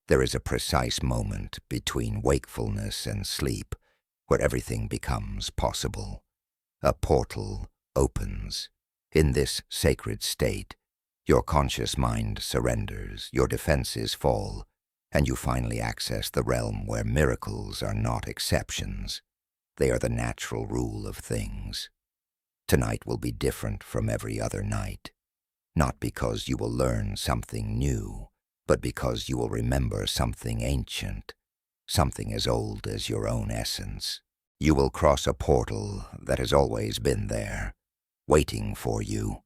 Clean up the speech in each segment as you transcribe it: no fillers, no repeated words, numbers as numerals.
There is a precise moment between wakefulness and sleep where everything becomes possible. A portal opens. In this sacred state, your conscious mind surrenders, your defenses fall, and you finally access the realm where miracles are not exceptions. They are the natural rule of things. Tonight will be different from every other night, not because you will learn something new, but because you will remember something ancient, something as old as your own essence. You will cross a portal that has always been there, waiting for you,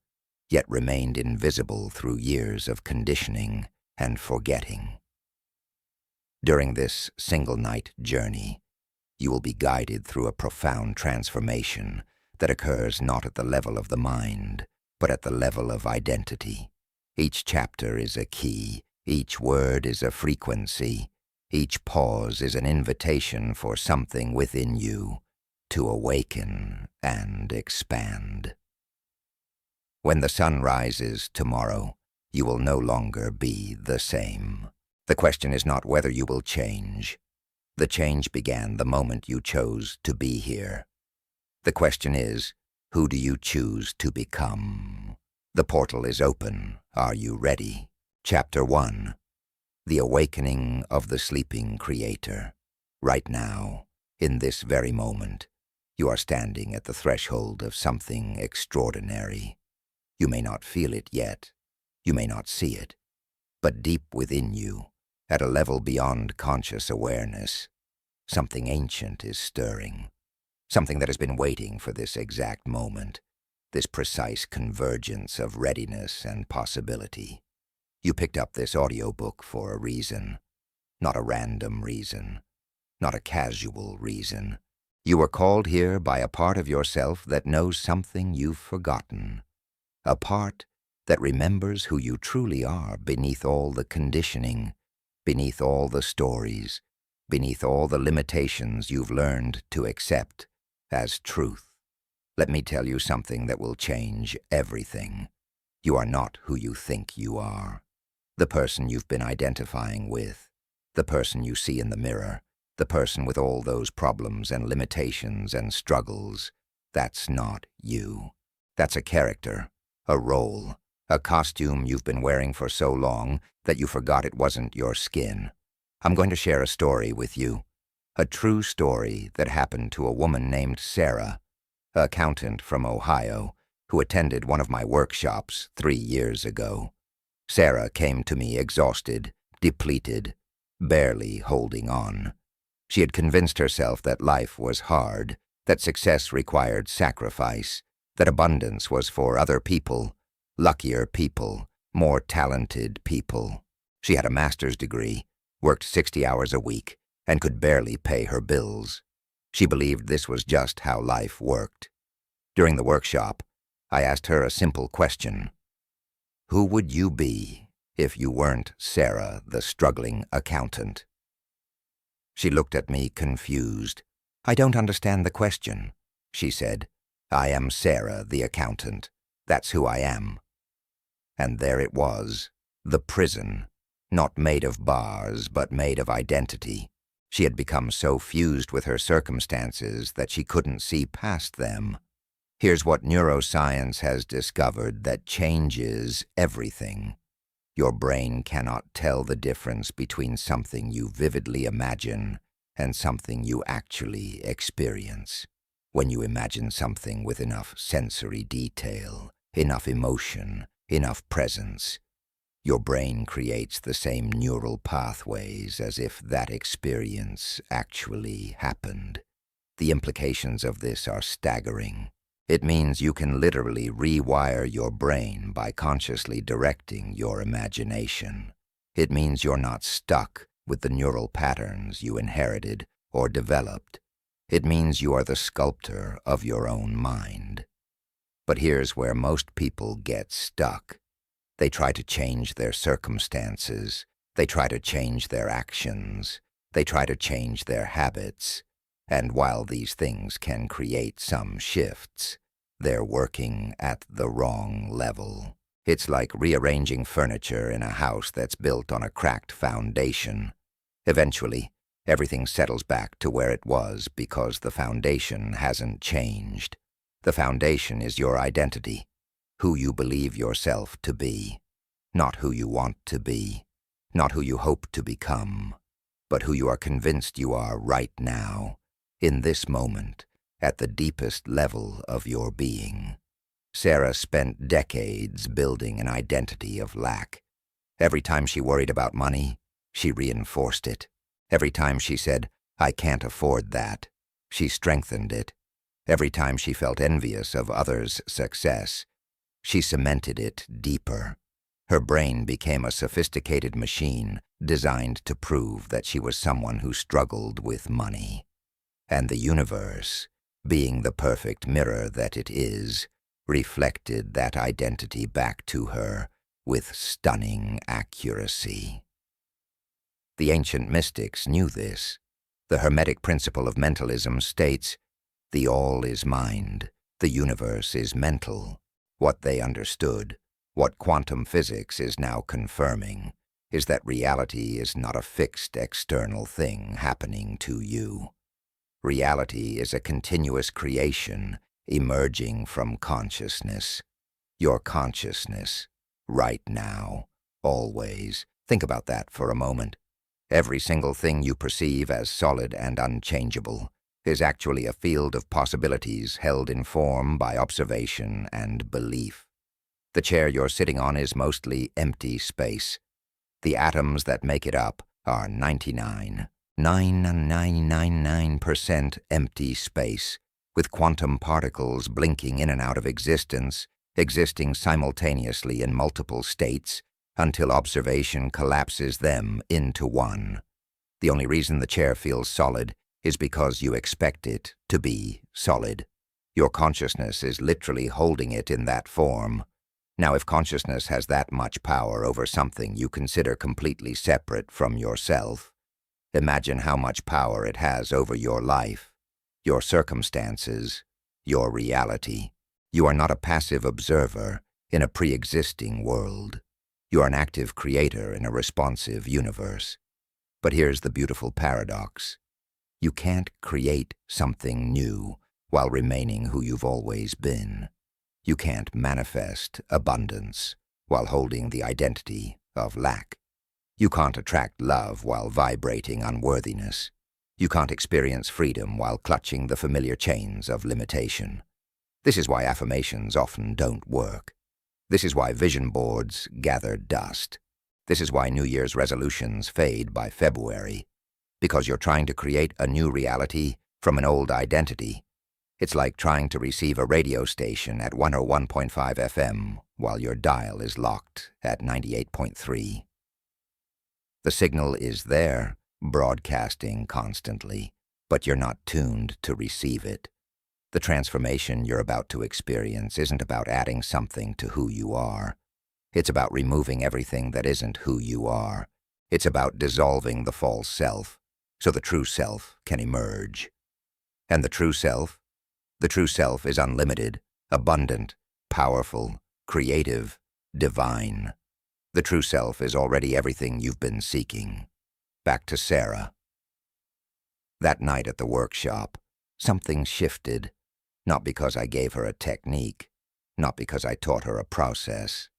yet remained invisible through years of conditioning and forgetting. During this single-night journey, you will be guided through a profound transformation that occurs not at the level of the mind, but at the level of identity. Each chapter is a key, each word is a frequency, each pause is an invitation for something within you to awaken and expand. When the sun rises tomorrow, you will no longer be the same. The question is not whether you will change. The change began the moment you chose to be here. The question is, who do you choose to become? The portal is open. Are you ready? Chapter 1. The Awakening of the Sleeping Creator. Right now, in this very moment, you are standing at the threshold of something extraordinary. You may not feel it yet. You may not see it. But deep within you, at a level beyond conscious awareness, something ancient is stirring. Something that has been waiting for this exact moment, this precise convergence of readiness and possibility. You picked up this audiobook for a reason, not a random reason, not a casual reason. You were called here by a part of yourself that knows something you've forgotten, a part that remembers who you truly are beneath all the conditioning, beneath all the stories, beneath all the limitations you've learned to accept as truth. Let me tell you something that will change everything. You are not who you think you are. The person you've been identifying with, the person you see in the mirror, the person with all those problems and limitations and struggles, that's not you. That's a character, a role, a costume you've been wearing for so long that you forgot it wasn't your skin. I'm going to share a story with you. A true story that happened to a woman named Sarah, an accountant from Ohio, who attended one of my workshops 3 years ago. Sarah came to me exhausted, depleted, barely holding on. She had convinced herself that life was hard, that success required sacrifice, that abundance was for other people, luckier people, more talented people. She had a master's degree, worked 60 hours a week, and could barely pay her bills. She believed this was just how life worked. During the workshop, I asked her a simple question. Who would you be if you weren't Sarah, the struggling accountant? She looked at me confused. I don't understand the question, she said. I am Sarah, the accountant. That's who I am. And there it was, the prison, not made of bars, but made of identity. She had become so fused with her circumstances that she couldn't see past them. Here's what neuroscience has discovered that changes everything. Your brain cannot tell the difference between something you vividly imagine and something you actually experience. When you imagine something with enough sensory detail, enough emotion, enough presence, your brain creates the same neural pathways as if that experience actually happened. The implications of this are staggering. It means you can literally rewire your brain by consciously directing your imagination. It means you're not stuck with the neural patterns you inherited or developed. It means you are the sculptor of your own mind. But here's where most people get stuck. They try to change their circumstances. They try to change their actions. They try to change their habits. And while these things can create some shifts, they're working at the wrong level. It's like rearranging furniture in a house that's built on a cracked foundation. Eventually, everything settles back to where it was because the foundation hasn't changed. The foundation is your identity, who you believe yourself to be, not who you want to be, not who you hope to become, but who you are convinced you are right now, in this moment, at the deepest level of your being. Sarah spent decades building an identity of lack. Every time she worried about money, she reinforced it. Every time she said, "I can't afford that," she strengthened it. Every time she felt envious of others' success, she cemented it deeper. Her brain became a sophisticated machine designed to prove that she was someone who struggled with money. And the universe, being the perfect mirror that it is, reflected that identity back to her with stunning accuracy. The ancient mystics knew this. The Hermetic principle of mentalism states, "The all is mind, the universe is mental." What they understood, what quantum physics is now confirming, is that reality is not a fixed external thing happening to you. Reality is a continuous creation emerging from consciousness. Your consciousness, right now, always. Think about that for a moment. Every single thing you perceive as solid and unchangeable is actually a field of possibilities held in form by observation and belief. The chair you're sitting on is mostly empty space. The atoms that make it up are 99.999% empty space, with quantum particles blinking in and out of existence, existing simultaneously in multiple states until observation collapses them into one. The only reason the chair feels solid is because you expect it to be solid. Your consciousness is literally holding it in that form. Now, if consciousness has that much power over something you consider completely separate from yourself, imagine how much power it has over your life, your circumstances, your reality. You are not a passive observer in a pre-existing world. You are an active creator in a responsive universe. But here's the beautiful paradox. You can't create something new while remaining who you've always been. You can't manifest abundance while holding the identity of lack. You can't attract love while vibrating unworthiness. You can't experience freedom while clutching the familiar chains of limitation. This is why affirmations often don't work. This is why vision boards gather dust. This is why New Year's resolutions fade by February. Because you're trying to create a new reality from an old identity. It's like trying to receive a radio station at 101.5 FM while your dial is locked at 98.3. The signal is there, broadcasting constantly, but you're not tuned to receive it. The transformation you're about to experience isn't about adding something to who you are. It's about removing everything that isn't who you are. It's about dissolving the false self, so the true self can emerge. And the true self is unlimited, abundant, powerful, creative, divine. The true self is already everything you've been seeking. Back to Sarah. That night at the workshop, something shifted, not because I gave her a technique, not because I taught her a process,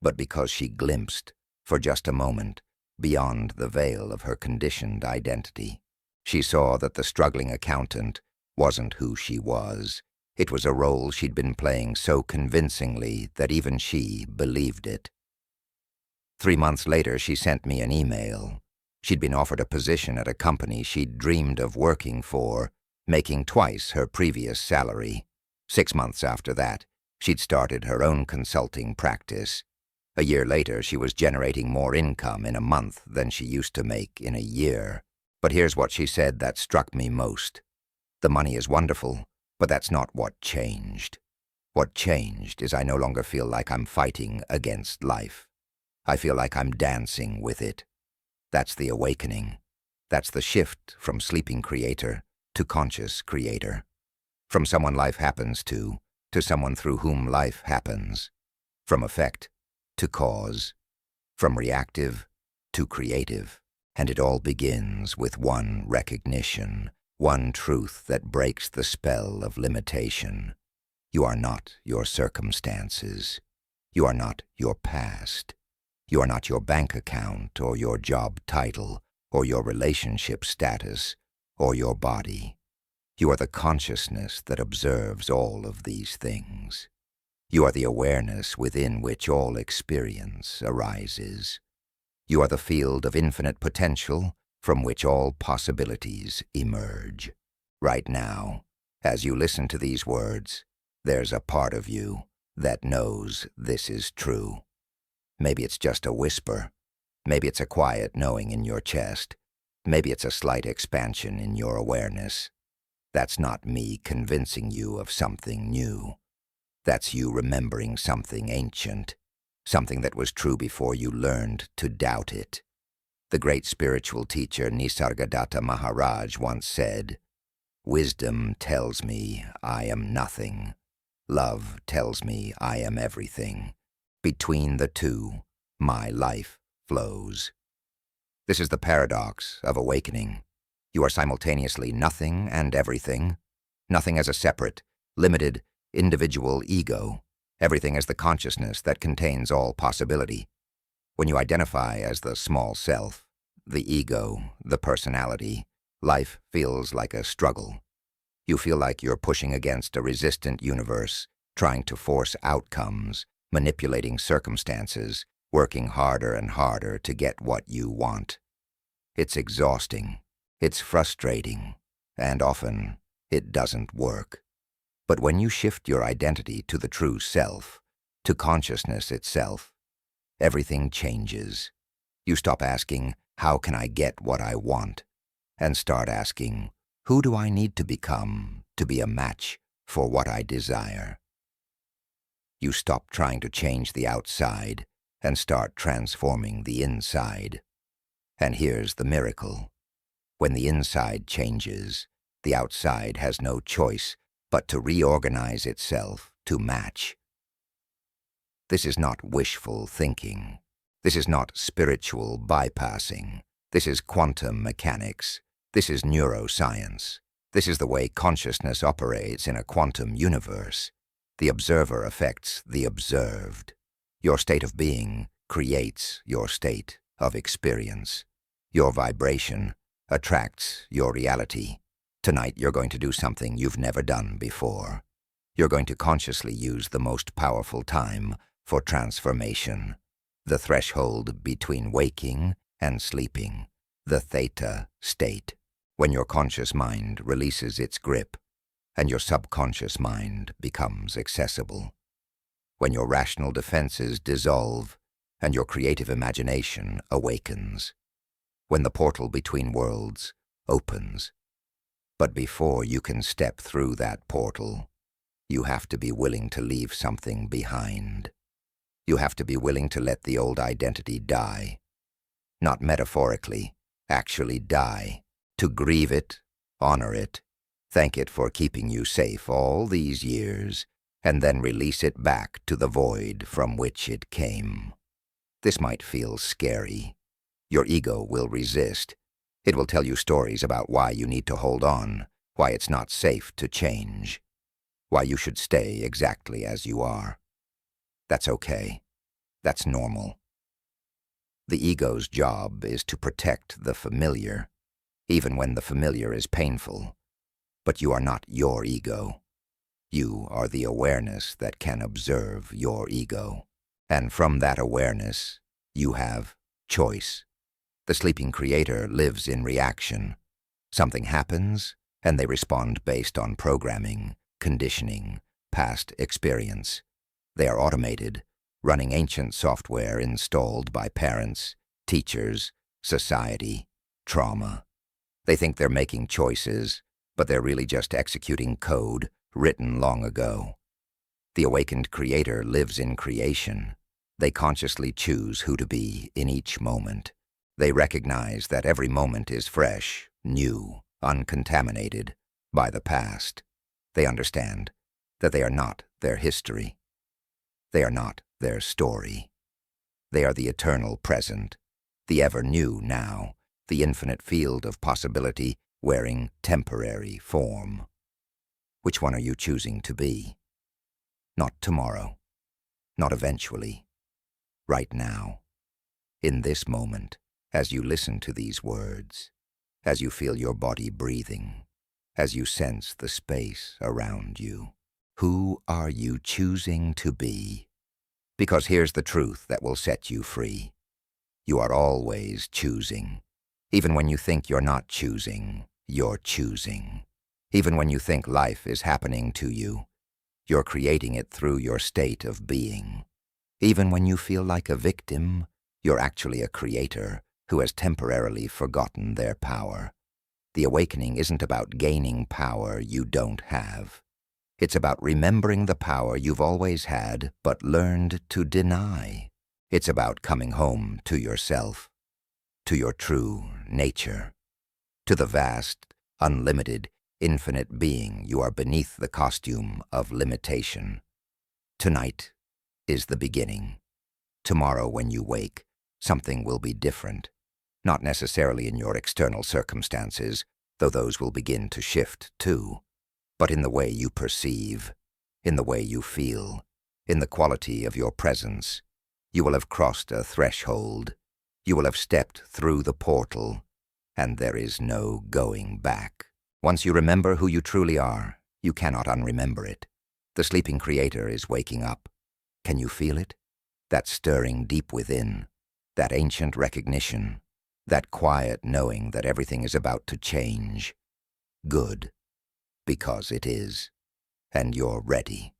but because she glimpsed, for just a moment, beyond the veil of her conditioned identity. She saw that the struggling accountant wasn't who she was. It was a role she'd been playing so convincingly that even she believed it. 3 months later, she sent me an email. She'd been offered a position at a company she'd dreamed of working for, making twice her previous salary. 6 months after that, she'd started her own consulting practice. A year later, she was generating more income in a month than she used to make in a year. But here's what she said that struck me most. The money is wonderful, but that's not what changed. What changed is I no longer feel like I'm fighting against life. I feel like I'm dancing with it. That's the awakening. That's the shift from sleeping creator to conscious creator. From someone life happens to someone through whom life happens. From effect to cause, from reactive to creative. And it all begins with one recognition, one truth that breaks the spell of limitation. You are not your circumstances. You are not your past. You are not your bank account or your job title or your relationship status or your body. You are the consciousness that observes all of these things. You are the awareness within which all experience arises. You are the field of infinite potential from which all possibilities emerge. Right now, as you listen to these words, there's a part of you that knows this is true. Maybe it's just a whisper. Maybe it's a quiet knowing in your chest. Maybe it's a slight expansion in your awareness. That's not me convincing you of something new. That's you remembering something ancient, something that was true before you learned to doubt it. The great spiritual teacher Nisargadatta Maharaj once said, "Wisdom tells me I am nothing. Love tells me I am everything. Between the two, my life flows." This is the paradox of awakening. You are simultaneously nothing and everything. Nothing as a separate, limited, individual ego. Everything as the consciousness that contains all possibility. When you identify as the small self, the ego, the personality, life feels like a struggle. You feel like you're pushing against a resistant universe, trying to force outcomes, manipulating circumstances, working harder and harder to get what you want. It's exhausting, it's frustrating, and often it doesn't work. But when you shift your identity to the true self, to consciousness itself, everything changes. You stop asking, "How can I get what I want?" and start asking, "Who do I need to become to be a match for what I desire?" You stop trying to change the outside and start transforming the inside. And here's the miracle. When the inside changes, the outside has no choice but to reorganize itself to match. This is not wishful thinking. This is not spiritual bypassing. This is quantum mechanics. This is neuroscience. This is the way consciousness operates in a quantum universe. The observer affects the observed. Your state of being creates your state of experience. Your vibration attracts your reality. Tonight you're going to do something you've never done before. You're going to consciously use the most powerful time for transformation. The threshold between waking and sleeping. The theta state. When your conscious mind releases its grip and your subconscious mind becomes accessible. When your rational defenses dissolve and your creative imagination awakens. When the portal between worlds opens. But before you can step through that portal, you have to be willing to leave something behind. You have to be willing to let the old identity die. Not metaphorically, actually die. To grieve it, honor it, thank it for keeping you safe all these years, and then release it back to the void from which it came. This might feel scary. Your ego will resist. It will tell you stories about why you need to hold on, why it's not safe to change, why you should stay exactly as you are. That's okay. That's normal. The ego's job is to protect the familiar, even when the familiar is painful. But you are not your ego. You are the awareness that can observe your ego. And from that awareness, you have choice. The sleeping creator lives in reaction. Something happens, and they respond based on programming, conditioning, past experience. They are automated, running ancient software installed by parents, teachers, society, trauma. They think they're making choices, but they're really just executing code written long ago. The awakened creator lives in creation. They consciously choose who to be in each moment. They recognize that every moment is fresh, new, uncontaminated by the past. They understand that they are not their history. They are not their story. They are the eternal present, the ever-new now, the infinite field of possibility wearing temporary form. Which one are you choosing to be? Not tomorrow, not eventually, right now, in this moment, as you listen to these words, as you feel your body breathing, as you sense the space around you. Who are you choosing to be? Because here's the truth that will set you free. You are always choosing. Even when you think you're not choosing, you're choosing. Even when you think life is happening to you, you're creating it through your state of being. Even when you feel like a victim, you're actually a creator who has temporarily forgotten their power. The awakening isn't about gaining power you don't have. It's about remembering the power you've always had but learned to deny. It's about coming home to yourself, to your true nature, to the vast, unlimited, infinite being you are beneath the costume of limitation. Tonight is the beginning. Tomorrow when you wake, something will be different. Not necessarily in your external circumstances, though those will begin to shift too, but in the way you perceive, in the way you feel, in the quality of your presence. You will have crossed a threshold. You will have stepped through the portal, and there is no going back. Once you remember who you truly are, you cannot unremember it. The sleeping creator is waking up. Can you feel it? That stirring deep within, that ancient recognition, that quiet knowing that everything is about to change. Good, because it is. And you're ready.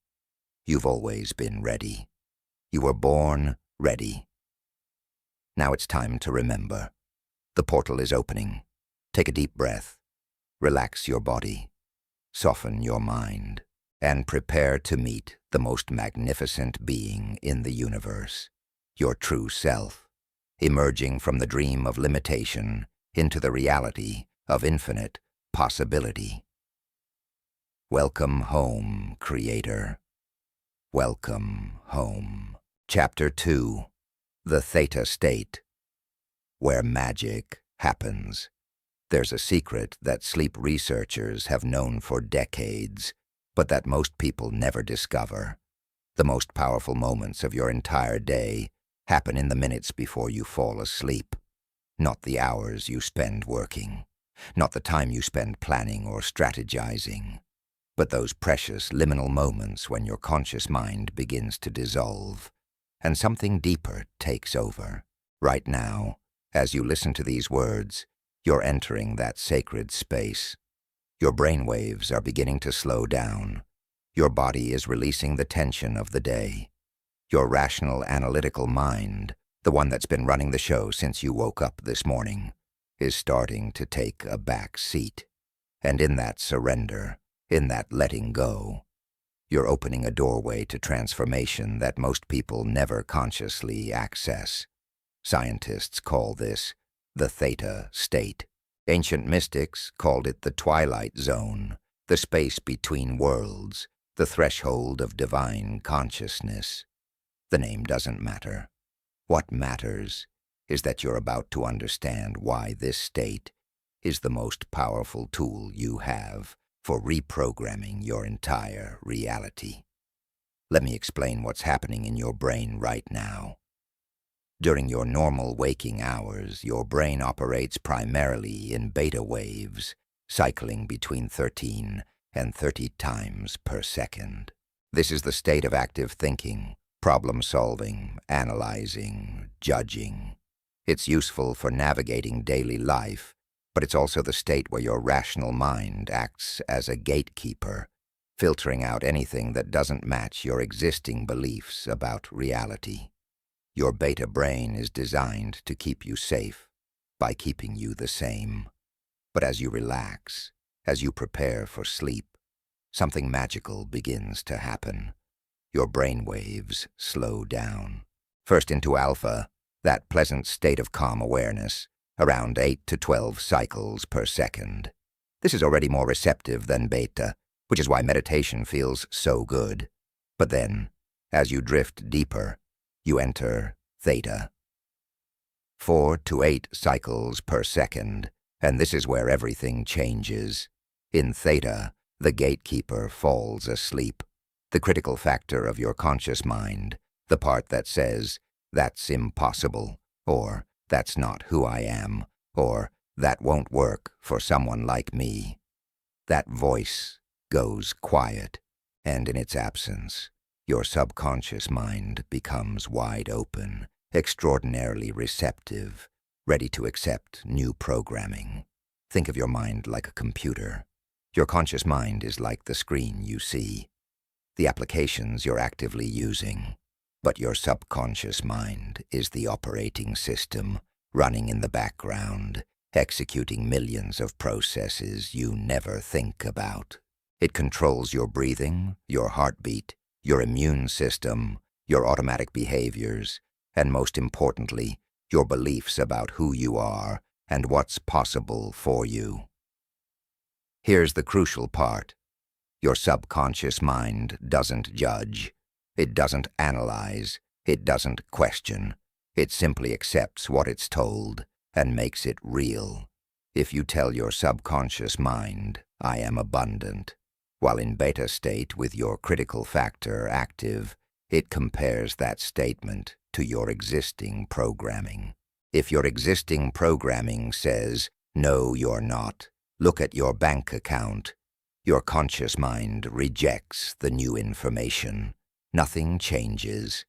You've always been ready. You were born ready. Now it's time to remember. The portal is opening. Take a deep breath. Relax your body. Soften your mind. And prepare to meet the most magnificent being in the universe, your true self, emerging from the dream of limitation into the reality of infinite possibility. Welcome home, Creator. Welcome home. Chapter 2. The Theta State, where magic happens. There's a secret that sleep researchers have known for decades, but that most people never discover. The most powerful moments of your entire day happen in the minutes before you fall asleep, not the hours you spend working, not the time you spend planning or strategizing, but those precious liminal moments when your conscious mind begins to dissolve and something deeper takes over. Right now, as you listen to these words, you're entering that sacred space. Your brainwaves are beginning to slow down. Your body is releasing the tension of the day. Your rational, analytical mind, the one that's been running the show since you woke up this morning, is starting to take a back seat. And in that surrender, in that letting go, you're opening a doorway to transformation that most people never consciously access. Scientists call this the Theta State. Ancient mystics called it the twilight zone, the space between worlds, the threshold of divine consciousness. The name doesn't matter. What matters is that you're about to understand why this state is the most powerful tool you have for reprogramming your entire reality. Let me explain what's happening in your brain right now. During your normal waking hours, your brain operates primarily in beta waves, cycling between 13 and 30 times per second. This is the state of active thinking, problem-solving, analyzing, judging. It's useful for navigating daily life, but it's also the state where your rational mind acts as a gatekeeper, filtering out anything that doesn't match your existing beliefs about reality. Your beta brain is designed to keep you safe by keeping you the same. But as you relax, as you prepare for sleep, something magical begins to happen. Your brain waves slow down. First into alpha, that pleasant state of calm awareness, around 8 to 12 cycles per second. This is already more receptive than beta, which is why meditation feels so good. But then, as you drift deeper, you enter theta. 4 to 8 cycles per second, and this is where everything changes. In theta, the gatekeeper falls asleep, the critical factor of your conscious mind, the part that says, "That's impossible," or "That's not who I am," or "That won't work for someone like me." That voice goes quiet, and in its absence, your subconscious mind becomes wide open, extraordinarily receptive, ready to accept new programming. Think of your mind like a computer. Your conscious mind is like the screen you see, the applications you're actively using. But your subconscious mind is the operating system, running in the background, executing millions of processes you never think about. It controls your breathing, your heartbeat, your immune system, your automatic behaviors, and most importantly, your beliefs about who you are and what's possible for you. Here's the crucial part. Your subconscious mind doesn't judge. It doesn't analyze. It doesn't question. It simply accepts what it's told and makes it real. If you tell your subconscious mind, "I am abundant," while in beta state with your critical factor active, it compares that statement to your existing programming. If your existing programming says, "No, you're not. Look at your bank account," your conscious mind rejects the new information. Nothing changes.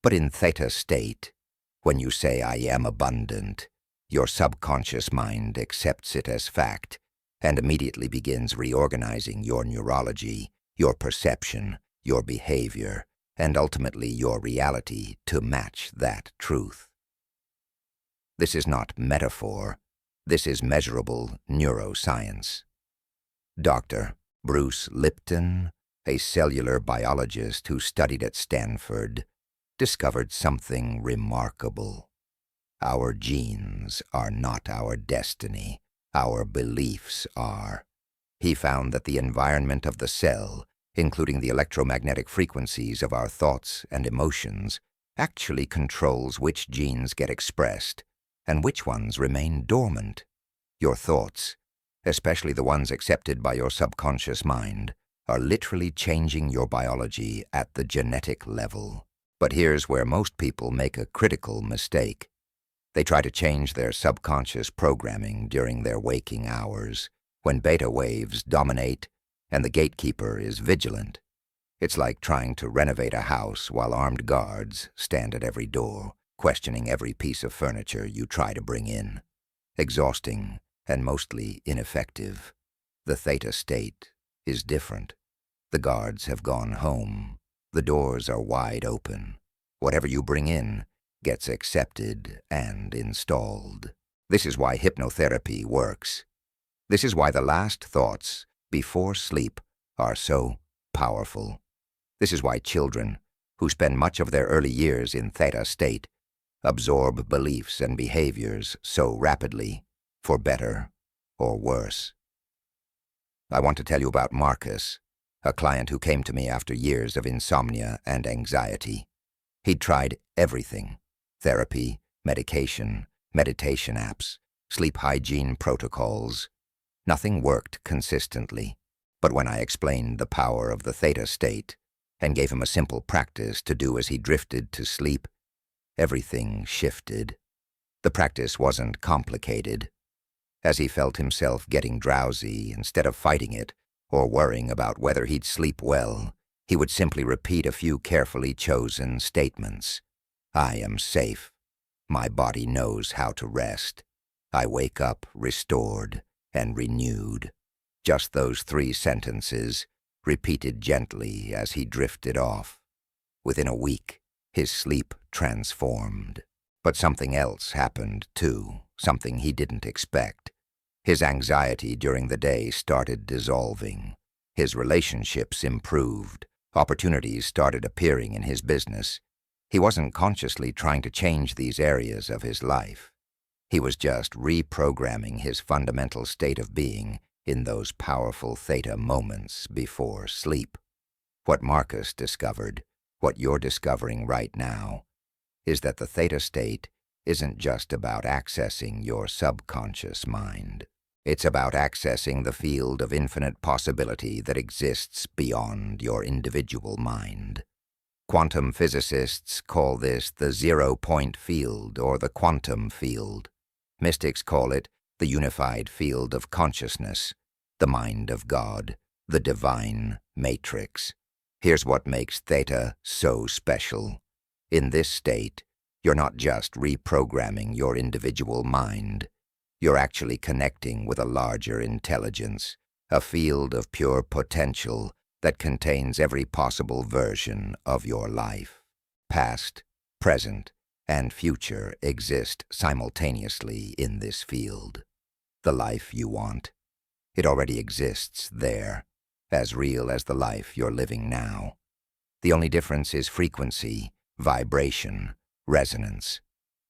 But in theta state, when you say, "I am abundant," your subconscious mind accepts it as fact and immediately begins reorganizing your neurology, your perception, your behavior, and ultimately your reality to match that truth. This is not metaphor. This is measurable neuroscience. Dr. Bruce Lipton, a cellular biologist who studied at Stanford, discovered something remarkable. Our genes are not our destiny. Our beliefs are. He found that the environment of the cell, including the electromagnetic frequencies of our thoughts and emotions, actually controls which genes get expressed and which ones remain dormant. Your thoughts, especially the ones accepted by your subconscious mind, are literally changing your biology at the genetic level. But here's where most people make a critical mistake. They try to change their subconscious programming during their waking hours, when beta waves dominate and the gatekeeper is vigilant. It's like trying to renovate a house while armed guards stand at every door, questioning every piece of furniture you try to bring in. Exhausting and mostly ineffective. The theta state is different. The guards have gone home. The doors are wide open. Whatever you bring in gets accepted and installed. This is why hypnotherapy works. This is why the last thoughts before sleep are so powerful. This is why children, who spend much of their early years in theta state, absorb beliefs and behaviors so rapidly, for better or worse. I want to tell you about Marcus, a client who came to me after years of insomnia and anxiety. He'd tried everything: therapy, medication, meditation apps, sleep hygiene protocols. Nothing worked consistently. But when I explained the power of the theta state and gave him a simple practice to do as he drifted to sleep, everything shifted. The practice wasn't complicated. As he felt himself getting drowsy, instead of fighting it or worrying about whether he'd sleep well, he would simply repeat a few carefully chosen statements. "I am safe. My body knows how to rest. I wake up restored and renewed." Just those 3 sentences, repeated gently as he drifted off. Within a week, his sleep transformed. But something else happened, too, something he didn't expect. His anxiety during the day started dissolving. His relationships improved. Opportunities started appearing in his business. He wasn't consciously trying to change these areas of his life. He was just reprogramming his fundamental state of being in those powerful theta moments before sleep. What Marcus discovered, what you're discovering right now, is that the theta state isn't just about accessing your subconscious mind. It's about accessing the field of infinite possibility that exists beyond your individual mind. Quantum physicists call this the zero-point field or the quantum field. Mystics call it the unified field of consciousness, the mind of God, the divine matrix. Here's what makes theta so special. In this state, you're not just reprogramming your individual mind. You're actually connecting with a larger intelligence, a field of pure potential that contains every possible version of your life. Past, present, and future exist simultaneously in this field. The life you want, it already exists there, as real as the life you're living now. The only difference is frequency, vibration, resonance.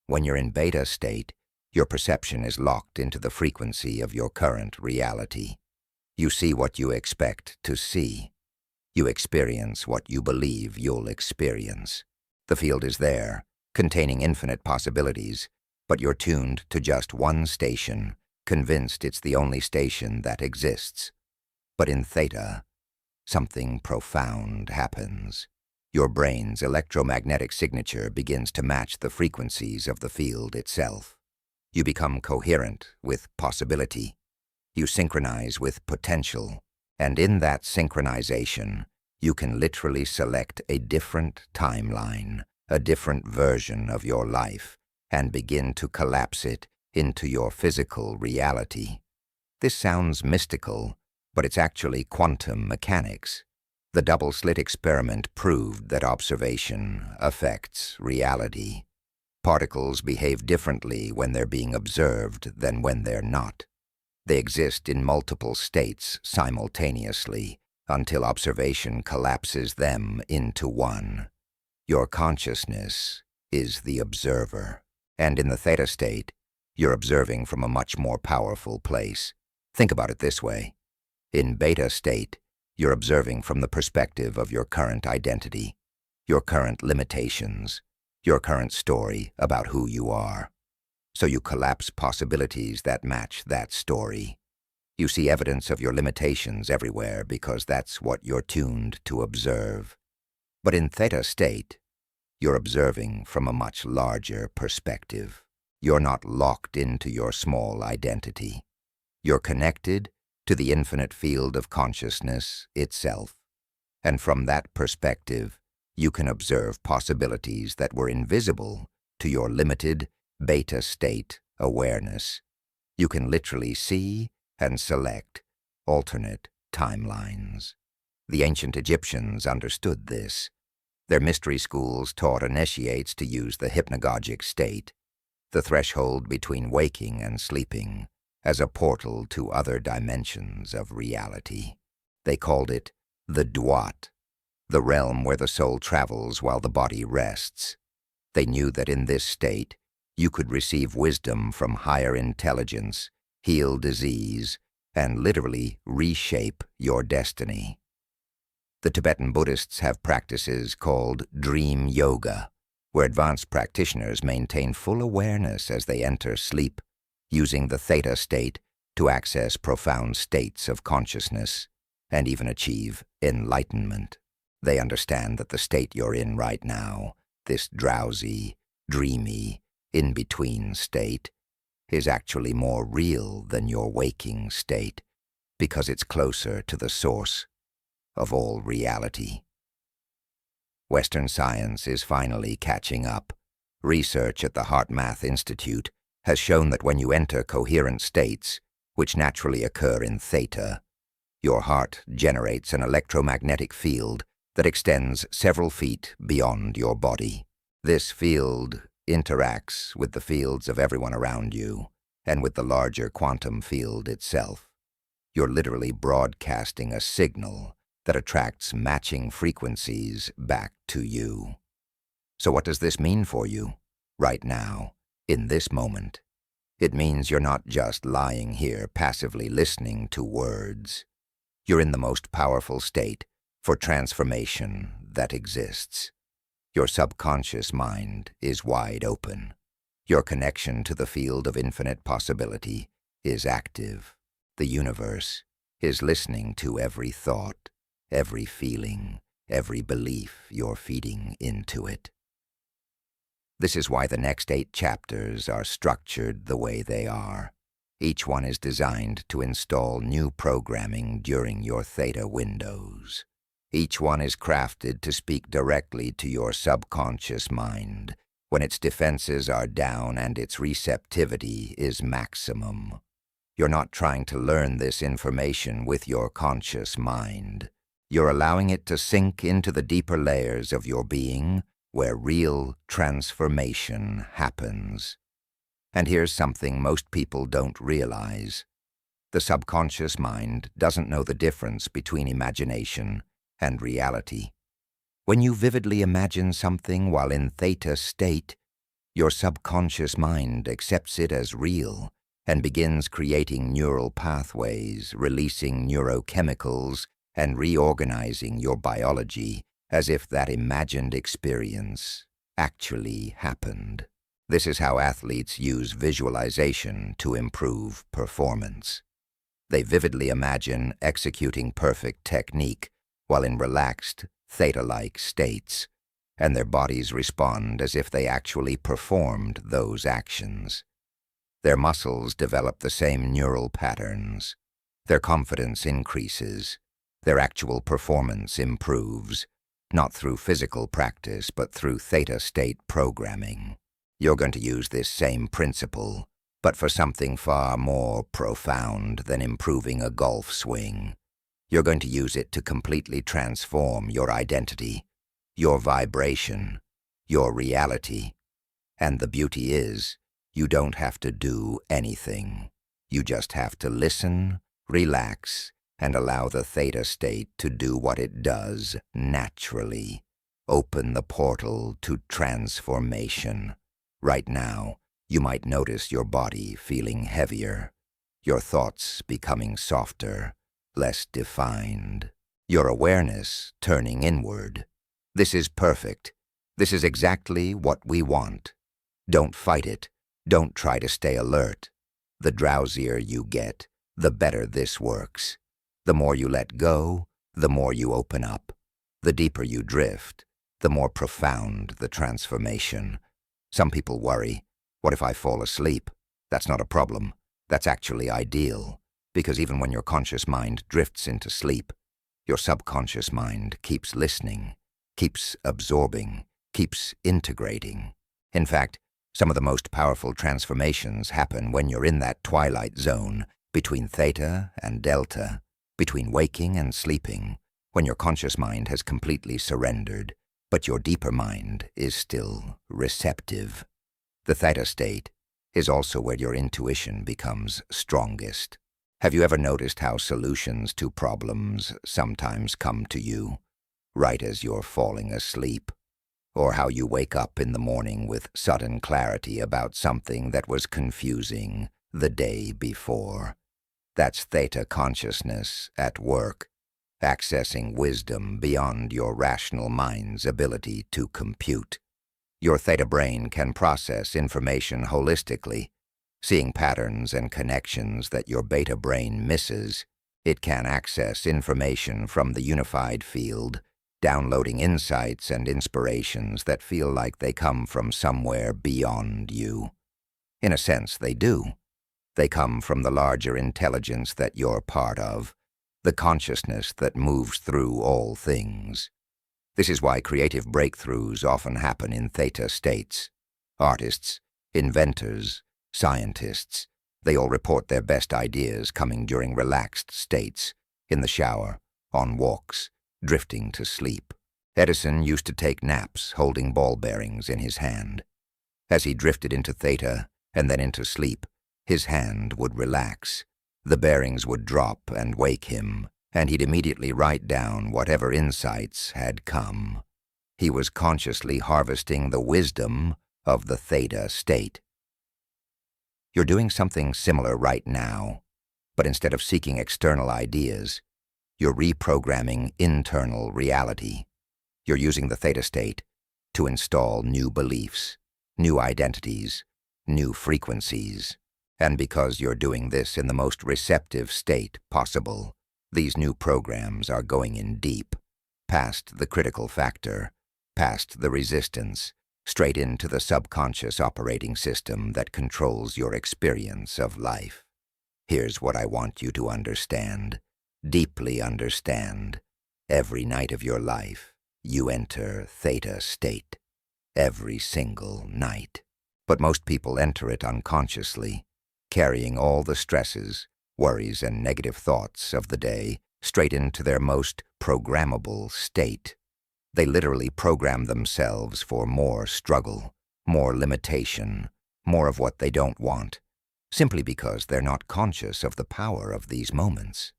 When you're in beta state, your perception is locked into the frequency of your current reality. You see what you expect to see. You experience what you believe you'll experience. The field is there, containing infinite possibilities, but you're tuned to just one station, convinced it's the only station that exists. But in theta, something profound happens. Your brain's electromagnetic signature begins to match the frequencies of the field itself. You become coherent with possibility. You synchronize with potential. And in that synchronization, you can literally select a different timeline, a different version of your life, and begin to collapse it into your physical reality. This sounds mystical, but it's actually quantum mechanics. The double-slit experiment proved that observation affects reality. Particles behave differently when they're being observed than when they're not. They exist in multiple states simultaneously until observation collapses them into one. Your consciousness is the observer. And in the theta state, you're observing from a much more powerful place. Think about it this way. In beta state, you're observing from the perspective of your current identity, your current limitations, your current story about who you are. So you collapse possibilities that match that story. You see evidence of your limitations everywhere because that's what you're tuned to observe. But in theta state, you're observing from a much larger perspective. You're not locked into your small identity. You're connected to the infinite field of consciousness itself. And from that perspective, you can observe possibilities that were invisible to your limited beta state awareness. You can literally see and select alternate timelines. The ancient Egyptians understood this. Their mystery schools taught initiates to use the hypnagogic state, the threshold between waking and sleeping, as a portal to other dimensions of reality. They called it the Duat, the realm where the soul travels while the body rests. They knew that in this state, you could receive wisdom from higher intelligence, heal disease, and literally reshape your destiny. The Tibetan Buddhists have practices called dream yoga, where advanced practitioners maintain full awareness as they enter sleep, using the theta state to access profound states of consciousness and even achieve enlightenment. They understand that the state you're in right now, this drowsy, dreamy, in-between state, is actually more real than your waking state because it's closer to the source of all reality. Western science is finally catching up. Research at the HeartMath Institute has shown that when you enter coherent states, which naturally occur in theta, your heart generates an electromagnetic field that extends several feet beyond your body. This field interacts with the fields of everyone around you and with the larger quantum field itself. You're literally broadcasting a signal that attracts matching frequencies back to you. So what does this mean for you, right now, in this moment? It means you're not just lying here passively listening to words. You're in the most powerful state for transformation that exists. Your subconscious mind is wide open. Your connection to the field of infinite possibility is active. The universe is listening to every thought, every feeling, every belief you're feeding into it. This is why the next 8 chapters are structured the way they are. Each one is designed to install new programming during your theta windows. Each one is crafted to speak directly to your subconscious mind when its defenses are down and its receptivity is maximum. You're not trying to learn this information with your conscious mind. You're allowing it to sink into the deeper layers of your being where real transformation happens. And here's something most people don't realize. The subconscious mind doesn't know the difference between imagination and reality. When you vividly imagine something while in theta state, your subconscious mind accepts it as real and begins creating neural pathways, releasing neurochemicals, and reorganizing your biology as if that imagined experience actually happened. This is how athletes use visualization to improve performance. They vividly imagine executing perfect technique while in relaxed, theta-like states, and their bodies respond as if they actually performed those actions. Their muscles develop the same neural patterns. Their confidence increases. Their actual performance improves, not through physical practice, but through theta state programming. You're going to use this same principle, but for something far more profound than improving a golf swing. You're going to use it to completely transform your identity, your vibration, your reality. And the beauty is, you don't have to do anything. You just have to listen, relax, and allow the theta state to do what it does naturally. Open the portal to transformation. Right now, you might notice your body feeling heavier, your thoughts becoming softer, less defined, your awareness turning inward. This is perfect. This is exactly what we want. Don't fight it. Don't try to stay alert. The drowsier you get, the better this works. The more you let go, the more you open up. The deeper you drift, the more profound the transformation. Some people worry, what if I fall asleep? That's not a problem. That's actually ideal, because even when your conscious mind drifts into sleep, your subconscious mind keeps listening, keeps absorbing, keeps integrating. In fact, some of the most powerful transformations happen when you're in that twilight zone between theta and delta, between waking and sleeping, when your conscious mind has completely surrendered, but your deeper mind is still receptive. The theta state is also where your intuition becomes strongest. Have you ever noticed how solutions to problems sometimes come to you right as you're falling asleep? Or how you wake up in the morning with sudden clarity about something that was confusing the day before? That's theta consciousness at work, accessing wisdom beyond your rational mind's ability to compute. Your theta brain can process information holistically, seeing patterns and connections that your beta brain misses. It can access information from the unified field, downloading insights and inspirations that feel like they come from somewhere beyond you. In a sense, they do. They come from the larger intelligence that you're part of, the consciousness that moves through all things. This is why creative breakthroughs often happen in theta states. Artists, inventors, scientists, they all report their best ideas coming during relaxed states, in the shower, on walks, drifting to sleep. Edison used to take naps holding ball bearings in his hand. As he drifted into theta and then into sleep, his hand would relax. The bearings would drop and wake him, and he'd immediately write down whatever insights had come. He was consciously harvesting the wisdom of the theta state. You're doing something similar right now, but instead of seeking external ideas, you're reprogramming internal reality. You're using the theta state to install new beliefs, new identities, new frequencies. And because you're doing this in the most receptive state possible, these new programs are going in deep, past the critical factor, past the resistance, straight into the subconscious operating system that controls your experience of life. Here's what I want you to understand, deeply understand. Every night of your life, you enter theta state. Every single night. But most people enter it unconsciously, carrying all the stresses, worries, and negative thoughts of the day straight into their most programmable state. They literally program themselves for more struggle, more limitation, more of what they don't want, simply because they're not conscious of the power of these moments.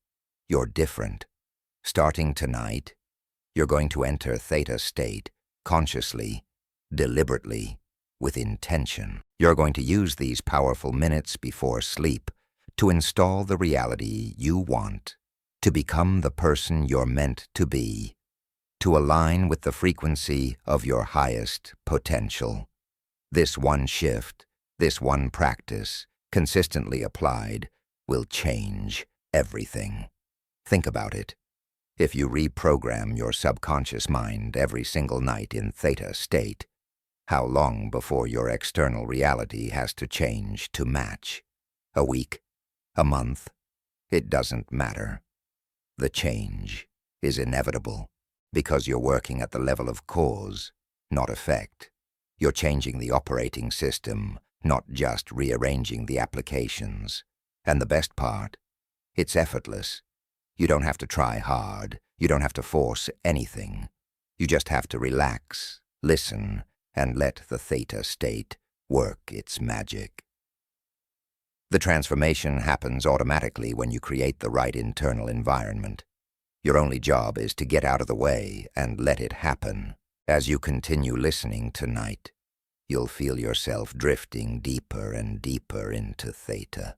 You're different. Starting tonight, you're going to enter theta state consciously, deliberately, with intention. You're going to use these powerful minutes before sleep to install the reality you want, to become the person you're meant to be, to align with the frequency of your highest potential. This one shift, this one practice, consistently applied, will change everything. Think about it. If you reprogram your subconscious mind every single night in theta state, how long before your external reality has to change to match? A week? A month? It doesn't matter. The change is inevitable because you're working at the level of cause, not effect. You're changing the operating system, not just rearranging the applications. And the best part? It's effortless. You don't have to try hard. You don't have to force anything. You just have to relax, listen, and let the theta state work its magic. The transformation happens automatically when you create the right internal environment. Your only job is to get out of the way and let it happen. As you continue listening tonight, you'll feel yourself drifting deeper and deeper into theta.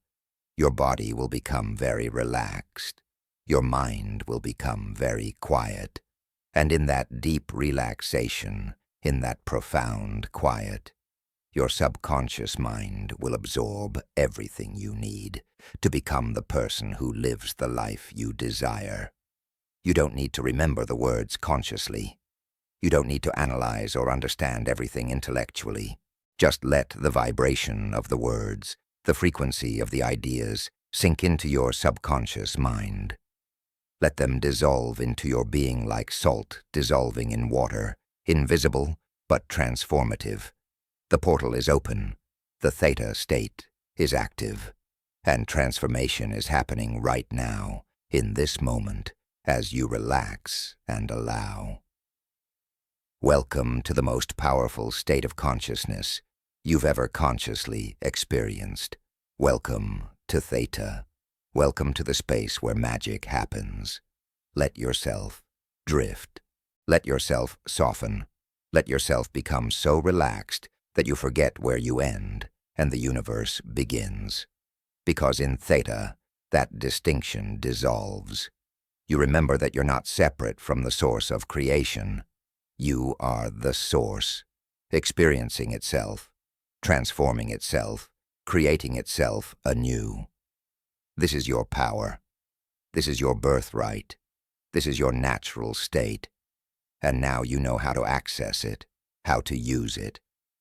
Your body will become very relaxed. Your mind will become very quiet. And in that deep relaxation, in that profound quiet, your subconscious mind will absorb everything you need to become the person who lives the life you desire. You don't need to remember the words consciously. You don't need to analyze or understand everything intellectually. Just let the vibration of the words, the frequency of the ideas, sink into your subconscious mind. Let them dissolve into your being like salt dissolving in water, invisible but transformative. The portal is open, the theta state is active, and transformation is happening right now, in this moment, as you relax and allow. Welcome to the most powerful state of consciousness you've ever consciously experienced. Welcome to theta. Welcome to the space where magic happens. Let yourself drift. Let yourself soften. Let yourself become so relaxed that you forget where you end and the universe begins. Because in theta, that distinction dissolves. You remember that you're not separate from the source of creation. You are the source, experiencing itself, transforming itself, creating itself anew. This is your power. This is your birthright. This is your natural state. And now you know how to access it, how to use it,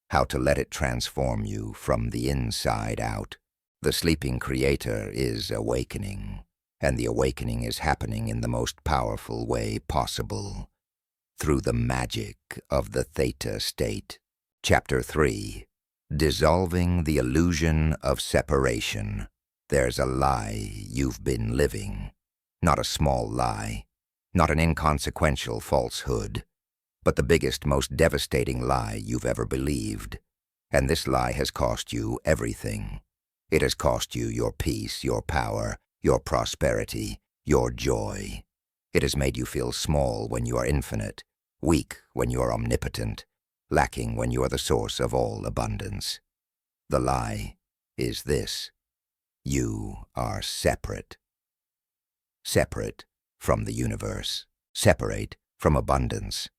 how to let it transform you from the inside out. The sleeping creator is awakening, and the awakening is happening in the most powerful way possible, through the magic of the theta state. Chapter 3. Dissolving the illusion of separation. There's a lie you've been living. Not a small lie, not an inconsequential falsehood, but the biggest, most devastating lie you've ever believed. And this lie has cost you everything. It has cost you your peace, your power, your prosperity, your joy. It has made you feel small when you are infinite, weak when you are omnipotent, lacking when you are the source of all abundance. The lie is this: you are separate. Separate from the universe. Separate from abundance.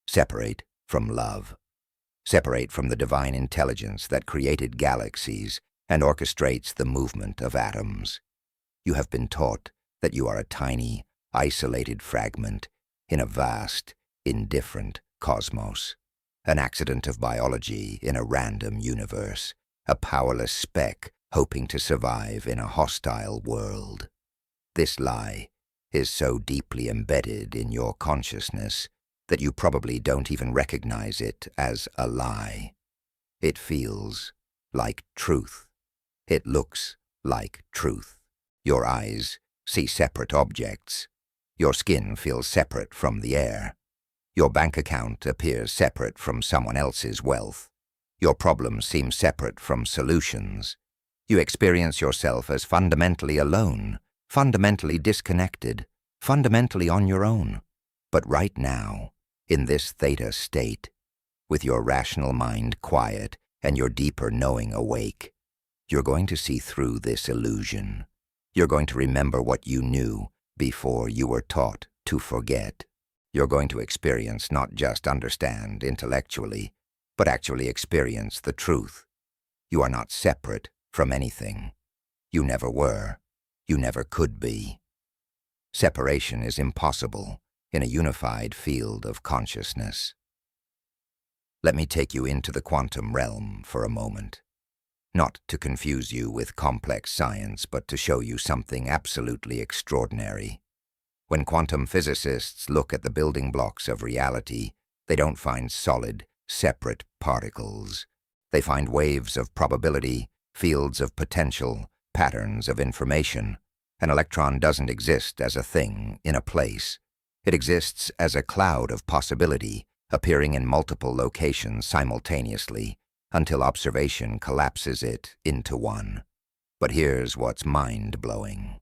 Separate from love. Separate from the divine intelligence that created galaxies and orchestrates the movement of atoms. You have been taught that you are a tiny, isolated fragment in a vast, indifferent cosmos, an accident of biology in a random universe, a powerless speck hoping to survive in a hostile world. This lie is so deeply embedded in your consciousness that you probably don't even recognize it as a lie. It feels like truth. It looks like truth. Your eyes see separate objects. Your skin feels separate from the air. Your bank account appears separate from someone else's wealth. Your problems seem separate from solutions. You experience yourself as fundamentally alone, fundamentally disconnected, fundamentally on your own. But right now, in this theta state, with your rational mind quiet and your deeper knowing awake, you're going to see through this illusion. You're going to remember what you knew before you were taught to forget. You're going to experience, not just understand intellectually, but actually experience the truth. You are not separate from anything. You never were. You never could be. Separation is impossible in a unified field of consciousness. Let me take you into the quantum realm for a moment. Not to confuse you with complex science, but to show you something absolutely extraordinary. When quantum physicists look at the building blocks of reality, they don't find solid, separate particles. They find waves of probability, fields of potential, patterns of information. An electron doesn't exist as a thing in a place. It exists as a cloud of possibility, appearing in multiple locations simultaneously, until observation collapses it into one. But here's what's mind-blowing.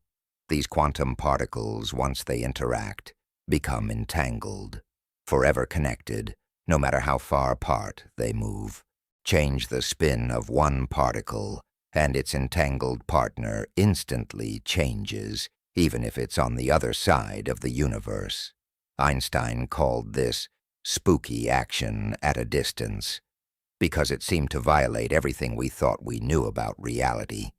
These quantum particles, once they interact, become entangled, forever connected, no matter how far apart they move. Change the spin of one particle, and its entangled partner instantly changes, even if it's on the other side of the universe. Einstein called this spooky action at a distance, because it seemed to violate everything we thought we knew about reality.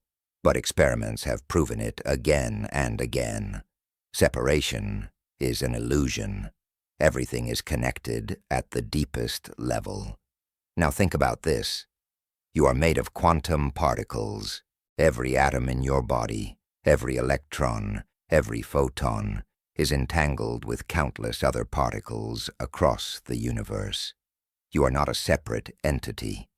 But experiments have proven it again and again. Separation is an illusion. Everything is connected at the deepest level. Now think about this. You are made of quantum particles. Every atom in your body, every electron, every photon is entangled with countless other particles across the universe. You are not a separate entity.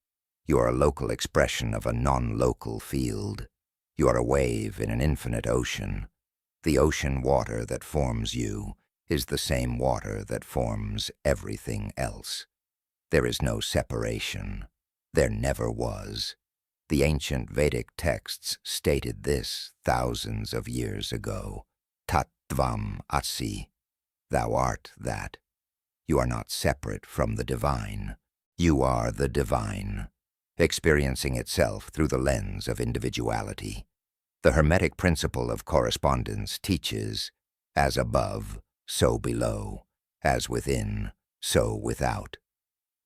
You are a local expression of a non-local field. You are a wave in an infinite ocean. The ocean water that forms you is the same water that forms everything else. There is no separation. There never was. The ancient Vedic texts stated this thousands of years ago. Tat Tvam Asi. Thou art that. You are not separate from the divine. You are the divine, experiencing itself through the lens of individuality. The Hermetic principle of correspondence teaches, as above, so below, as within, so without.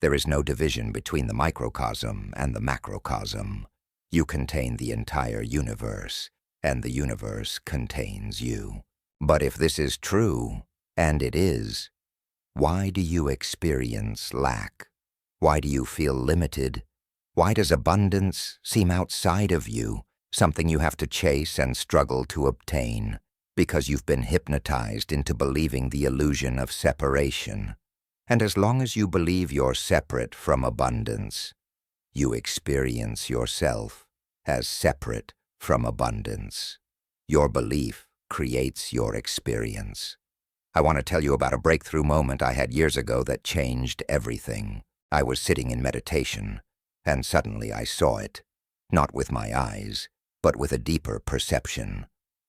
There is no division between the microcosm and the macrocosm. You contain the entire universe, and the universe contains you. But if this is true, and it is, why do you experience lack? Why do you feel limited? Why does abundance seem outside of you, something you have to chase and struggle to obtain? Because you've been hypnotized into believing the illusion of separation. And as long as you believe you're separate from abundance, you experience yourself as separate from abundance. Your belief creates your experience. I want to tell you about a breakthrough moment I had years ago that changed everything. I was sitting in meditation, and suddenly I saw it, not with my eyes, but with a deeper perception.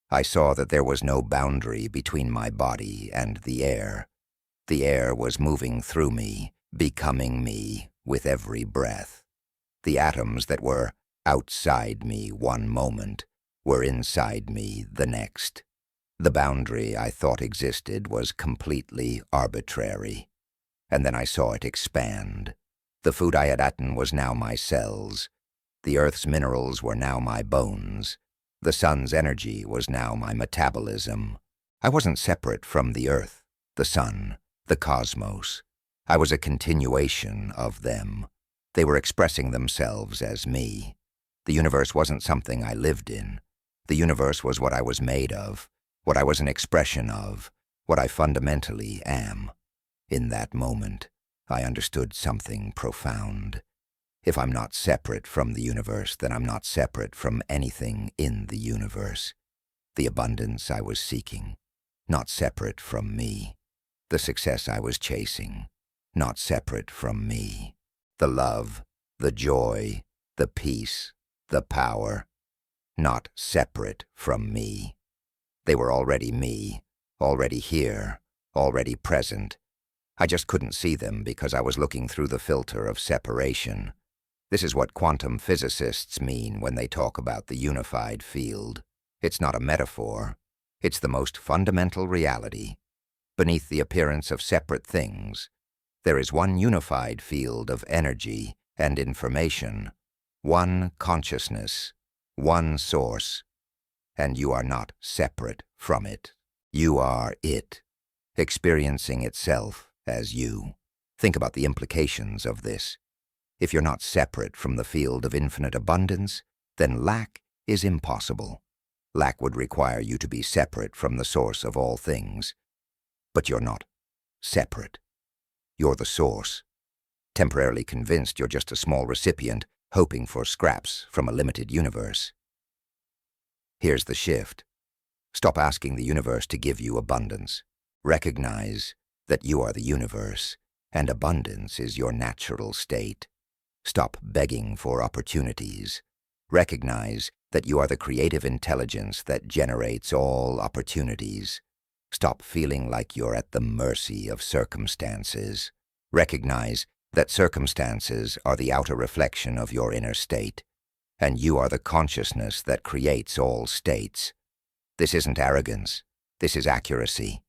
I saw that there was no boundary between my body and the air. The air was moving through me, becoming me with every breath. The atoms that were outside me one moment were inside me the next. The boundary I thought existed was completely arbitrary. and then I saw it expand. The food I had eaten was now my cells. The earth's minerals were now my bones. The sun's energy was now my metabolism. I wasn't separate from the earth, the sun, the cosmos. I was a continuation of them. They were expressing themselves as me. The universe wasn't something I lived in. The universe was what I was made of, what I was an expression of, what I fundamentally am. In that moment, I understood something profound. If I'm not separate from the universe, then I'm not separate from anything in the universe. The abundance I was seeking, not separate from me. The success I was chasing, not separate from me. The love, the joy, the peace, the power, not separate from me. They were already me, already here, already present. I just couldn't see them because I was looking through the filter of separation. This is what quantum physicists mean when they talk about the unified field. It's not a metaphor. It's the most fundamental reality. Beneath the appearance of separate things, there is one unified field of energy and information, one consciousness, one source, and you are not separate from it. You are it, experiencing itself as you. Think about the implications of this. If you're not separate from the field of infinite abundance, then lack is impossible. Lack would require you to be separate from the source of all things. But you're not separate. You're the source. Temporarily convinced you're just a small recipient, hoping for scraps from a limited universe. Here's the shift. Stop asking the universe to give you abundance. Recognize that you are the universe, and abundance is your natural state. Stop begging for opportunities. Recognize that you are the creative intelligence that generates all opportunities. Stop feeling like you're at the mercy of circumstances. Recognize that circumstances are the outer reflection of your inner state, and you are the consciousness that creates all states. This isn't arrogance. This is accuracy.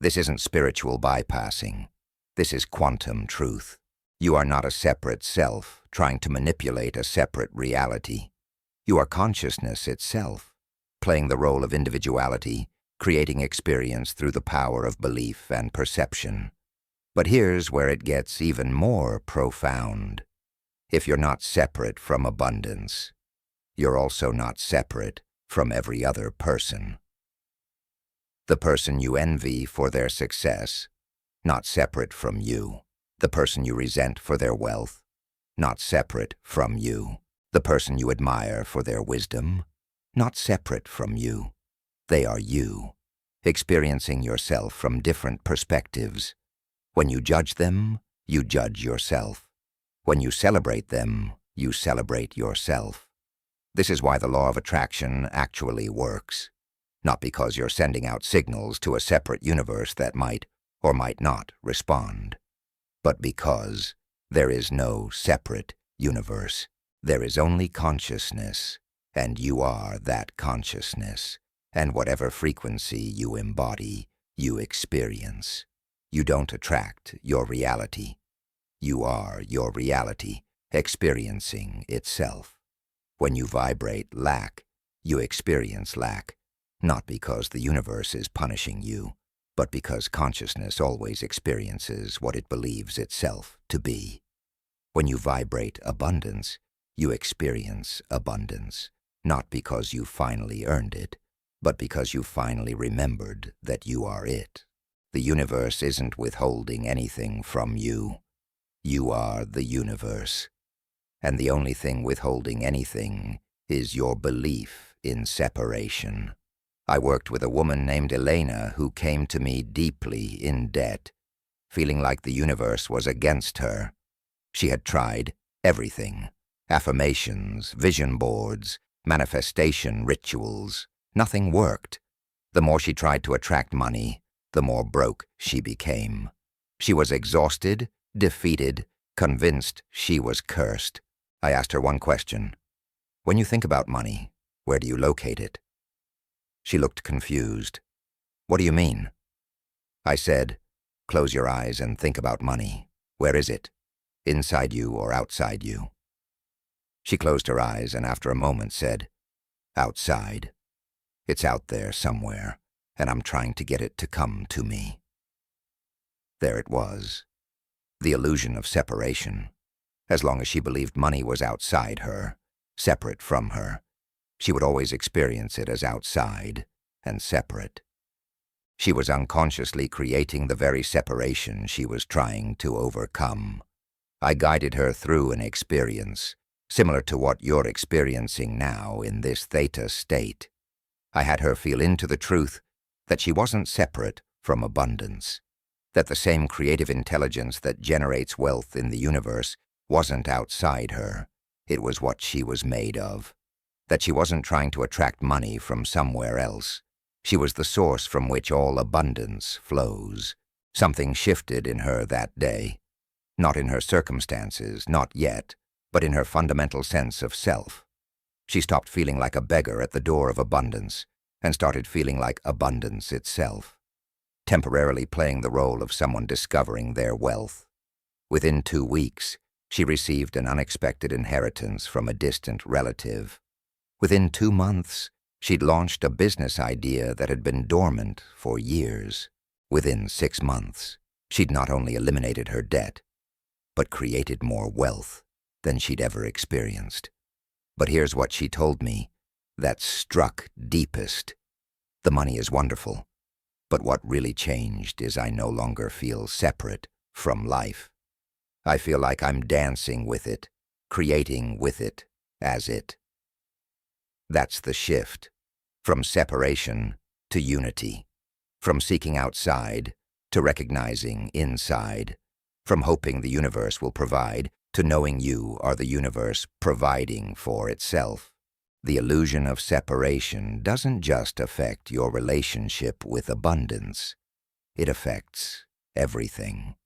This isn't spiritual bypassing. This is quantum truth. You are not a separate self trying to manipulate a separate reality. You are consciousness itself, playing the role of individuality, creating experience through the power of belief and perception. But here's where it gets even more profound. If you're not separate from abundance, you're also not separate from every other person. The person you envy for their success, not separate from you. The person you resent for their wealth, not separate from you. The person you admire for their wisdom, not separate from you. They are you, experiencing yourself from different perspectives. When you judge them, you judge yourself. When you celebrate them, you celebrate yourself. This is why the law of attraction actually works. Not because you're sending out signals to a separate universe that might or might not respond, but because there is no separate universe. There is only consciousness, and you are that consciousness, and whatever frequency you embody, you experience. You don't attract your reality. You are your reality, experiencing itself. When you vibrate lack, you experience lack, not because the universe is punishing you, but because consciousness always experiences what it believes itself to be. When you vibrate abundance, you experience abundance, not because you finally earned it, but because you finally remembered that you are it. The universe isn't withholding anything from you. You are the universe. And the only thing withholding anything is your belief in separation. I worked with a woman named Elena who came to me deeply in debt, feeling like the universe was against her. She had tried everything: affirmations, vision boards, manifestation rituals. Nothing worked. The more she tried to attract money, the more broke she became. She was exhausted, defeated, convinced she was cursed. I asked her one question. When you think about money, where do you locate it? She looked confused. What do you mean? I said, close your eyes and think about money. Where is it? Inside you or outside you? She closed her eyes and after a moment said, outside. It's out there somewhere, and I'm trying to get it to come to me. There it was. The illusion of separation. As long as she believed money was outside her, separate from her, she would always experience it as outside and separate. She was unconsciously creating the very separation she was trying to overcome. I guided her through an experience, similar to what you're experiencing now in this theta state. I had her feel into the truth that she wasn't separate from abundance, that the same creative intelligence that generates wealth in the universe wasn't outside her, it was what she was made of, that she wasn't trying to attract money from somewhere else. She was the source from which all abundance flows. Something shifted in her that day, not in her circumstances, not yet, but in her fundamental sense of self. She stopped feeling like a beggar at the door of abundance and started feeling like abundance itself, temporarily playing the role of someone discovering their wealth. Within 2 weeks, she received an unexpected inheritance from a distant relative. Within 2 months, she'd launched a business idea that had been dormant for years. Within 6 months, she'd not only eliminated her debt, but created more wealth than she'd ever experienced. But here's what she told me that struck deepest. The money is wonderful, but what really changed is I no longer feel separate from life. I feel like I'm dancing with it, creating with it, as it. That's the shift, from separation to unity, from seeking outside to recognizing inside, from hoping the universe will provide to knowing you are the universe providing for itself. The illusion of separation doesn't just affect your relationship with abundance. It affects everything.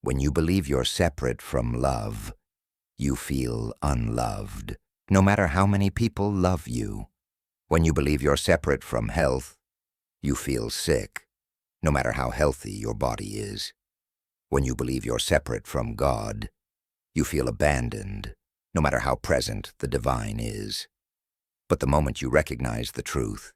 When you believe you're separate from love, you feel unloved, no matter how many people love you. When you believe you're separate from health, you feel sick, no matter how healthy your body is. When you believe you're separate from God, you feel abandoned, no matter how present the divine is. But the moment you recognize the truth,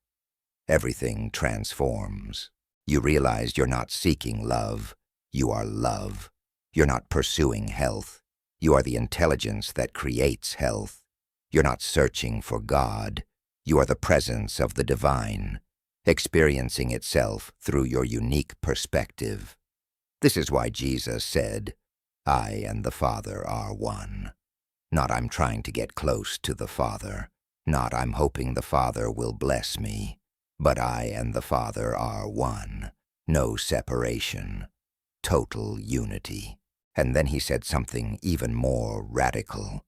everything transforms. You realize you're not seeking love, you are love. You're not pursuing health, you are the intelligence that creates health. You're not searching for God, you are the presence of the divine, experiencing itself through your unique perspective. This is why Jesus said, I and the Father are one. Not I'm trying to get close to the Father, not I'm hoping the Father will bless me, but I and the Father are one, no separation, total unity. And then he said something even more radical.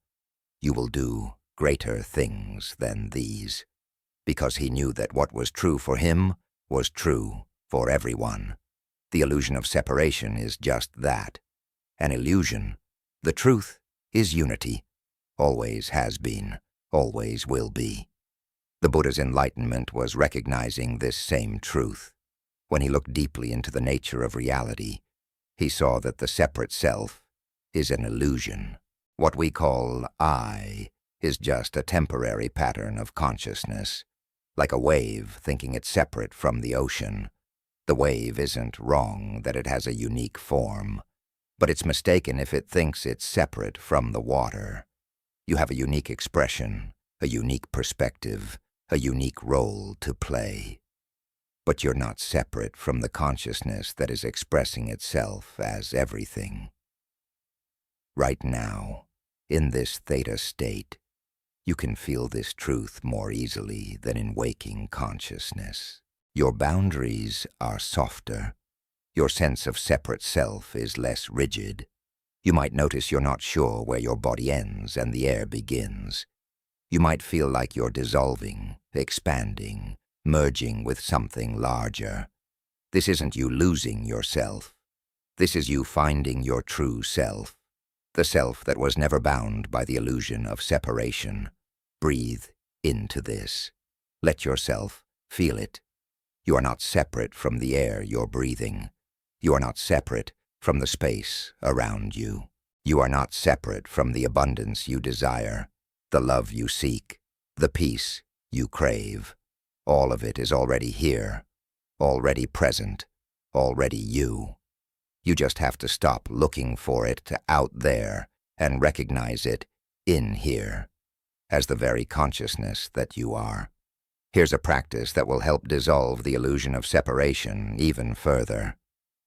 You will do greater things than these, because he knew that what was true for him was true for everyone. The illusion of separation is just that, an illusion. The truth is unity, always has been, always will be. The Buddha's enlightenment was recognizing this same truth. When he looked deeply into the nature of reality, he saw that the separate self is an illusion. What we call I is just a temporary pattern of consciousness, like a wave thinking it's separate from the ocean. The wave isn't wrong that it has a unique form, but it's mistaken if it thinks it's separate from the water. You have a unique expression, a unique perspective, a unique role to play. But you're not separate from the consciousness that is expressing itself as everything. Right now, in this theta state, you can feel this truth more easily than in waking consciousness. Your boundaries are softer. Your sense of separate self is less rigid. You might notice you're not sure where your body ends and the air begins. You might feel like you're dissolving, expanding, merging with something larger. This isn't you losing yourself. This is you finding your true self, the self that was never bound by the illusion of separation. Breathe into this. Let yourself feel it. You are not separate from the air you're breathing. You are not separate from the space around you. You are not separate from the abundance you desire, the love you seek, the peace you crave. All of it is already here, already present, already you. You just have to stop looking for it out there and recognize it in here, as the very consciousness that you are. Here's a practice that will help dissolve the illusion of separation even further.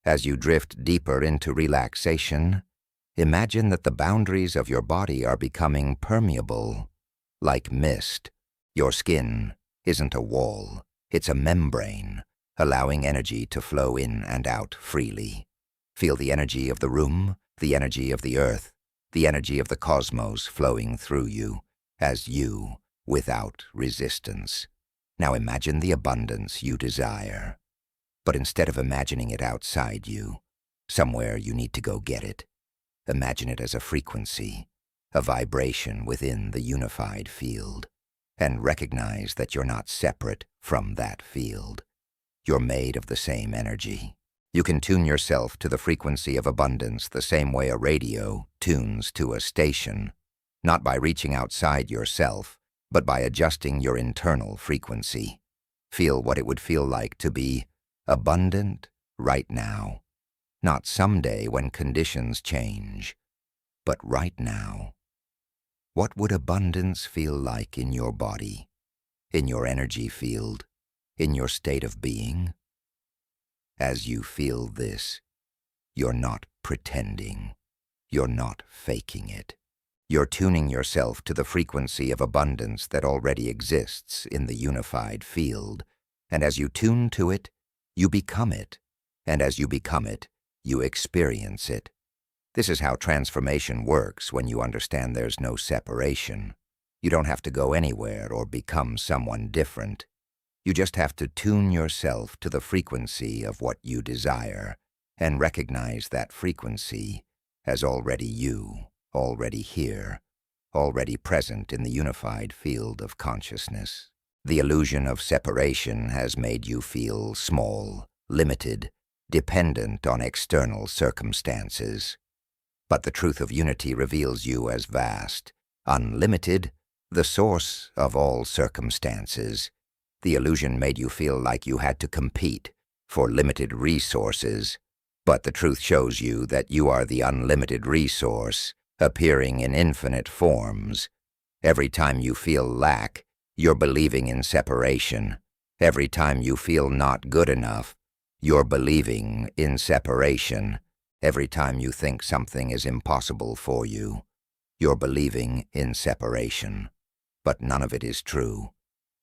As you drift deeper into relaxation, imagine that the boundaries of your body are becoming permeable, like mist. Your skin isn't a wall, it's a membrane, allowing energy to flow in and out freely. Feel the energy of the room, the energy of the earth, the energy of the cosmos flowing through you, as you, without resistance. Now imagine the abundance you desire. But instead of imagining it outside you, somewhere you need to go get it, imagine it as a frequency, a vibration within the unified field, and recognize that you're not separate from that field. You're made of the same energy. You can tune yourself to the frequency of abundance the same way a radio tunes to a station, not by reaching outside yourself, but by adjusting your internal frequency. Feel what it would feel like to be abundant right now. Not someday when conditions change, but right now. What would abundance feel like in your body, in your energy field, in your state of being? As you feel this, you're not pretending. You're not faking it. You're tuning yourself to the frequency of abundance that already exists in the unified field, and as you tune to it, you become it, and as you become it, you experience it. This is how transformation works when you understand there's no separation. You don't have to go anywhere or become someone different. You just have to tune yourself to the frequency of what you desire and recognize that frequency as already you, already here, already present in the unified field of consciousness. The illusion of separation has made you feel small, limited, dependent on external circumstances. But the truth of unity reveals you as vast, unlimited, the source of all circumstances. The illusion made you feel like you had to compete for limited resources, but the truth shows you that you are the unlimited resource, appearing in infinite forms. Every time you feel lack, you're believing in separation. Every time you feel not good enough, you're believing in separation. Every time you think something is impossible for you, you're believing in separation. But none of it is true.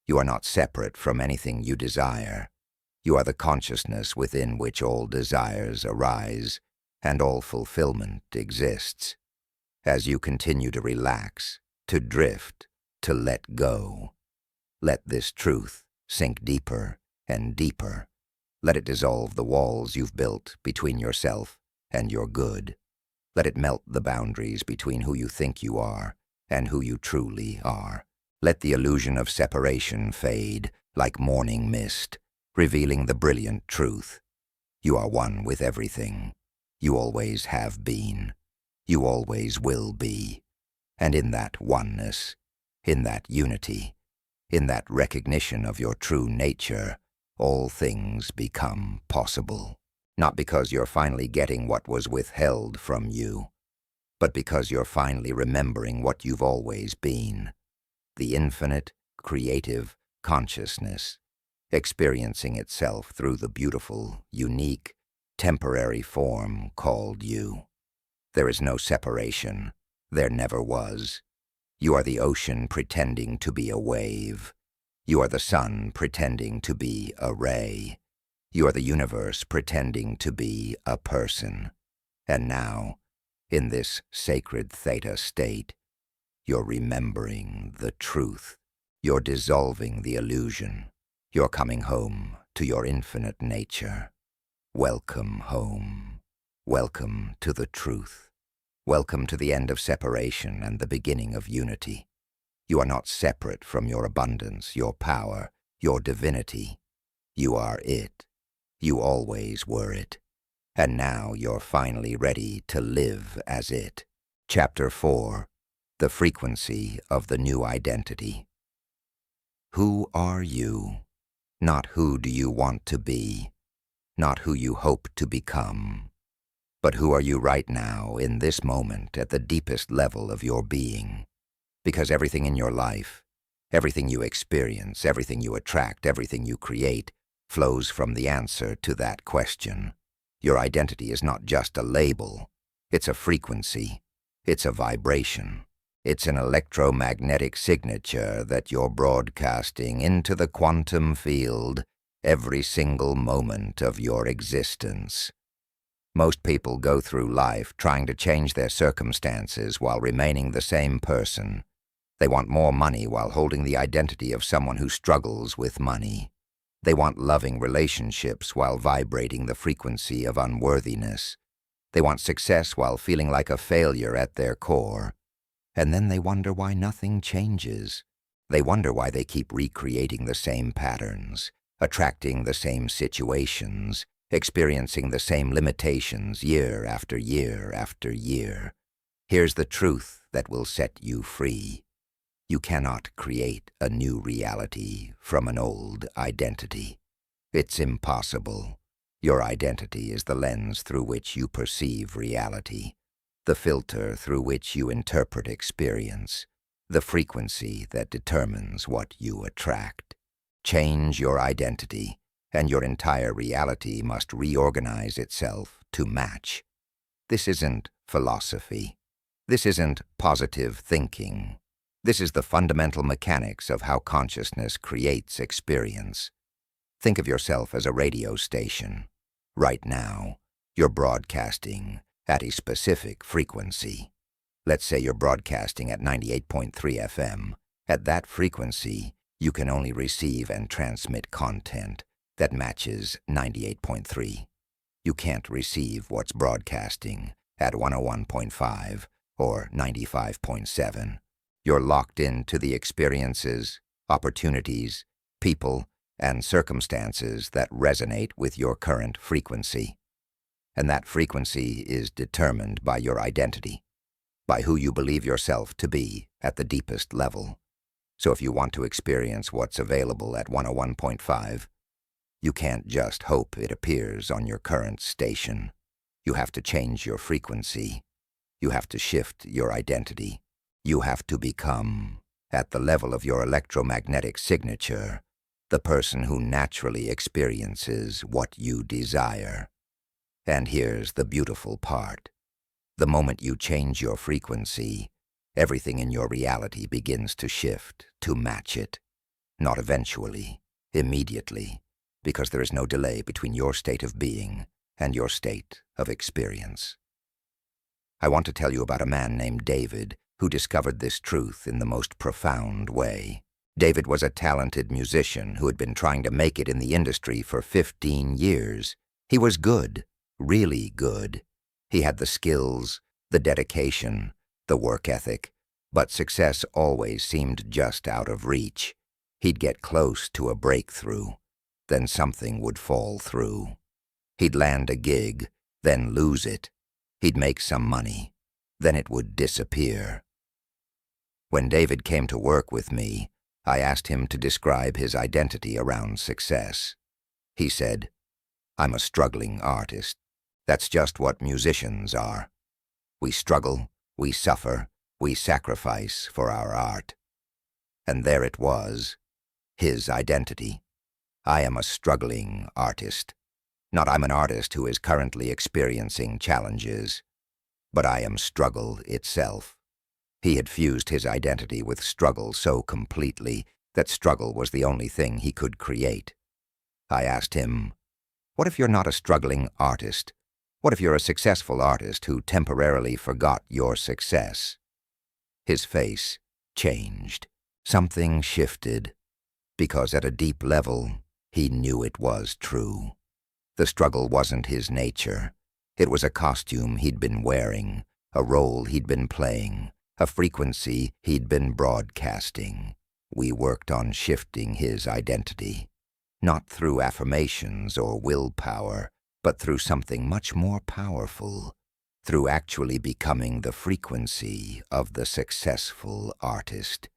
You are not separate from anything you desire. You are the consciousness within which all desires arise and all fulfillment exists. As you continue to relax, to drift, to let go, let this truth sink deeper and deeper. Let it dissolve the walls you've built between yourself and your good. Let it melt the boundaries between who you think you are and who you truly are. Let the illusion of separation fade like morning mist, revealing the brilliant truth. You are one with everything. You always have been. You always will be. And in that oneness, in that unity, in that recognition of your true nature, all things become possible. Not because you're finally getting what was withheld from you, but because you're finally remembering what you've always been. The infinite, creative consciousness, experiencing itself through the beautiful, unique, temporary form called you. There is no separation. There never was. You are the ocean pretending to be a wave. You are the sun pretending to be a ray. You are the universe pretending to be a person. And now, in this sacred theta state, you're remembering the truth. You're dissolving the illusion. You're coming home to your infinite nature. Welcome home. Welcome to the truth. Welcome to the end of separation and the beginning of unity. You are not separate from your abundance, your power, your divinity. You are it. You always were it. And now you're finally ready to live as it. Chapter 4. The Frequency of the New Identity. Who are you? Not who do you want to be, not who you hope to become, but who are you right now in this moment at the deepest level of your being? Because everything in your life, everything you experience, everything you attract, everything you create, flows from the answer to that question. Your identity is not just a label. It's a frequency. It's a vibration. It's an electromagnetic signature that you're broadcasting into the quantum field every single moment of your existence. Most people go through life trying to change their circumstances while remaining the same person. They want more money while holding the identity of someone who struggles with money. They want loving relationships while vibrating the frequency of unworthiness. They want success while feeling like a failure at their core. And then they wonder why nothing changes. They wonder why they keep recreating the same patterns, attracting the same situations, experiencing the same limitations year after year after year. Here's the truth that will set you free. You cannot create a new reality from an old identity. It's impossible. Your identity is the lens through which you perceive reality, the filter through which you interpret experience, the frequency that determines what you attract. Change your identity, and your entire reality must reorganize itself to match. This isn't philosophy. This isn't positive thinking. This is the fundamental mechanics of how consciousness creates experience. Think of yourself as a radio station. Right now, you're broadcasting at a specific frequency. Let's say you're broadcasting at 98.3 FM. At that frequency, you can only receive and transmit content that matches 98.3. You can't receive what's broadcasting at 101.5 or 95.7. You're locked into the experiences, opportunities, people, and circumstances that resonate with your current frequency. And that frequency is determined by your identity, by who you believe yourself to be at the deepest level. So if you want to experience what's available at 101.5, you can't just hope it appears on your current station. You have to change your frequency. You have to shift your identity. You have to become, at the level of your electromagnetic signature, the person who naturally experiences what you desire. And here's the beautiful part. The moment you change your frequency, everything in your reality begins to shift to match it. Not eventually, immediately, because there is no delay between your state of being and your state of experience. I want to tell you about a man named David who discovered this truth in the most profound way. David was a talented musician who had been trying to make it in the industry for 15 years. He was good, really good. He had the skills, the dedication, the work ethic, but success always seemed just out of reach. He'd get close to a breakthrough, then something would fall through. He'd land a gig, then lose it. He'd make some money, then it would disappear. When David came to work with me, I asked him to describe his identity around success. He said, "I'm a struggling artist. That's just what musicians are. We struggle, we suffer, we sacrifice for our art." And there it was, his identity. I am a struggling artist. Not I'm an artist who is currently experiencing challenges, but I am struggle itself. He had fused his identity with struggle so completely that struggle was the only thing he could create. I asked him, "What if you're not a struggling artist? What if you're a successful artist who temporarily forgot your success?" His face changed. Something shifted, because at a deep level, he knew it was true. The struggle wasn't his nature. It was a costume he'd been wearing, a role he'd been playing, a frequency he'd been broadcasting. We worked on shifting his identity, not through affirmations or willpower, but through something much more powerful, through actually becoming the frequency of the successful artist,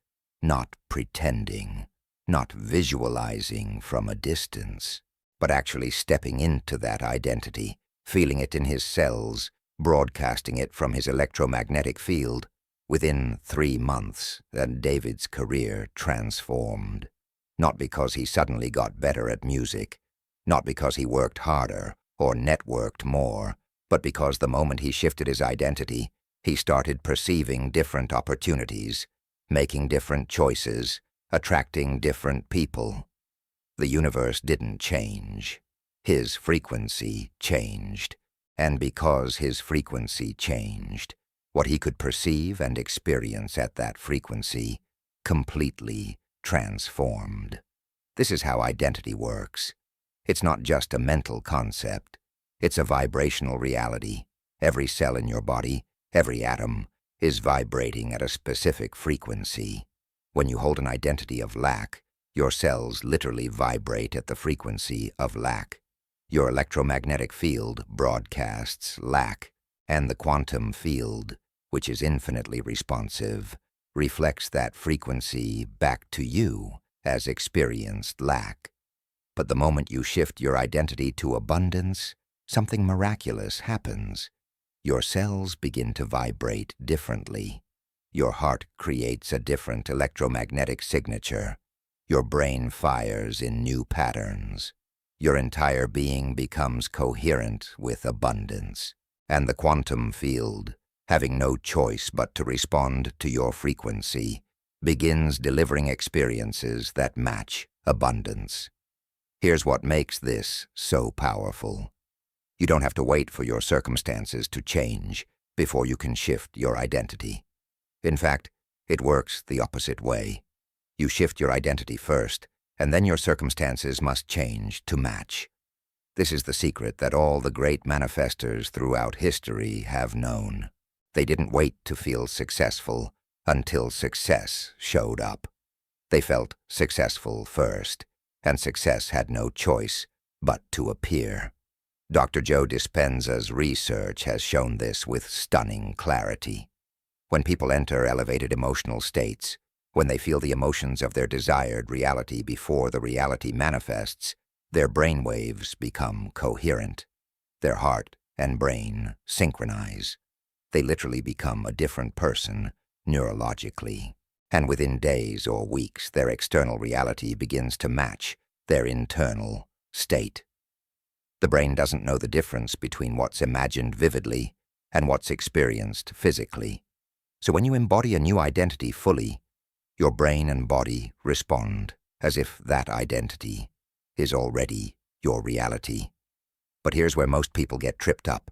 not pretending, not visualizing from a distance, but actually stepping into that identity, feeling it in his cells, broadcasting it from his electromagnetic field. Within 3 months, David's career transformed. Not because he suddenly got better at music, not because he worked harder or networked more, but because the moment he shifted his identity, he started perceiving different opportunities, making different choices, attracting different people. The universe didn't change. His frequency changed. And because his frequency changed, what he could perceive and experience at that frequency completely transformed. This is how identity works. It's not just a mental concept. It's a vibrational reality. Every cell in your body, every atom, is vibrating at a specific frequency. When you hold an identity of lack, your cells literally vibrate at the frequency of lack. Your electromagnetic field broadcasts lack, and the quantum field, which is infinitely responsive, reflects that frequency back to you as experienced lack. But the moment you shift your identity to abundance, something miraculous happens. Your cells begin to vibrate differently. Your heart creates a different electromagnetic signature. Your brain fires in new patterns. Your entire being becomes coherent with abundance. And the quantum field, having no choice but to respond to your frequency, begins delivering experiences that match abundance. Here's what makes this so powerful. You don't have to wait for your circumstances to change before you can shift your identity. In fact, it works the opposite way. You shift your identity first, and then your circumstances must change to match. This is the secret that all the great manifestors throughout history have known. They didn't wait to feel successful until success showed up. They felt successful first, and success had no choice but to appear. Dr. Joe Dispenza's research has shown this with stunning clarity. When people enter elevated emotional states, when they feel the emotions of their desired reality before the reality manifests, their brainwaves become coherent. Their heart and brain synchronize. They literally become a different person neurologically. And within days or weeks, their external reality begins to match their internal state. The brain doesn't know the difference between what's imagined vividly and what's experienced physically. So when you embody a new identity fully, your brain and body respond as if that identity is already your reality. But here's where most people get tripped up.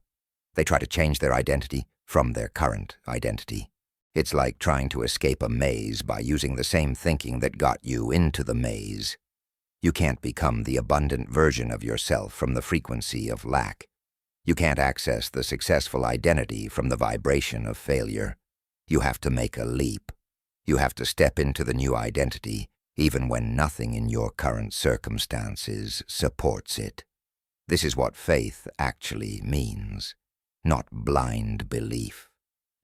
They try to change their identity from their current identity. It's like trying to escape a maze by using the same thinking that got you into the maze. You can't become the abundant version of yourself from the frequency of lack. You can't access the successful identity from the vibration of failure. You have to make a leap. You have to step into the new identity, even when nothing in your current circumstances supports it. This is what faith actually means. Not blind belief,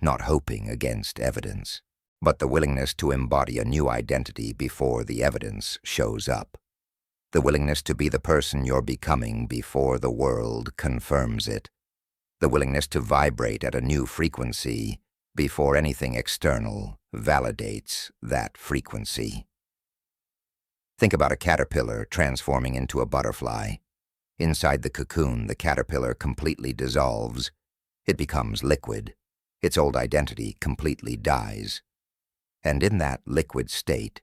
not hoping against evidence, but the willingness to embody a new identity before the evidence shows up. The willingness to be the person you're becoming before the world confirms it. The willingness to vibrate at a new frequency before anything external validates that frequency. Think about a caterpillar transforming into a butterfly. Inside the cocoon, the caterpillar completely dissolves. It becomes liquid. Its old identity completely dies. And in that liquid state,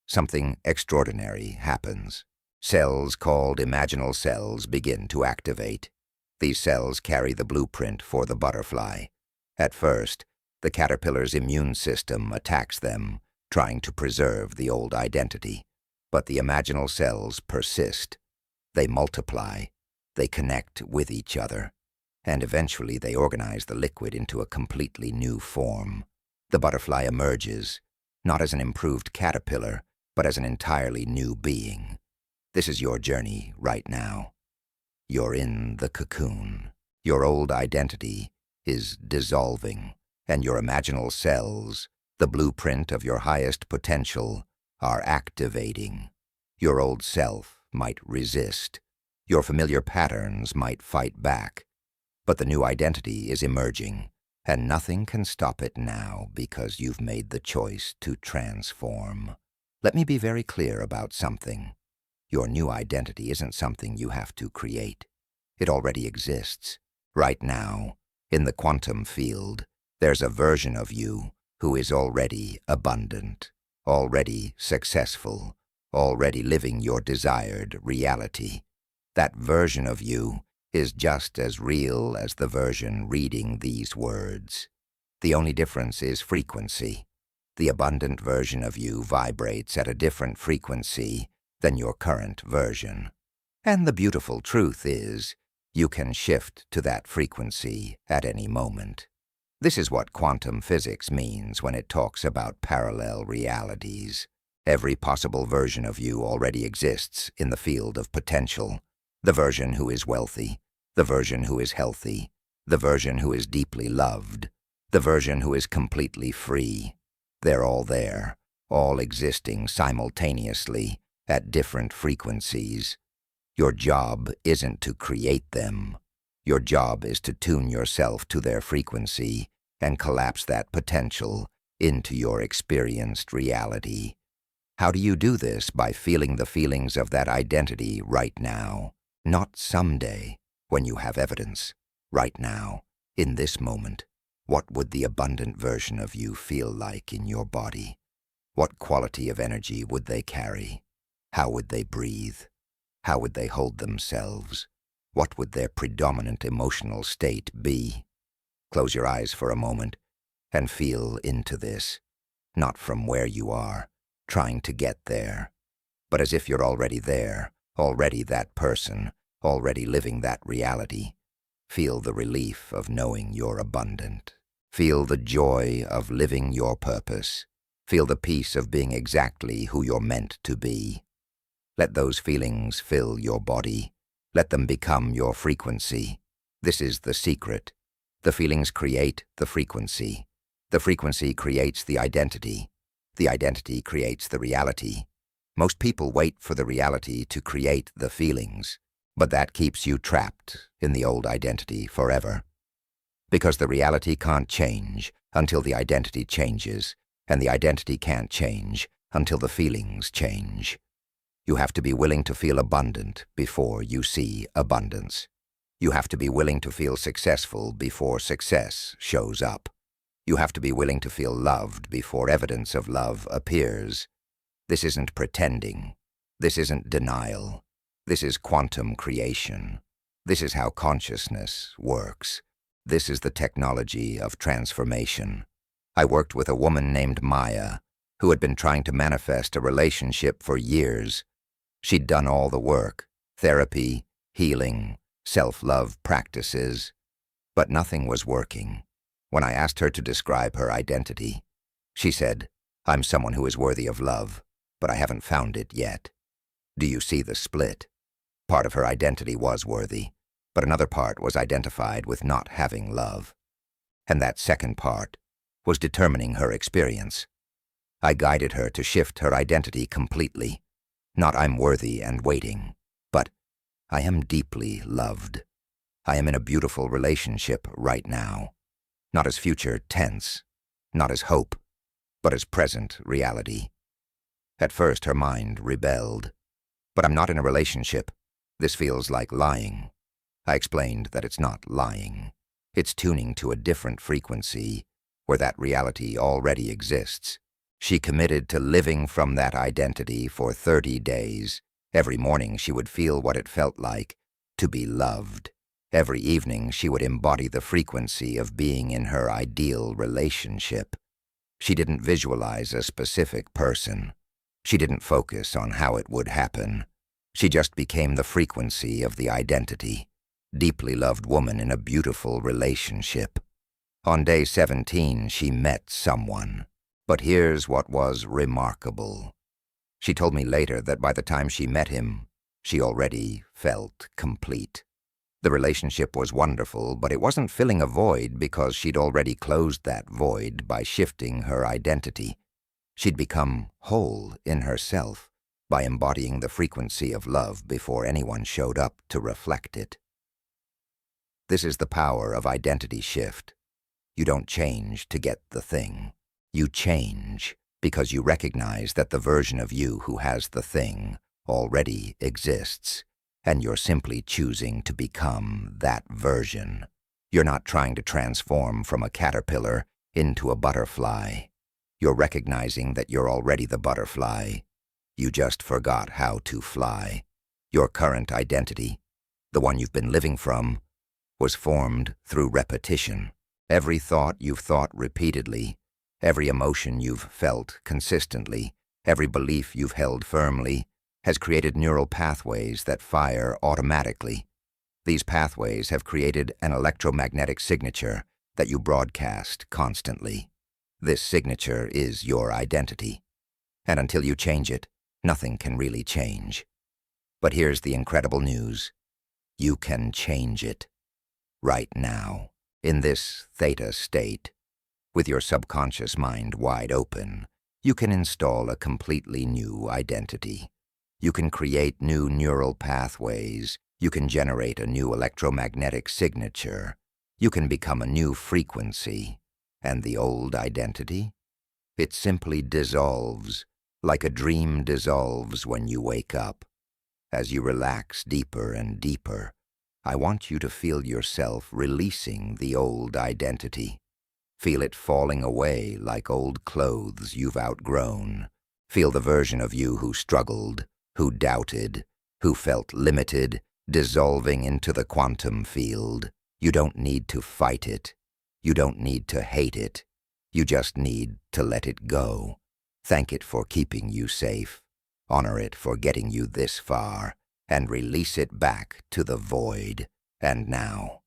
something extraordinary happens. Cells called imaginal cells begin to activate. These cells carry the blueprint for the butterfly. At first, the caterpillar's immune system attacks them, trying to preserve the old identity. But the imaginal cells persist. They multiply. They connect with each other. And eventually they organize the liquid into a completely new form. The butterfly emerges, not as an improved caterpillar, but as an entirely new being. This is your journey right now. You're in the cocoon. Your old identity is dissolving, and your imaginal cells, the blueprint of your highest potential, are activating. Your old self might resist. Your familiar patterns might fight back. But the new identity is emerging, and nothing can stop it now because you've made the choice to transform. Let me be very clear about something. Your new identity isn't something you have to create. It already exists. Right now, in the quantum field, there's a version of you who is already abundant, already successful, already living your desired reality. That version of you is just as real as the version reading these words. The only difference is frequency. The abundant version of you vibrates at a different frequency than your current version. And the beautiful truth is, you can shift to that frequency at any moment. This is what quantum physics means when it talks about parallel realities. Every possible version of you already exists in the field of potential. The version who is wealthy, the version who is healthy, the version who is deeply loved, the version who is completely free. They're all there, all existing simultaneously at different frequencies. Your job isn't to create them. Your job is to tune yourself to their frequency and collapse that potential into your experienced reality. How do you do this? By feeling the feelings of that identity right now, not someday when you have evidence. Right now, in this moment, what would the abundant version of you feel like in your body? What quality of energy would they carry? How would they breathe? How would they hold themselves? What would their predominant emotional state be? Close your eyes for a moment and feel into this, not from where you are, trying to get there, but as if you're already there, already that person, already living that reality. Feel the relief of knowing you're abundant. Feel the joy of living your purpose. Feel the peace of being exactly who you're meant to be. Let those feelings fill your body. Let them become your frequency. This is the secret. The feelings create the frequency. The frequency creates the identity. The identity creates the reality. Most people wait for the reality to create the feelings, but that keeps you trapped in the old identity forever. Because the reality can't change until the identity changes, and the identity can't change until the feelings change. You have to be willing to feel abundant before you see abundance. You have to be willing to feel successful before success shows up. You have to be willing to feel loved before evidence of love appears. This isn't pretending. This isn't denial. This is quantum creation. This is how consciousness works. This is the technology of transformation. I worked with a woman named Maya, who had been trying to manifest a relationship for years. She'd done all the work, therapy, healing, self-love practices, but nothing was working. When I asked her to describe her identity, she said, "I'm someone who is worthy of love, but I haven't found it yet." Do you see the split? Part of her identity was worthy, but another part was identified with not having love. And that second part was determining her experience. I guided her to shift her identity completely. Not I'm worthy and waiting, but I am deeply loved. I am in a beautiful relationship right now. Not as future tense, not as hope, but as present reality. At first her mind rebelled. But I'm not in a relationship. This feels like lying. I explained that it's not lying. It's tuning to a different frequency where that reality already exists. She committed to living from that identity for 30 days. Every morning she would feel what it felt like to be loved. Every evening she would embody the frequency of being in her ideal relationship. She didn't visualize a specific person. She didn't focus on how it would happen. She just became the frequency of the identity. Deeply loved woman in a beautiful relationship. On day 17 she met someone. But here's what was remarkable. She told me later that by the time she met him, she already felt complete. The relationship was wonderful, but it wasn't filling a void because she'd already closed that void by shifting her identity. She'd become whole in herself by embodying the frequency of love before anyone showed up to reflect it. This is the power of identity shift. You don't change to get the thing. You change because you recognize that the version of you who has the thing already exists, and you're simply choosing to become that version. You're not trying to transform from a caterpillar into a butterfly. You're recognizing that you're already the butterfly. You just forgot how to fly. Your current identity, the one you've been living from, was formed through repetition. Every thought you've thought repeatedly, every emotion you've felt consistently, every belief you've held firmly, has created neural pathways that fire automatically. These pathways have created an electromagnetic signature that you broadcast constantly. This signature is your identity, and until you change it, nothing can really change. But here's the incredible news. You can change it. Right now, in this theta state, with your subconscious mind wide open, you can install a completely new identity. You can create new neural pathways. You can generate a new electromagnetic signature. You can become a new frequency. And the old identity? It simply dissolves, like a dream dissolves when you wake up. As you relax deeper and deeper, I want you to feel yourself releasing the old identity. Feel it falling away like old clothes you've outgrown. Feel the version of you who struggled, who doubted, who felt limited, dissolving into the quantum field. You don't need to fight it. You don't need to hate it. You just need to let it go. Thank it for keeping you safe. Honor it for getting you this far, and release it back to the void. And now,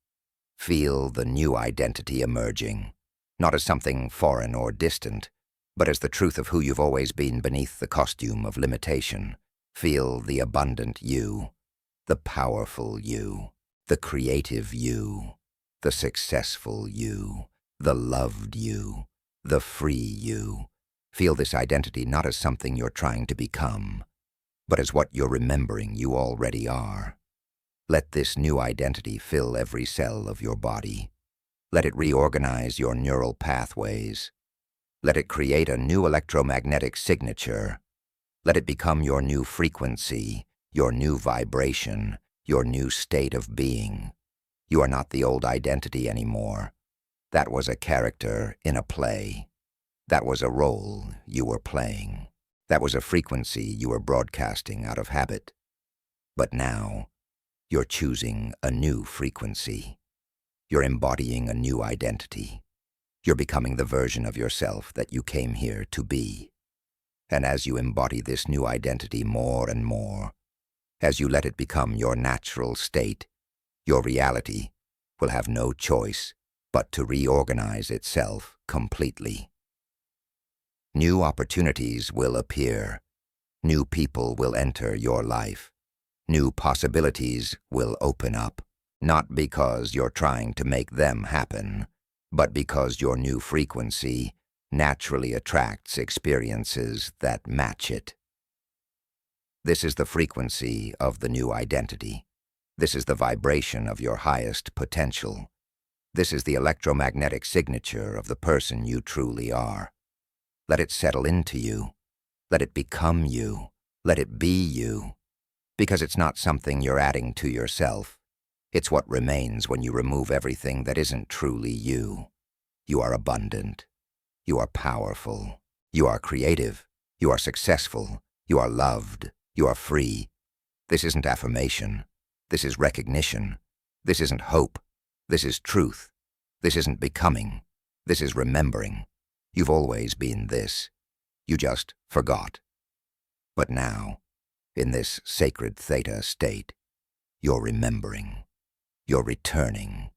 feel the new identity emerging, not as something foreign or distant, but as the truth of who you've always been beneath the costume of limitation. Feel the abundant you, the powerful you, the creative you, the successful you, the loved you, the free you. Feel this identity not as something you're trying to become, but as what you're remembering you already are. Let this new identity fill every cell of your body. Let it reorganize your neural pathways. Let it create a new electromagnetic signature. Let it become your new frequency, your new vibration, your new state of being. You are not the old identity anymore. That was a character in a play. That was a role you were playing. That was a frequency you were broadcasting out of habit. But now, you're choosing a new frequency. You're embodying a new identity. You're becoming the version of yourself that you came here to be. And as you embody this new identity more and more, as you let it become your natural state, your reality will have no choice but to reorganize itself completely. New opportunities will appear. New people will enter your life. New possibilities will open up, not because you're trying to make them happen, but because your new frequency naturally attracts experiences that match it. This is the frequency of the new identity. This is the vibration of your highest potential. This is the electromagnetic signature of the person you truly are. Let it settle into you. Let it become you. Let it be you. Because it's not something you're adding to yourself. It's what remains when you remove everything that isn't truly you. You are abundant. You are powerful. You are creative. You are successful. You are loved. You are free. This isn't affirmation. This is recognition. This isn't hope. This is truth. This isn't becoming. This is remembering. You've always been this. You just forgot. But now, in this sacred theta state, you're remembering. You're returning.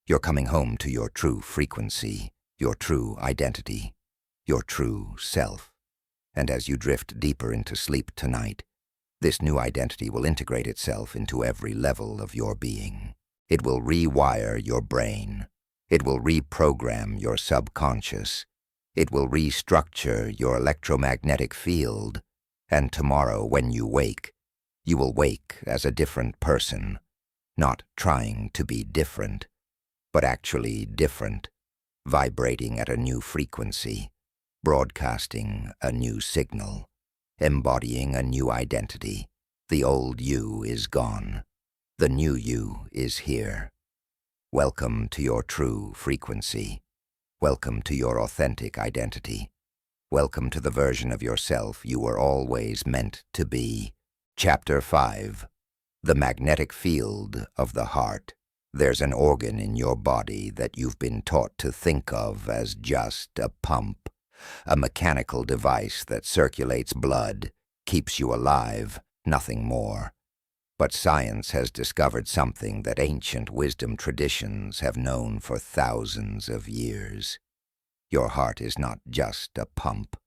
You're coming home to your true frequency, your true identity, your true self. And as you drift deeper into sleep tonight, this new identity will integrate itself into every level of your being. It will rewire your brain. It will reprogram your subconscious. It will restructure your electromagnetic field. And tomorrow, when you wake, you will wake as a different person, not trying to be different, but actually different, vibrating at a new frequency, broadcasting a new signal, embodying a new identity. The old you is gone. The new you is here. Welcome to your true frequency. Welcome to your authentic identity. Welcome to the version of yourself you were always meant to be. Chapter 5. The magnetic field of the heart. There's an organ in your body that you've been taught to think of as just a pump, a mechanical device that circulates blood, keeps you alive, nothing more. But science has discovered something that ancient wisdom traditions have known for thousands of years. Your heart is not just a pump.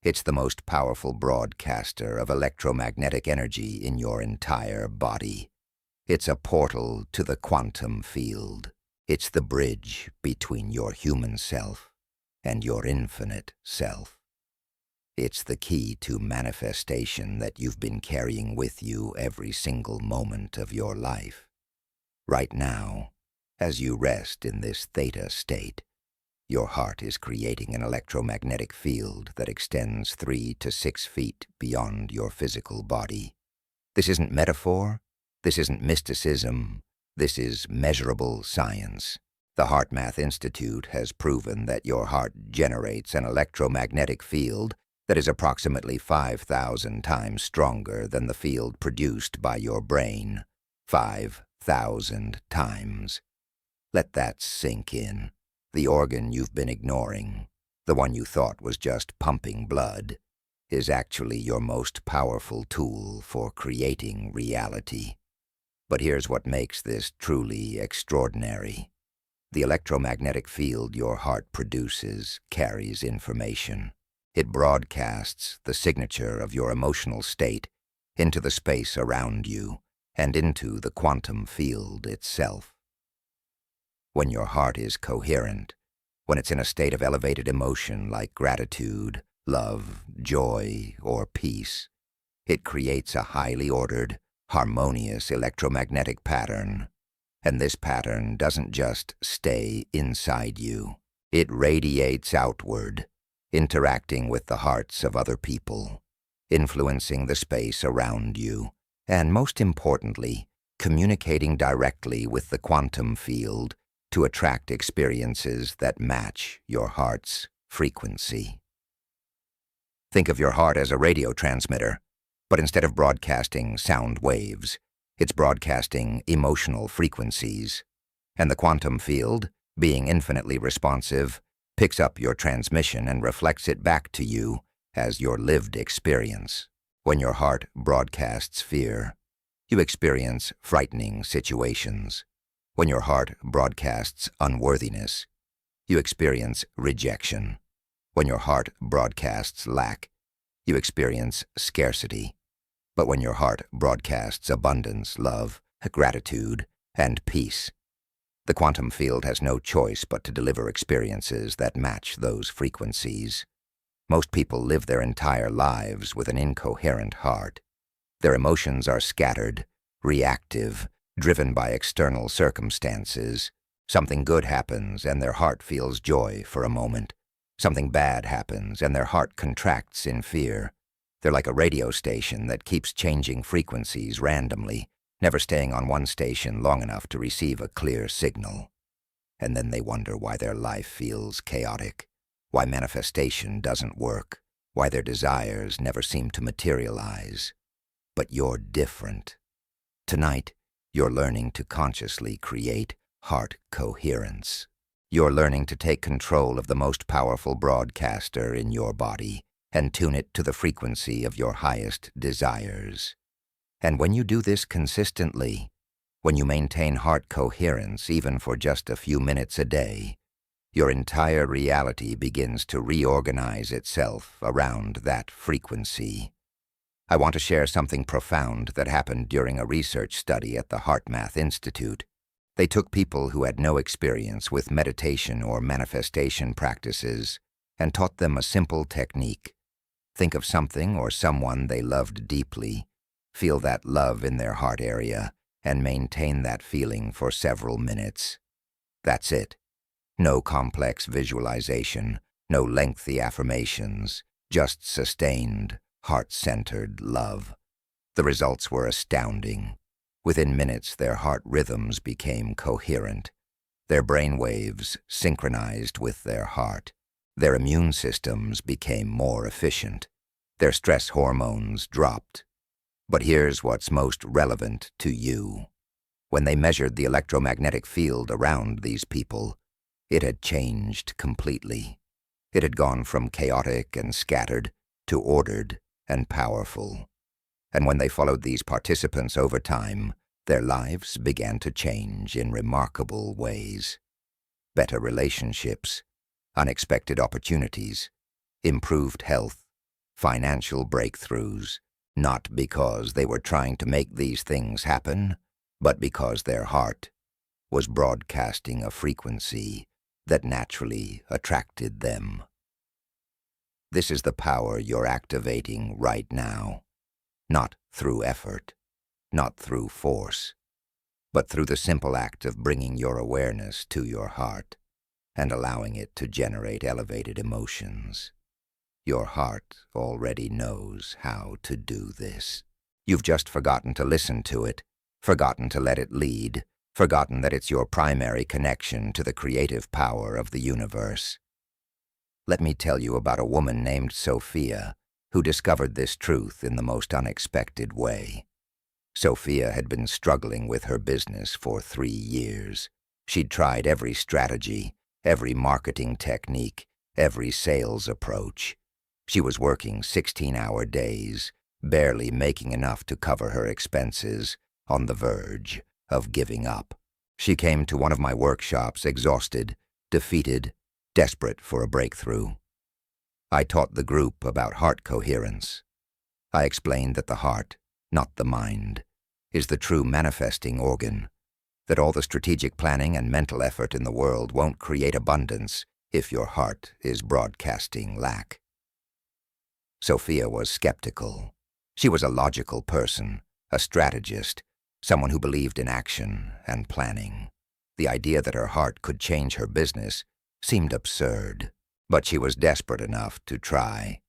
It's the most powerful broadcaster of electromagnetic energy in your entire body. It's a portal to the quantum field. It's the bridge between your human self and your infinite self. It's the key to manifestation that you've been carrying with you every single moment of your life. Right now, as you rest in this theta state, your heart is creating an electromagnetic field that extends 3 to 6 feet beyond your physical body. This isn't metaphor. This isn't mysticism. This is measurable science. The HeartMath Institute has proven that your heart generates an electromagnetic field that is approximately 5,000 times stronger than the field produced by your brain. 5,000 times. Let that sink in. The organ you've been ignoring, the one you thought was just pumping blood, is actually your most powerful tool for creating reality. But here's what makes this truly extraordinary. The electromagnetic field your heart produces carries information. It broadcasts the signature of your emotional state into the space around you and into the quantum field itself. When your heart is coherent, when it's in a state of elevated emotion like gratitude, love, joy, or peace, it creates a highly ordered, harmonious electromagnetic pattern. And this pattern doesn't just stay inside you. It radiates outward, interacting with the hearts of other people, influencing the space around you, and most importantly, communicating directly with the quantum field to attract experiences that match your heart's frequency. Think of your heart as a radio transmitter, but instead of broadcasting sound waves, it's broadcasting emotional frequencies. And the quantum field, being infinitely responsive, picks up your transmission and reflects it back to you as your lived experience. When your heart broadcasts fear, you experience frightening situations. When your heart broadcasts unworthiness, you experience rejection. When your heart broadcasts lack, you experience scarcity. But when your heart broadcasts abundance, love, gratitude, and peace, the quantum field has no choice but to deliver experiences that match those frequencies. Most people live their entire lives with an incoherent heart. Their emotions are scattered, reactive, driven by external circumstances. Something good happens and their heart feels joy for a moment. Something bad happens and their heart contracts in fear. They're like a radio station that keeps changing frequencies randomly, never staying on one station long enough to receive a clear signal. And then they wonder why their life feels chaotic, why manifestation doesn't work, why their desires never seem to materialize. But you're different. Tonight, you're learning to consciously create heart coherence. You're learning to take control of the most powerful broadcaster in your body and tune it to the frequency of your highest desires. And when you do this consistently, when you maintain heart coherence even for just a few minutes a day, your entire reality begins to reorganize itself around that frequency. I want to share something profound that happened during a research study at the HeartMath Institute. They took people who had no experience with meditation or manifestation practices and taught them a simple technique. Think of something or someone they loved deeply, feel that love in their heart area, and maintain that feeling for several minutes. That's it. No complex visualization, no lengthy affirmations, just sustained, heart-centered love. The results were astounding. Within minutes, their heart rhythms became coherent. Their brain waves synchronized with their heart. Their immune systems became more efficient. Their stress hormones dropped. But here's what's most relevant to you. When they measured the electromagnetic field around these people, it had changed completely. It had gone from chaotic and scattered to ordered and powerful. And when they followed these participants over time, their lives began to change in remarkable ways. Better relationships, unexpected opportunities, improved health, financial breakthroughs, not because they were trying to make these things happen, but because their heart was broadcasting a frequency that naturally attracted them. This is the power you're activating right now, not through effort, not through force, but through the simple act of bringing your awareness to your heart and allowing it to generate elevated emotions. Your heart already knows how to do this. You've just forgotten to listen to it, forgotten to let it lead, forgotten that it's your primary connection to the creative power of the universe. Let me tell you about a woman named Sophia who discovered this truth in the most unexpected way. Sophia had been struggling with her business for 3 years. She'd tried every strategy, every marketing technique, every sales approach. She was working 16-hour days, barely making enough to cover her expenses, on the verge of giving up. She came to one of my workshops exhausted, defeated, desperate for a breakthrough. I taught the group about heart coherence. I explained that the heart, not the mind, is the true manifesting organ, that all the strategic planning and mental effort in the world won't create abundance if your heart is broadcasting lack. Sophia was skeptical. She was a logical person, a strategist, someone who believed in action and planning. The idea that her heart could change her business seemed absurd, but she was desperate enough to try.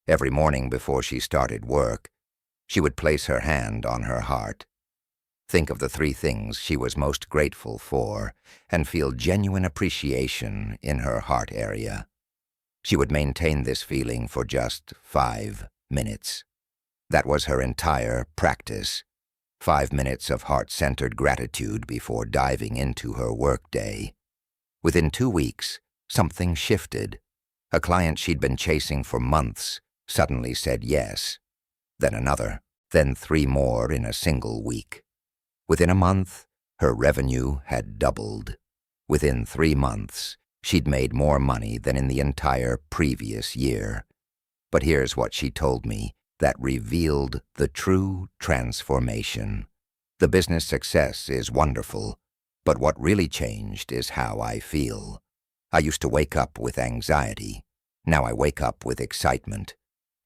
Every morning before she started work, she would place her hand on her heart, think of the 3 things she was most grateful for, and feel genuine appreciation in her heart area. She would maintain this feeling for just 5 minutes. That was her entire practice. 5 minutes of heart-centered gratitude before diving into her workday. Within 2 weeks, something shifted. A client she'd been chasing for months suddenly said yes. Then another, then 3 more in a single week. Within a month, her revenue had doubled. Within 3 months, she'd made more money than in the entire previous year. But here's what she told me that revealed the true transformation. The business success is wonderful, but what really changed is how I feel. I used to wake up with anxiety. Now I wake up with excitement.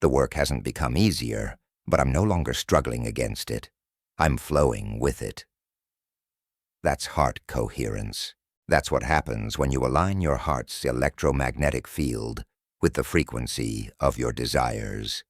The work hasn't become easier, but I'm no longer struggling against it. I'm flowing with it. That's heart coherence. That's what happens when you align your heart's electromagnetic field with the frequency of your desires.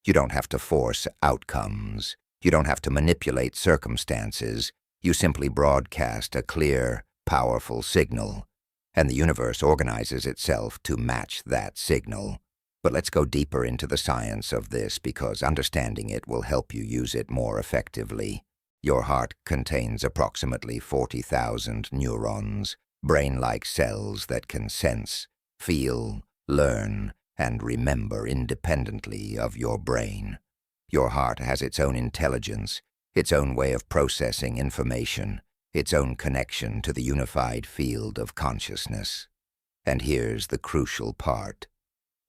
You don't have to force outcomes. You don't have to manipulate circumstances. You simply broadcast a clear, powerful signal, and the universe organizes itself to match that signal. But let's go deeper into the science of this because understanding it will help you use it more effectively. Your heart contains approximately 40,000 neurons, brain-like cells that can sense, feel, learn, and remember independently of your brain. Your heart has its own intelligence, its own way of processing information, its own connection to the unified field of consciousness. And here's the crucial part.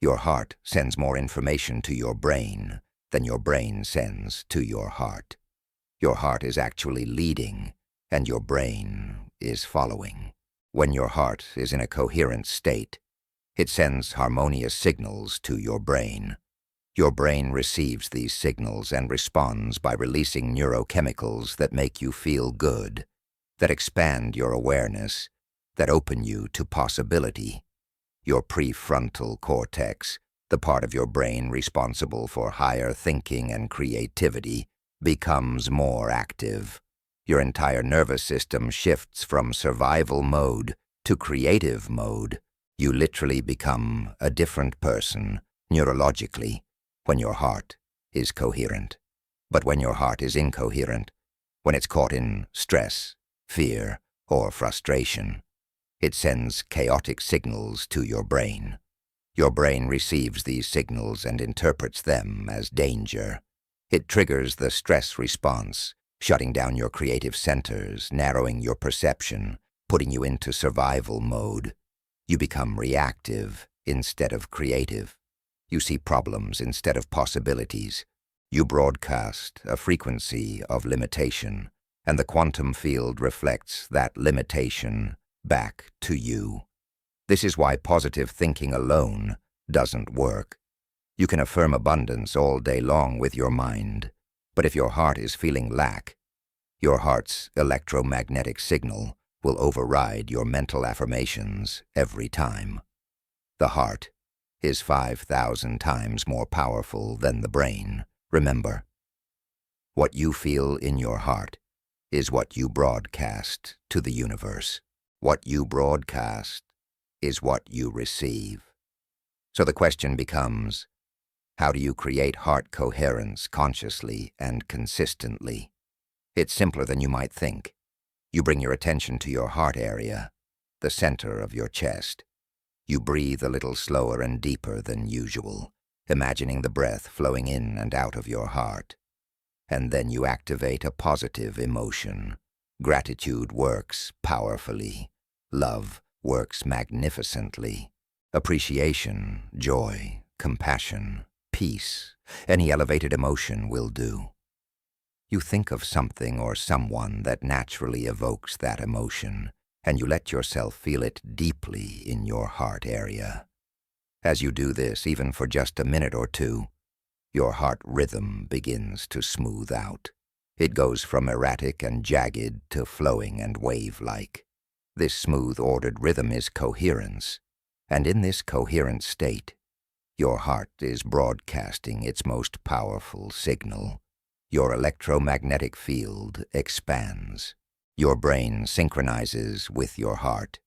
Your heart sends more information to your brain than your brain sends to your heart. Your heart is actually leading, and your brain is following. When your heart is in a coherent state, it sends harmonious signals to your brain. Your brain receives these signals and responds by releasing neurochemicals that make you feel good, that expand your awareness, that open you to possibility. Your prefrontal cortex, the part of your brain responsible for higher thinking and creativity, becomes more active. Your entire nervous system shifts from survival mode to creative mode. You literally become a different person, neurologically, when your heart is coherent. But when your heart is incoherent, when it's caught in stress, fear, or frustration, it sends chaotic signals to your brain. Your brain receives these signals and interprets them as danger. It triggers the stress response, shutting down your creative centers, narrowing your perception, putting you into survival mode. You become reactive instead of creative. You see problems instead of possibilities. You broadcast a frequency of limitation, and the quantum field reflects that limitation back to you. This is why positive thinking alone doesn't work. You can affirm abundance all day long with your mind, but if your heart is feeling lack, your heart's electromagnetic signal will override your mental affirmations every time. The heart is 5,000 times more powerful than the brain. Remember, what you feel in your heart is what you broadcast to the universe. What you broadcast is what you receive. So the question becomes, how do you create heart coherence consciously and consistently? It's simpler than you might think. You bring your attention to your heart area, the center of your chest. You breathe a little slower and deeper than usual, imagining the breath flowing in and out of your heart. And then you activate a positive emotion. Gratitude works powerfully. Love works magnificently. Appreciation, joy, compassion, peace, any elevated emotion will do. You think of something or someone that naturally evokes that emotion, and you let yourself feel it deeply in your heart area. As you do this, even for just a minute or two, your heart rhythm begins to smooth out. It goes from erratic and jagged to flowing and wave-like. This smooth, ordered rhythm is coherence, and in this coherent state, your heart is broadcasting its most powerful signal. Your electromagnetic field expands. Your brain synchronizes with your heart.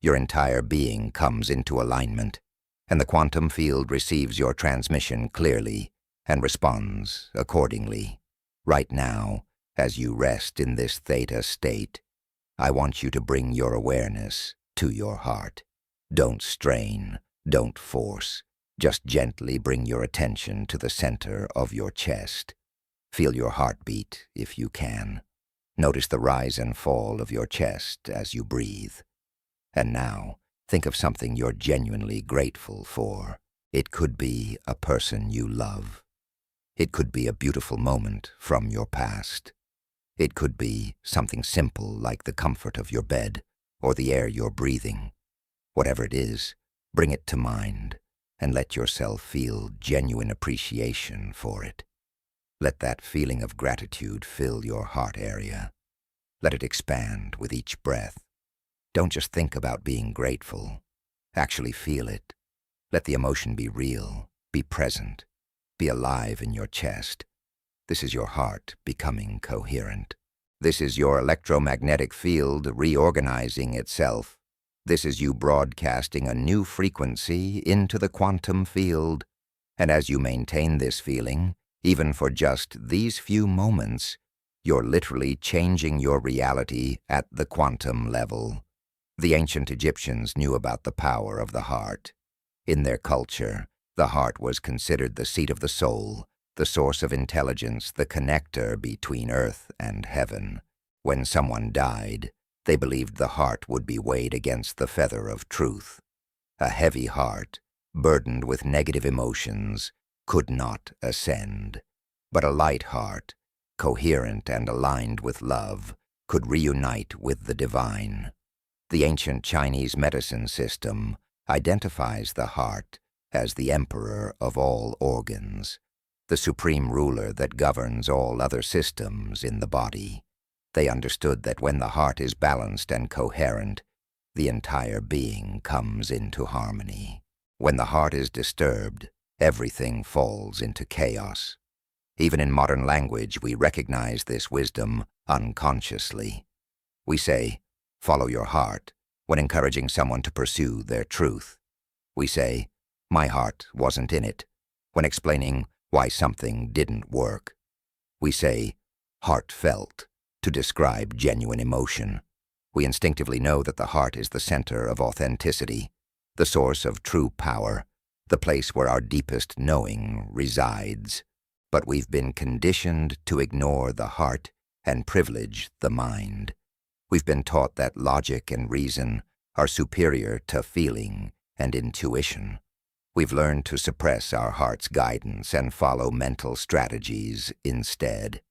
Your entire being comes into alignment, and the quantum field receives your transmission clearly and responds accordingly. Right now, as you rest in this theta state, I want you to bring your awareness to your heart. Don't strain, don't force. Just gently bring your attention to the center of your chest. Feel your heartbeat if you can. Notice the rise and fall of your chest as you breathe. And now, think of something you're genuinely grateful for. It could be a person you love. It could be a beautiful moment from your past. It could be something simple like the comfort of your bed or the air you're breathing. Whatever it is, bring it to mind and let yourself feel genuine appreciation for it. Let that feeling of gratitude fill your heart area. Let it expand with each breath. Don't just think about being grateful. Actually feel it. Let the emotion be real, be present, be alive in your chest. This is your heart becoming coherent. This is your electromagnetic field reorganizing itself. This is you broadcasting a new frequency into the quantum field. And as you maintain this feeling, even for just these few moments, you're literally changing your reality at the quantum level. The ancient Egyptians knew about the power of the heart. In their culture, the heart was considered the seat of the soul, the source of intelligence, the connector between earth and heaven. When someone died, they believed the heart would be weighed against the feather of truth. A heavy heart, burdened with negative emotions, could not ascend. But a light heart, coherent and aligned with love, could reunite with the divine. The ancient Chinese medicine system identifies the heart as the emperor of all organs, the supreme ruler that governs all other systems in the body. They understood that when the heart is balanced and coherent, the entire being comes into harmony. When the heart is disturbed, everything falls into chaos. Even in modern language, we recognize this wisdom unconsciously. We say, "Follow your heart," when encouraging someone to pursue their truth. We say, "My heart wasn't in it," when explaining why something didn't work. We say, "heartfelt," to describe genuine emotion. We instinctively know that the heart is the center of authenticity, the source of true power, the place where our deepest knowing resides. But we've been conditioned to ignore the heart and privilege the mind. We've been taught that logic and reason are superior to feeling and intuition. We've learned to suppress our heart's guidance and follow mental strategies instead.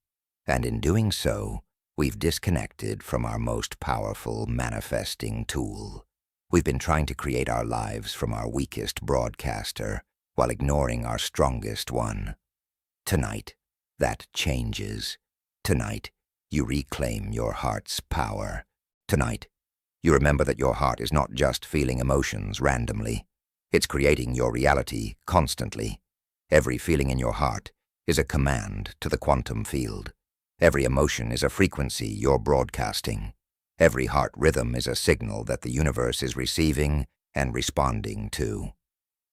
And in doing so, we've disconnected from our most powerful manifesting tool. We've been trying to create our lives from our weakest broadcaster while ignoring our strongest one. Tonight, that changes. Tonight, you reclaim your heart's power. Tonight, you remember that your heart is not just feeling emotions randomly. It's creating your reality constantly. Every feeling in your heart is a command to the quantum field. Every emotion is a frequency you're broadcasting. Every heart rhythm is a signal that the universe is receiving and responding to.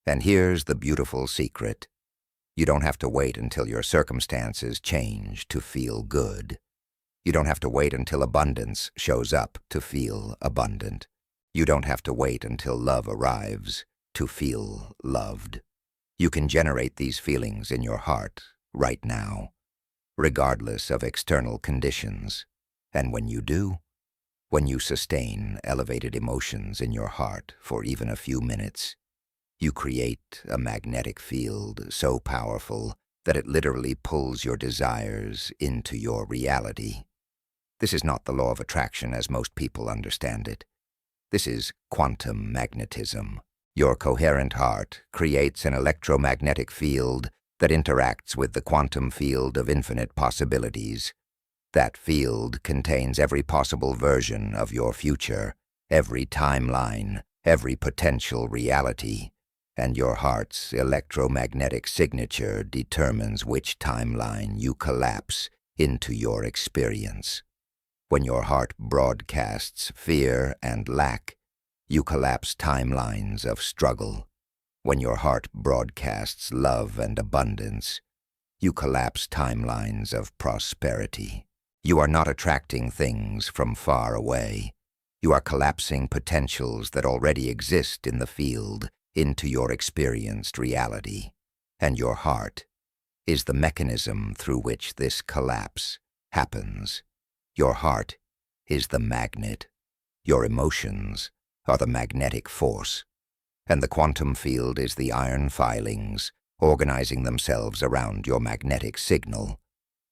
And here's the beautiful secret. You don't have to wait until your circumstances change to feel good. You don't have to wait until abundance shows up to feel abundant. You don't have to wait until love arrives to feel loved. You can generate these feelings in your heart right now, regardless of external conditions. And when you do, when you sustain elevated emotions in your heart for even a few minutes, you create a magnetic field so powerful that it literally pulls your desires into your reality. This is not the law of attraction as most people understand it. This is quantum magnetism. Your coherent heart creates an electromagnetic field that interacts with the quantum field of infinite possibilities. That field contains every possible version of your future, every timeline, every potential reality, and your heart's electromagnetic signature determines which timeline you collapse into your experience. When your heart broadcasts fear and lack, you collapse timelines of struggle. When your heart broadcasts love and abundance, you collapse timelines of prosperity. You are not attracting things from far away. You are collapsing potentials that already exist in the field into your experienced reality. And your heart is the mechanism through which this collapse happens. Your heart is the magnet. Your emotions are the magnetic force. And the quantum field is the iron filings organizing themselves around your magnetic signal.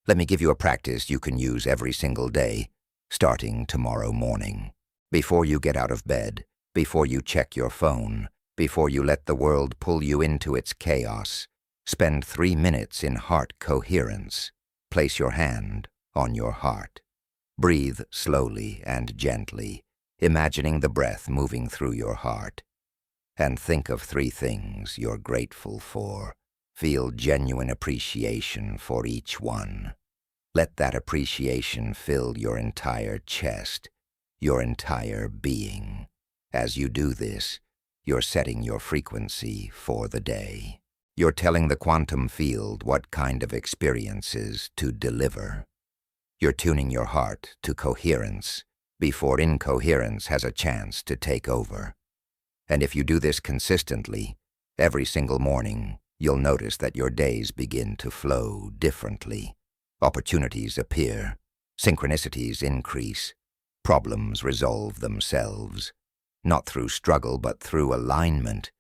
Let me give you a practice you can use every single day, starting tomorrow morning. Before you get out of bed, before you check your phone, before you let the world pull you into its chaos, spend 3 minutes in heart coherence. Place your hand on your heart. Breathe slowly and gently, imagining the breath moving through your heart. And think of 3 things you're grateful for. Feel genuine appreciation for each one. Let that appreciation fill your entire chest, your entire being. As you do this, you're setting your frequency for the day. You're telling the quantum field what kind of experiences to deliver. You're tuning your heart to coherence before incoherence has a chance to take over. And if you do this consistently, every single morning, you'll notice that your days begin to flow differently. Opportunities appear, synchronicities increase, problems resolve themselves, not through struggle but through alignment,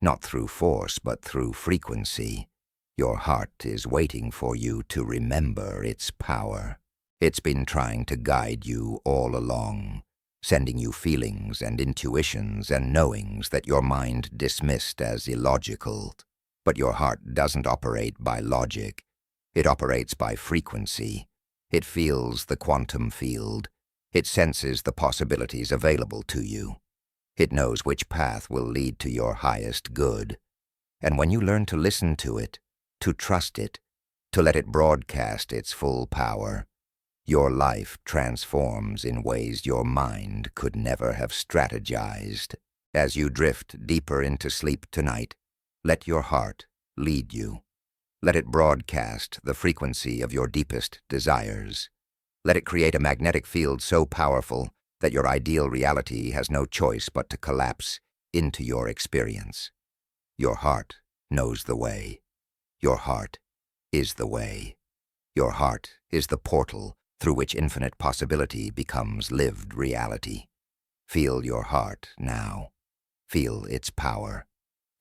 not through force but through frequency. Your heart is waiting for you to remember its power. It's been trying to guide you all along, sending you feelings and intuitions and knowings that your mind dismissed as illogical. But your heart doesn't operate by logic. It operates by frequency. It feels the quantum field. It senses the possibilities available to you. It knows which path will lead to your highest good. And when you learn to listen to it, to trust it, to let it broadcast its full power, your life transforms in ways your mind could never have strategized. As you drift deeper into sleep tonight, let your heart lead you. Let it broadcast the frequency of your deepest desires. Let it create a magnetic field so powerful that your ideal reality has no choice but to collapse into your experience. Your heart knows the way. Your heart is the way. Your heart is the portal through which infinite possibility becomes lived reality. Feel your heart now. Feel its power.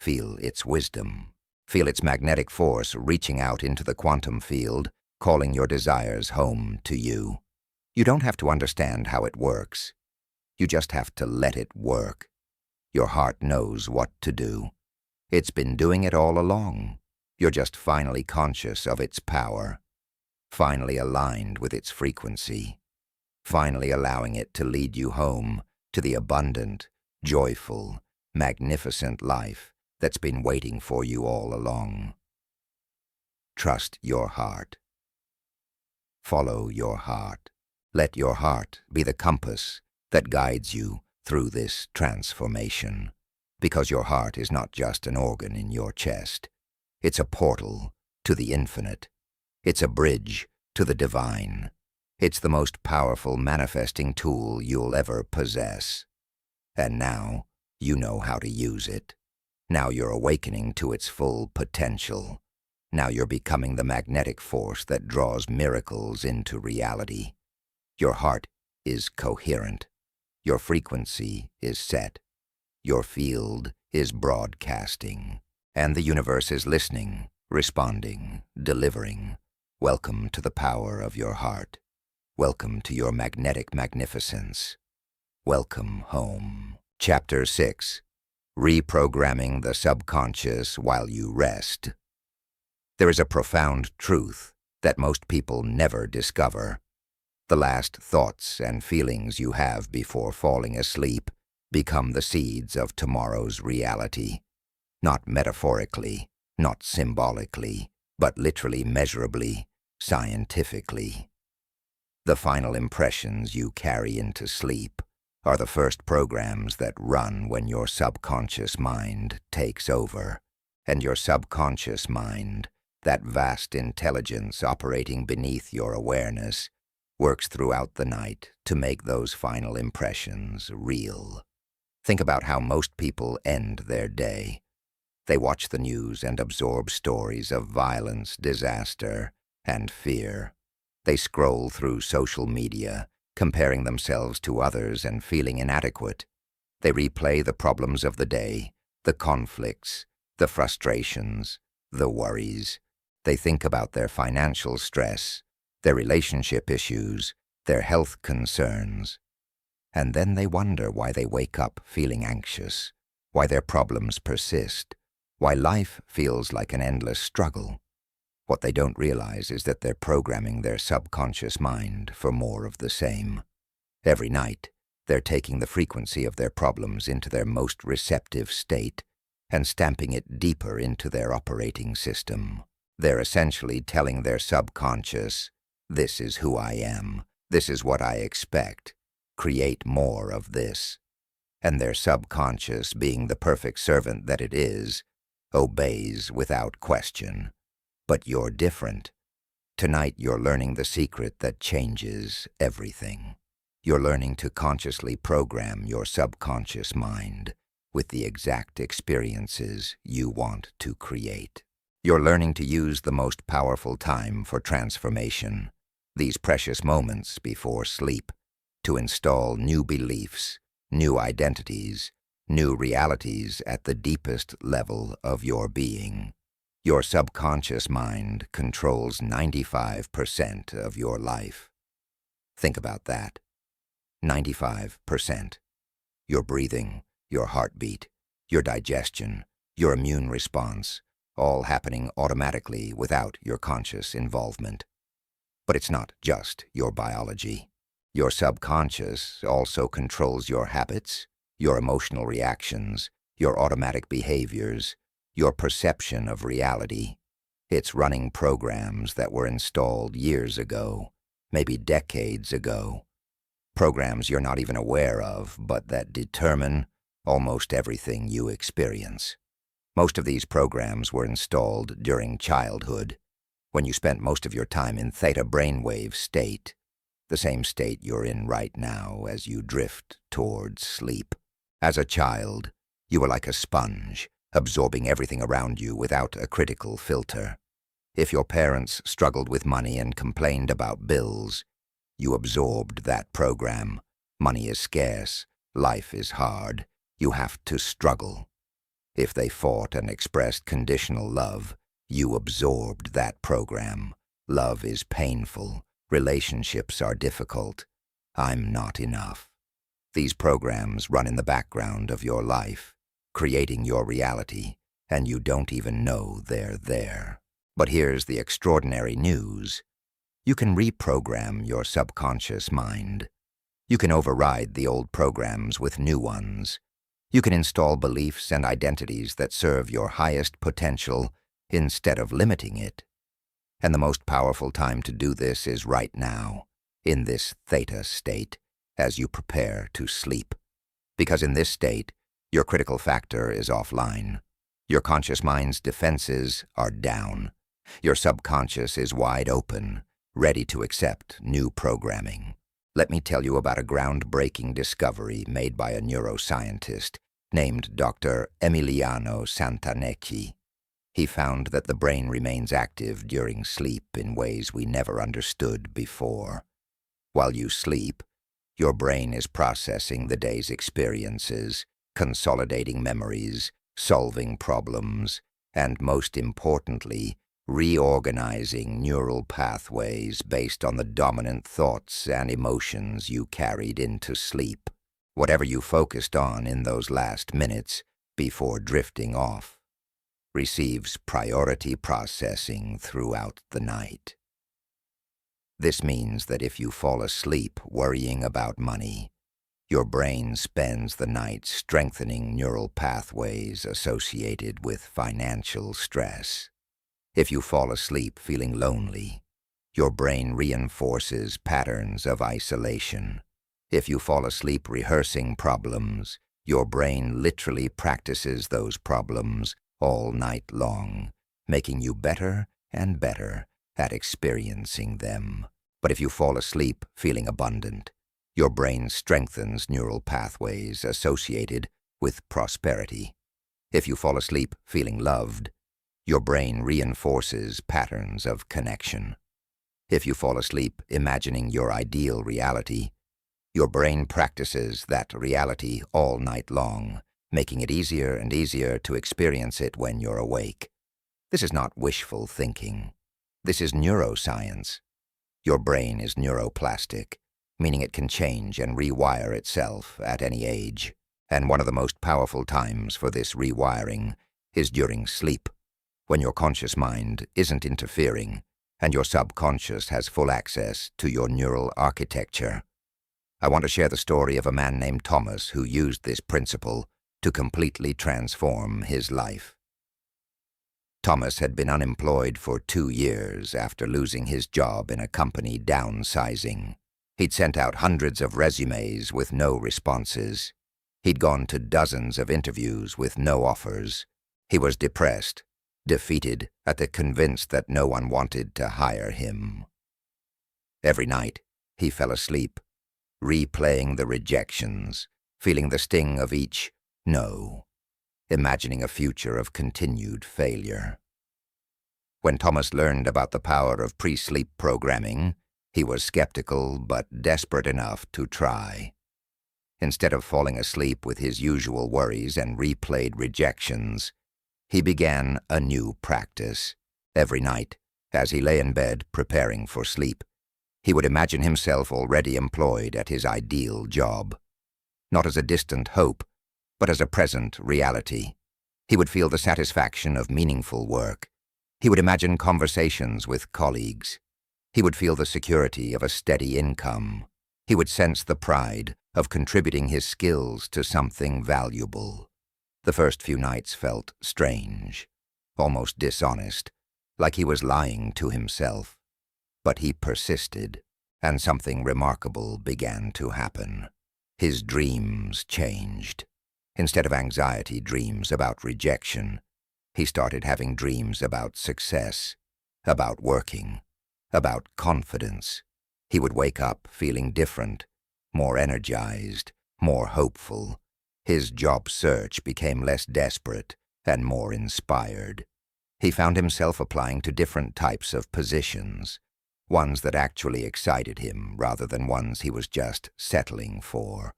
Feel its wisdom. Feel its magnetic force reaching out into the quantum field, calling your desires home to you. You don't have to understand how it works. You just have to let it work. Your heart knows what to do. It's been doing it all along. You're just finally conscious of its power, finally aligned with its frequency, finally allowing it to lead you home to the abundant, joyful, magnificent life that's been waiting for you all along. Trust your heart. Follow your heart. Let your heart be the compass that guides you through this transformation, because your heart is not just an organ in your chest. It's a portal to the infinite. It's a bridge to the divine. It's the most powerful manifesting tool you'll ever possess. And now you know how to use it. Now you're awakening to its full potential. Now you're becoming the magnetic force that draws miracles into reality. Your heart is coherent. Your frequency is set. Your field is broadcasting. And the universe is listening, responding, delivering. Welcome to the power of your heart. Welcome to your magnetic magnificence. Welcome home. Chapter 6. Reprogramming the subconscious while you rest. There is a profound truth that most people never discover. The last thoughts and feelings you have before falling asleep become the seeds of tomorrow's reality. Not metaphorically, not symbolically, but literally, measurably, scientifically. The final impressions you carry into sleep are the first programs that run when your subconscious mind takes over. And your subconscious mind, that vast intelligence operating beneath your awareness, works throughout the night to make those final impressions real. Think about how most people end their day. They watch the news and absorb stories of violence, disaster, and fear. They scroll through social media, comparing themselves to others and feeling inadequate. They replay the problems of the day, the conflicts, the frustrations, the worries. They think about their financial stress, their relationship issues, their health concerns. And then they wonder why they wake up feeling anxious, why their problems persist, why life feels like an endless struggle. What they don't realize is that they're programming their subconscious mind for more of the same. Every night, they're taking the frequency of their problems into their most receptive state and stamping it deeper into their operating system. They're essentially telling their subconscious, "This is who I am. This is what I expect. Create more of this." And their subconscious, being the perfect servant that it is, obeys without question. But you're different. Tonight you're learning the secret that changes everything. You're learning to consciously program your subconscious mind with the exact experiences you want to create. You're learning to use the most powerful time for transformation, these precious moments before sleep, to install new beliefs, new identities, new realities at the deepest level of your being. Your subconscious mind controls 95% of your life. Think about that. 95%. Your breathing, your heartbeat, your digestion, your immune response, all happening automatically without your conscious involvement. But it's not just your biology. Your subconscious also controls your habits, your emotional reactions, your automatic behaviors, your perception of reality. It's running programs that were installed years ago, maybe decades ago. Programs you're not even aware of, but that determine almost everything you experience. Most of these programs were installed during childhood, when you spent most of your time in theta brainwave state, the same state you're in right now as you drift towards sleep. As a child, you were like a sponge, absorbing everything around you without a critical filter. If your parents struggled with money and complained about bills, you absorbed that program. Money is scarce, life is hard, you have to struggle. If they fought and expressed conditional love, you absorbed that program. Love is painful, relationships are difficult, I'm not enough. These programs run in the background of your life, creating your reality, and you don't even know they're there. But here's the extraordinary news. You can reprogram your subconscious mind. You can override the old programs with new ones. You can install beliefs and identities that serve your highest potential instead of limiting it. And the most powerful time to do this is right now, in this theta state, as you prepare to sleep. Because in this state, your critical factor is offline. Your conscious mind's defenses are down. Your subconscious is wide open, ready to accept new programming. Let me tell you about a groundbreaking discovery made by a neuroscientist named Dr. Emiliano Santanecchi. He found that the brain remains active during sleep in ways we never understood before. While you sleep, your brain is processing the day's experiences, consolidating memories, solving problems, and most importantly, reorganizing neural pathways based on the dominant thoughts and emotions you carried into sleep. Whatever you focused on in those last minutes before drifting off receives priority processing throughout the night. This means that if you fall asleep worrying about money, your brain spends the night strengthening neural pathways associated with financial stress. If you fall asleep feeling lonely, your brain reinforces patterns of isolation. If you fall asleep rehearsing problems, your brain literally practices those problems all night long, making you better and better at experiencing them. But if you fall asleep feeling abundant, your brain strengthens neural pathways associated with prosperity. If you fall asleep feeling loved, your brain reinforces patterns of connection. If you fall asleep imagining your ideal reality, your brain practices that reality all night long, making it easier and easier to experience it when you're awake. This is not wishful thinking. This is neuroscience. Your brain is neuroplastic, meaning it can change and rewire itself at any age. And one of the most powerful times for this rewiring is during sleep, when your conscious mind isn't interfering and your subconscious has full access to your neural architecture. I want to share the story of a man named Thomas who used this principle to completely transform his life. Thomas had been unemployed for 2 years after losing his job in a company downsizing. He'd sent out hundreds of resumes with no responses. He'd gone to dozens of interviews with no offers. He was depressed, defeated, convinced that no one wanted to hire him. Every night, he fell asleep, replaying the rejections, feeling the sting of each no, imagining a future of continued failure. When Thomas learned about the power of pre-sleep programming, he was skeptical but desperate enough to try. Instead of falling asleep with his usual worries and replayed rejections, he began a new practice. Every night, as he lay in bed preparing for sleep, He would imagine himself already employed at his ideal job, not as a distant hope, but as a present reality. He would feel the satisfaction of meaningful work. He would imagine conversations with colleagues. He would feel the security of a steady income. He would sense the pride of contributing his skills to something valuable. The first few nights felt strange, almost dishonest, like he was lying to himself. But he persisted, and something remarkable began to happen. His dreams changed. Instead of anxiety dreams about rejection, he started having dreams about success, about working, about confidence. He would wake up feeling different, more energized, more hopeful. His job search became less desperate and more inspired. He found himself applying to different types of positions, ones that actually excited him rather than ones he was just settling for.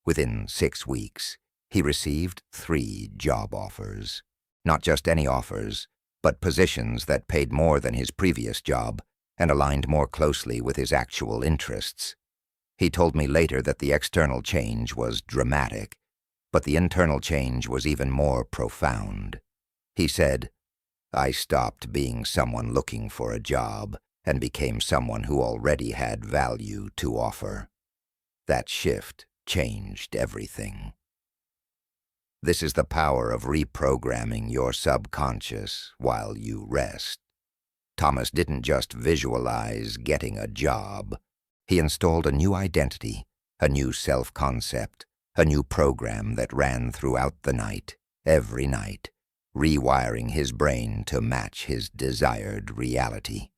Within 6 weeks, he received 3 job offers. Not just any offers, but positions that paid more than his previous job and aligned more closely with his actual interests. He told me later that the external change was dramatic, but the internal change was even more profound. He said, "I stopped being someone looking for a job and became someone who already had value to offer." That shift changed everything. This is the power of reprogramming your subconscious while you rest. Thomas didn't just visualize getting a job. He installed a new identity, a new self-concept, a new program that ran throughout the night, every night, rewiring his brain to match his desired reality.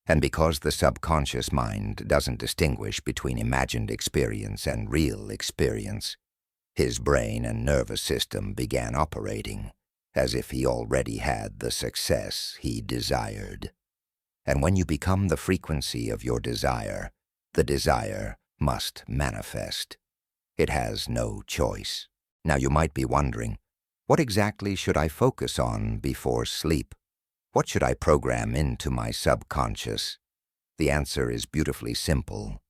And because the subconscious mind doesn't distinguish between imagined experience and real experience, his brain and nervous system began operating as if he already had the success he desired. And when you become the frequency of your desire, the desire must manifest. It has no choice. Now you might be wondering, what exactly should I focus on before sleep? What should I program into my subconscious? The answer is beautifully simple.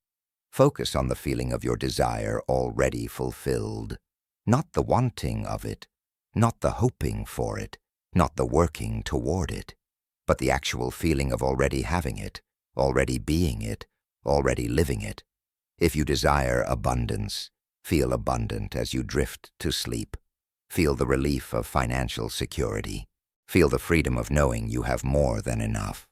Focus on the feeling of your desire already fulfilled, not the wanting of it, not the hoping for it, not the working toward it, but the actual feeling of already having it, already being it, already living it. If you desire abundance, feel abundant as you drift to sleep. Feel the relief of financial security. Feel the freedom of knowing you have more than enough.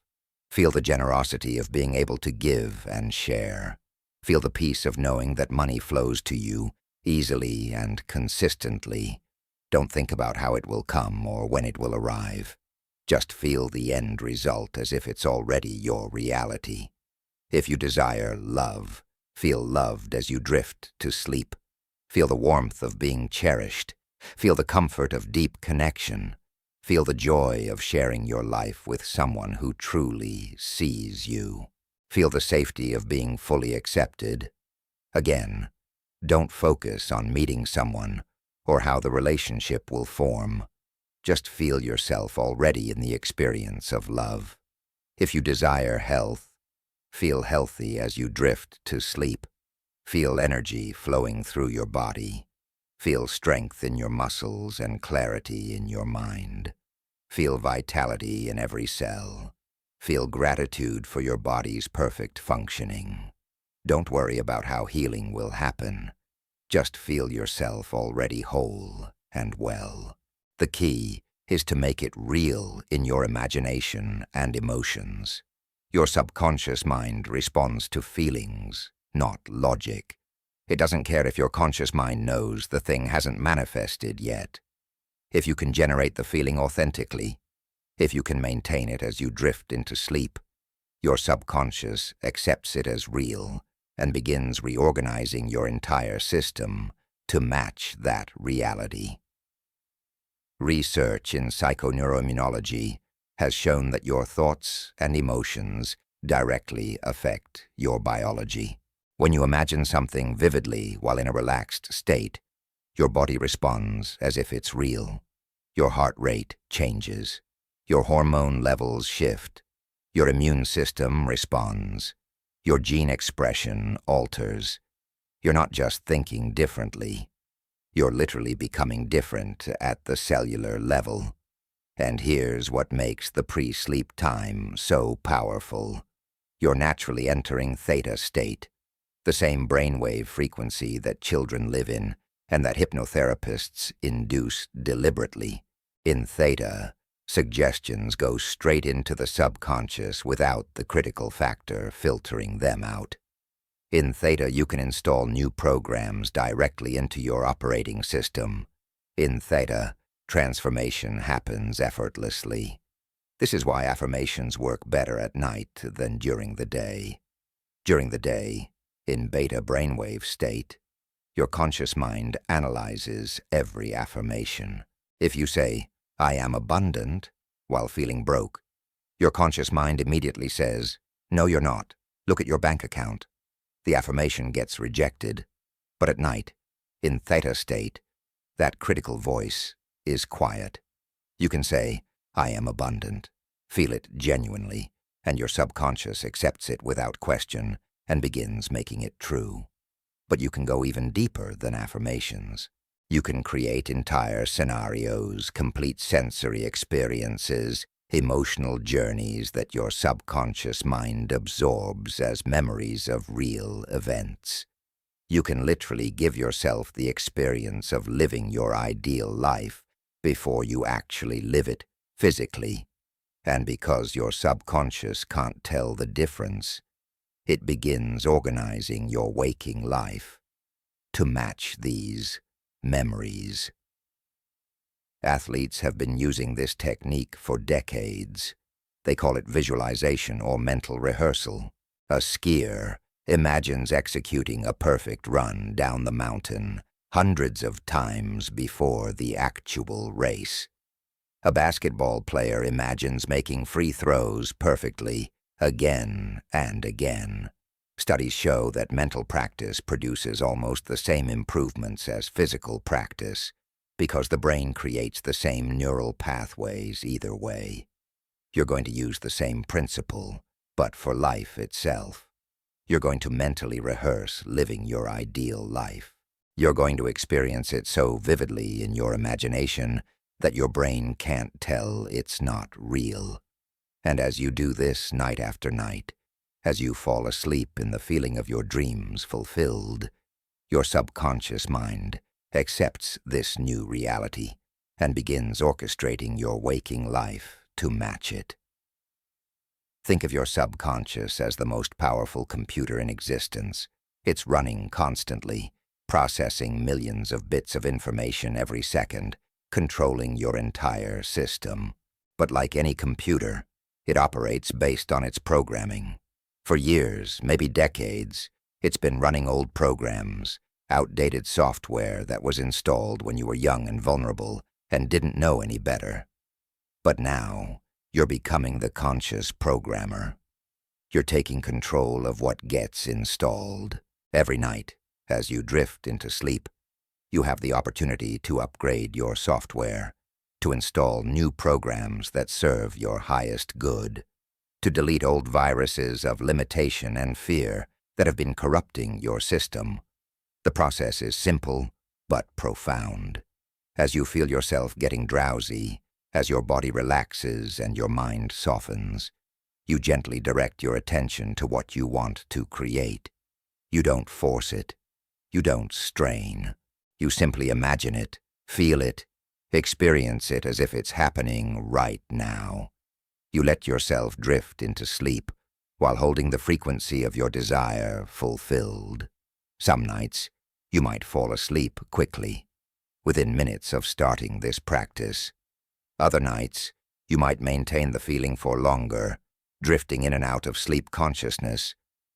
Feel the generosity of being able to give and share. Feel the peace of knowing that money flows to you easily and consistently. Don't think about how it will come or when it will arrive. Just feel the end result as if it's already your reality. If you desire love, feel loved as you drift to sleep. Feel the warmth of being cherished. Feel the comfort of deep connection. Feel the joy of sharing your life with someone who truly sees you. Feel the safety of being fully accepted. Again, don't focus on meeting someone or how the relationship will form. Just feel yourself already in the experience of love. If you desire health, feel healthy as you drift to sleep. Feel energy flowing through your body. Feel strength in your muscles and clarity in your mind. Feel vitality in every cell. Feel gratitude for your body's perfect functioning. Don't worry about how healing will happen. Just feel yourself already whole and well. The key is to make it real in your imagination and emotions. Your subconscious mind responds to feelings, not logic. It doesn't care if your conscious mind knows the thing hasn't manifested yet. If you can generate the feeling authentically, if you can maintain it as you drift into sleep, your subconscious accepts it as real and begins reorganizing your entire system to match that reality. Research in psychoneuroimmunology has shown that your thoughts and emotions directly affect your biology. When you imagine something vividly while in a relaxed state, your body responds as if it's real. Your heart rate changes. Your hormone levels shift. Your immune system responds. Your gene expression alters. You're not just thinking differently. You're literally becoming different at the cellular level. And here's what makes the pre-sleep time so powerful. You're naturally entering theta state, the same brainwave frequency that children live in and that hypnotherapists induce deliberately. In theta, suggestions go straight into the subconscious without the critical factor filtering them out. In theta, you can install new programs directly into your operating system. In theta, transformation happens effortlessly. This is why affirmations work better at night than during the day. During the day, in beta brainwave state, your conscious mind analyzes every affirmation. If you say, "I am abundant," while feeling broke, your conscious mind immediately says, "No, you're not. Look at your bank account." The affirmation gets rejected. But at night, in theta state, that critical voice is quiet. You can say, "I am abundant." Feel it genuinely, and your subconscious accepts it without question and begins making it true. But you can go even deeper than affirmations. You can create entire scenarios, complete sensory experiences, emotional journeys that your subconscious mind absorbs as memories of real events. You can literally give yourself the experience of living your ideal life before you actually live it physically. And because your subconscious can't tell the difference, it begins organizing your waking life to match these memories. Athletes have been using this technique for decades. They call it visualization or mental rehearsal. A skier imagines executing a perfect run down the mountain hundreds of times before the actual race. A basketball player imagines making free throws perfectly again and again. Studies show that mental practice produces almost the same improvements as physical practice because the brain creates the same neural pathways either way. You're going to use the same principle, but for life itself. You're going to mentally rehearse living your ideal life. You're going to experience it so vividly in your imagination that your brain can't tell it's not real. And as you do this night after night, as you fall asleep in the feeling of your dreams fulfilled, your subconscious mind accepts this new reality and begins orchestrating your waking life to match it. Think of your subconscious as the most powerful computer in existence. It's running constantly, processing millions of bits of information every second, controlling your entire system. But like any computer, it operates based on its programming. For years, maybe decades, it's been running old programs, outdated software that was installed when you were young and vulnerable and didn't know any better. But now, you're becoming the conscious programmer. You're taking control of what gets installed. Every night, as you drift into sleep, you have the opportunity to upgrade your software, to install new programs that serve your highest good, to delete old viruses of limitation and fear that have been corrupting your system. The process is simple but profound. As you feel yourself getting drowsy, as your body relaxes and your mind softens, you gently direct your attention to what you want to create. You don't force it. You don't strain. You simply imagine it, feel it, experience it as if it's happening right now. You let yourself drift into sleep while holding the frequency of your desire fulfilled. Some nights, you might fall asleep quickly, within minutes of starting this practice. Other nights, you might maintain the feeling for longer, drifting in and out of sleep consciousness,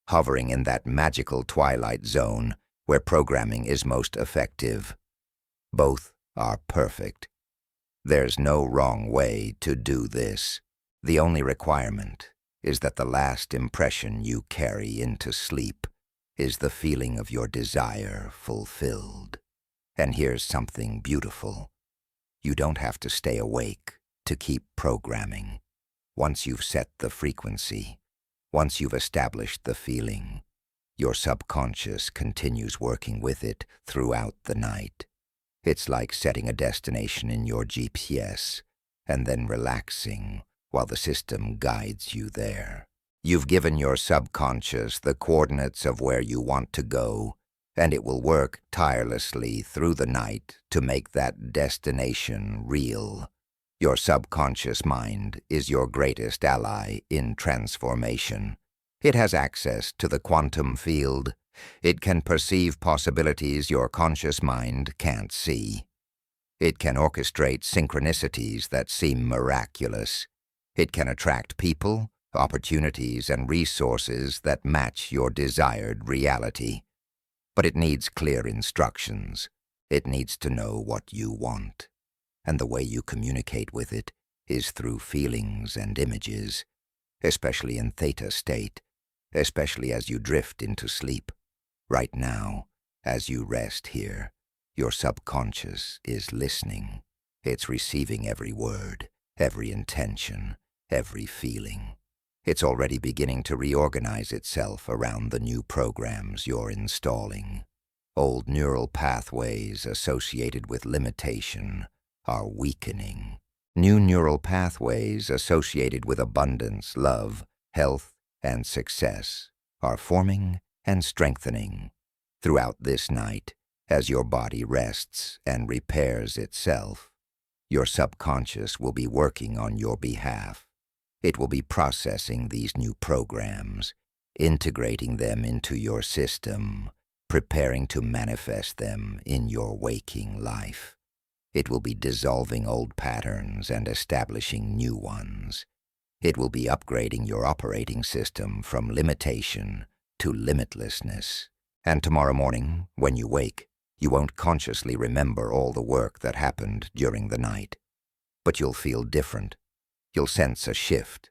hovering in that magical twilight zone where programming is most effective. Both are perfect. There's no wrong way to do this. The only requirement is that the last impression you carry into sleep is the feeling of your desire fulfilled. And here's something beautiful. You don't have to stay awake to keep programming. Once you've set the frequency, Once you've established the feeling, your subconscious continues working with it throughout the night. It's like setting a destination in your GPS and then relaxing while the system guides you there. You've given your subconscious the coordinates of where you want to go, and it will work tirelessly through the night to make that destination real. Your subconscious mind is your greatest ally in transformation. It has access to the quantum field. It can perceive possibilities your conscious mind can't see. It can orchestrate synchronicities that seem miraculous. It can attract people, opportunities, and resources that match your desired reality. But it needs clear instructions. It needs to know what you want. And the way you communicate with it is through feelings and images, especially in theta state, especially as you drift into sleep. Right now, as you rest here, your subconscious is listening. It's receiving every word, every intention, every feeling. It's already beginning to reorganize itself around the new programs you're installing. Old neural pathways associated with limitation are weakening. New neural pathways associated with abundance, love, health, and success are forming and strengthening. Throughout this night, as your body rests and repairs itself, your subconscious will be working on your behalf. It will be processing these new programs, integrating them into your system, preparing to manifest them in your waking life. It will be dissolving old patterns and establishing new ones. It will be upgrading your operating system from limitation to limitlessness. And tomorrow morning, when you wake, you won't consciously remember all the work that happened during the night. But you'll feel different. You'll sense a shift.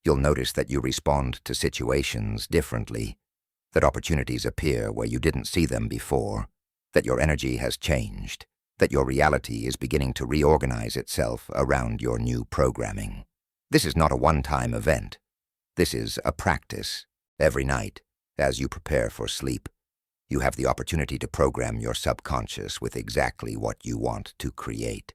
You'll notice that you respond to situations differently, that opportunities appear where you didn't see them before, that your energy has changed, that your reality is beginning to reorganize itself around your new programming. This is not a one-time event. This is a practice. Every night, as you prepare for sleep, you have the opportunity to program your subconscious with exactly what you want to create.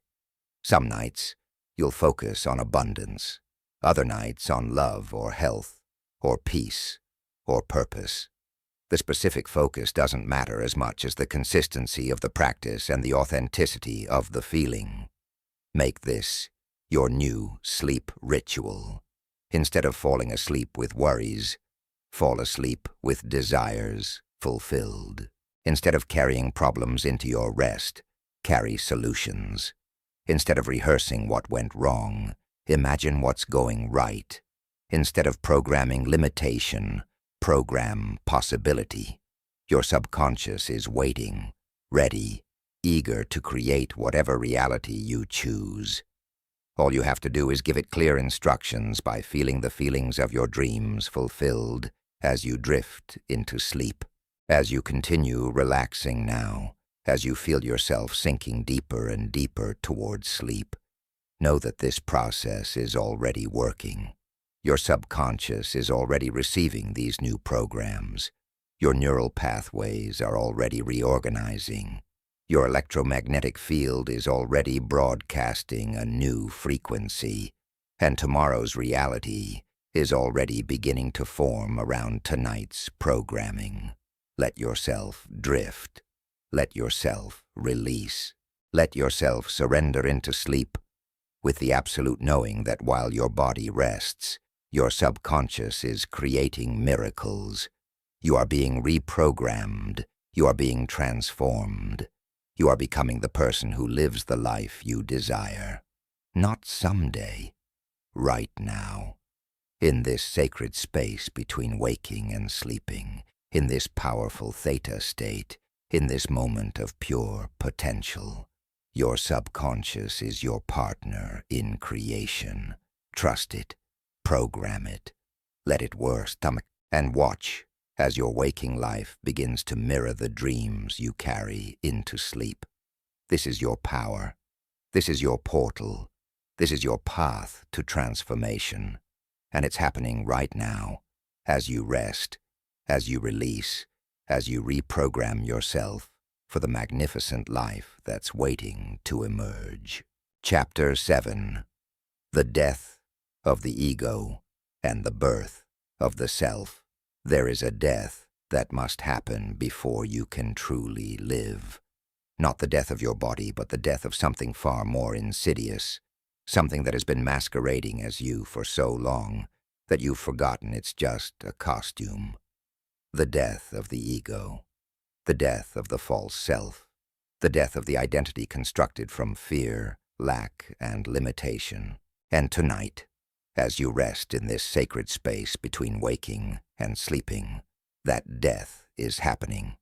Some nights, you'll focus on abundance. Other nights on love or health or peace or purpose. The specific focus doesn't matter as much as the consistency of the practice and the authenticity of the feeling. Make this your new sleep ritual. Instead of falling asleep with worries, fall asleep with desires fulfilled. Instead of carrying problems into your rest, carry solutions. Instead of rehearsing what went wrong, imagine what's going right. Instead of programming limitation, program possibility. Your subconscious is waiting, ready, eager to create whatever reality you choose. All you have to do is give it clear instructions by feeling the feelings of your dreams fulfilled as you drift into sleep. As you continue relaxing now, as you feel yourself sinking deeper and deeper towards sleep, know that this process is already working. Your subconscious is already receiving these new programs. Your neural pathways are already reorganizing. Your electromagnetic field is already broadcasting a new frequency, and tomorrow's reality is already beginning to form around tonight's programming. Let yourself drift. Let yourself release. Let yourself surrender into sleep with the absolute knowing that while your body rests, your subconscious is creating miracles. You are being reprogrammed. You are being transformed. You are becoming the person who lives the life you desire. Not someday, right now. In this sacred space between waking and sleeping, in this powerful theta state, in this moment of pure potential, your subconscious is your partner in creation. Trust it, program it, let it work, and watch as your waking life begins to mirror the dreams you carry into sleep. This is your power. This is your portal. This is your path to transformation. And it's happening right now, as you rest, as you release, as you reprogram yourself for the magnificent life that's waiting to emerge. Chapter 7. The Death of the Ego and the Birth of the Self. There is a death that must happen before you can truly live. Not the death of your body, but the death of something far more insidious, something that has been masquerading as you for so long that you've forgotten it's just a costume. The death of the ego, the death of the false self, the death of the identity constructed from fear, lack, and limitation. And tonight, as you rest in this sacred space between waking and sleeping, that death is happening,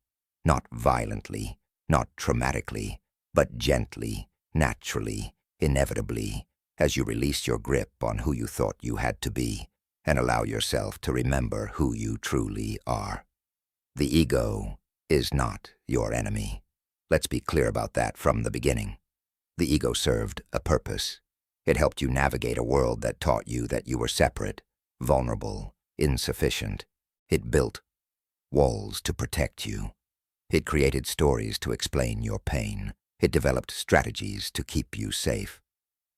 not violently, not traumatically, but gently, naturally, inevitably, as you release your grip on who you thought you had to be and allow yourself to remember who you truly are. The ego is not your enemy. Let's be clear about that from the beginning. The ego served a purpose. It helped you navigate a world that taught you that you were separate, vulnerable, insufficient. It built walls to protect you. It created stories to explain your pain. It developed strategies to keep you safe.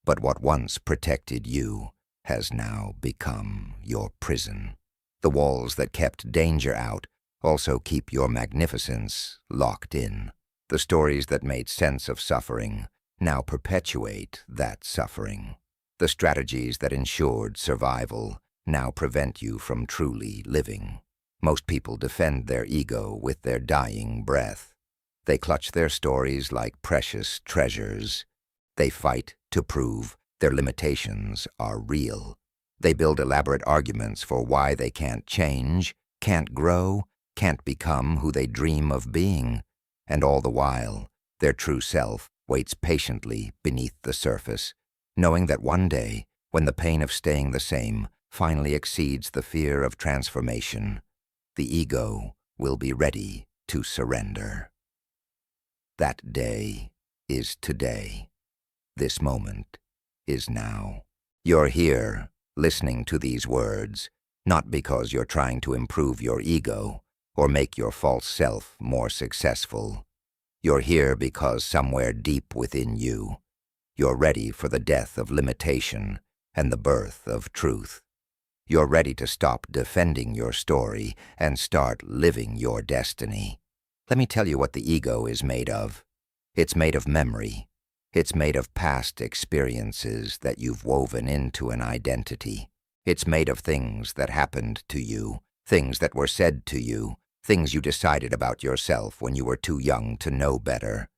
But what once protected you has now become your prison. The walls that kept danger out also keep your magnificence locked in. The stories that made sense of suffering now perpetuate that suffering. The strategies that ensured survival now prevent you from truly living. Most people defend their ego with their dying breath. They clutch their stories like precious treasures. They fight to prove their limitations are real. They build elaborate arguments for why they can't change, can't grow, can't become who they dream of being. And all the while, their true self waits patiently beneath the surface, knowing that one day, when the pain of staying the same finally exceeds the fear of transformation, the ego will be ready to surrender. That day is today. This moment is now. You're here, listening to these words, not because you're trying to improve your ego or make your false self more successful. You're here because somewhere deep within you, you're ready for the death of limitation and the birth of truth. You're ready to stop defending your story and start living your destiny. Let me tell you what the ego is made of. It's made of memory. It's made of past experiences that you've woven into an identity. It's made of things that happened to you, things that were said to you, things you decided about yourself when you were too young to know better.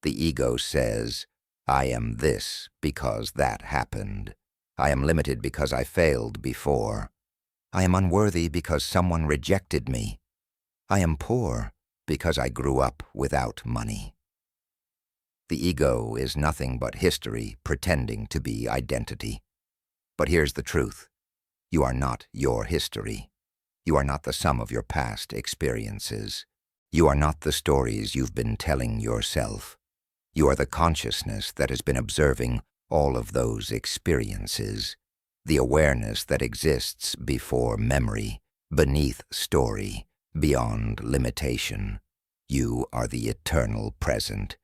The ego says, I am this because that happened. I am limited because I failed before. I am unworthy because someone rejected me. I am poor because I grew up without money. The ego is nothing but history pretending to be identity. But here's the truth. You are not your history. You are not the sum of your past experiences. You are not the stories you've been telling yourself. You are the consciousness that has been observing all of those experiences, the awareness that exists before memory, beneath story, beyond limitation. You are the eternal present,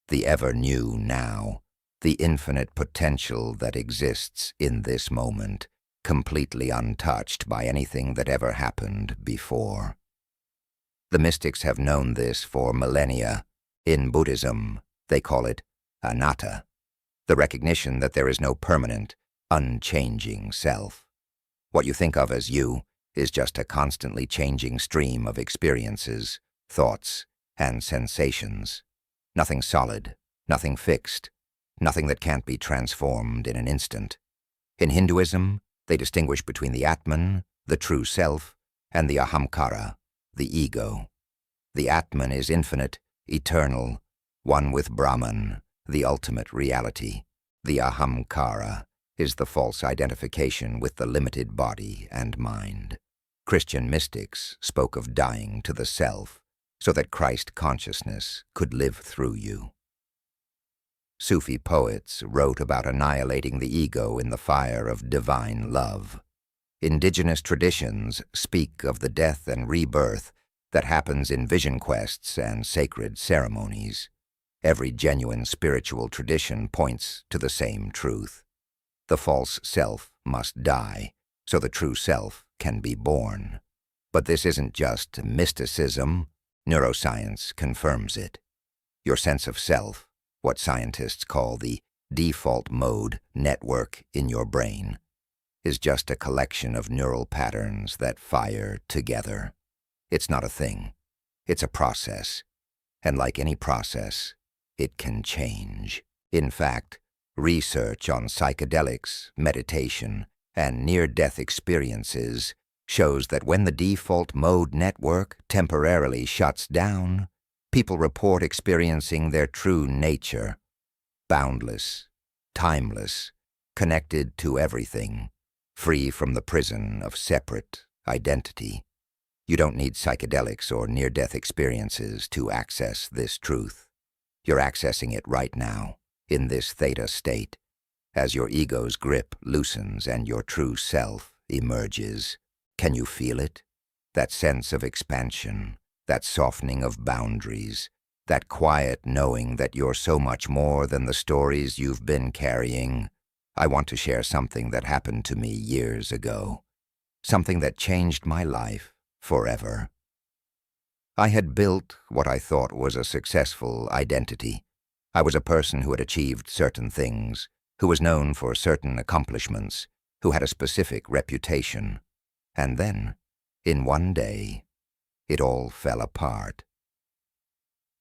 the ever-new now, the infinite potential that exists in this moment, completely untouched by anything that ever happened before. The mystics have known this for millennia. In Buddhism, they call it anatta, the recognition that there is no permanent, unchanging self. What you think of as you is just a constantly changing stream of experiences, thoughts, and sensations. Nothing solid, nothing fixed, nothing that can't be transformed in an instant. In Hinduism, they distinguish between the Atman, the true self, and the ahamkara, the ego. The Atman is infinite, eternal, one with Brahman, the ultimate reality. The ahamkara is the false identification with the limited body and mind. Christian mystics spoke of dying to the self so that Christ consciousness could live through you. Sufi poets wrote about annihilating the ego in the fire of divine love. Indigenous traditions speak of the death and rebirth that happens in vision quests and sacred ceremonies. Every genuine spiritual tradition points to the same truth. The false self must die, so the true self can be born. But this isn't just mysticism. Neuroscience confirms it. Your sense of self, what scientists call the default mode network in your brain, is just a collection of neural patterns that fire together. It's not a thing. It's a process. And like any process, it can change. In fact, research on psychedelics, meditation, and near-death experiences shows that when the default mode network temporarily shuts down, people report experiencing their true nature, boundless, timeless, connected to everything, free from the prison of separate identity. You don't need psychedelics or near-death experiences to access this truth. You're accessing it right now, in this theta state, as your ego's grip loosens and your true self emerges. Can you feel it? That sense of expansion, that softening of boundaries, that quiet knowing that you're so much more than the stories you've been carrying. I want to share something that happened to me years ago, something that changed my life forever. I had built what I thought was a successful identity. I was a person who had achieved certain things, who was known for certain accomplishments, who had a specific reputation. And then, in one day, it all fell apart.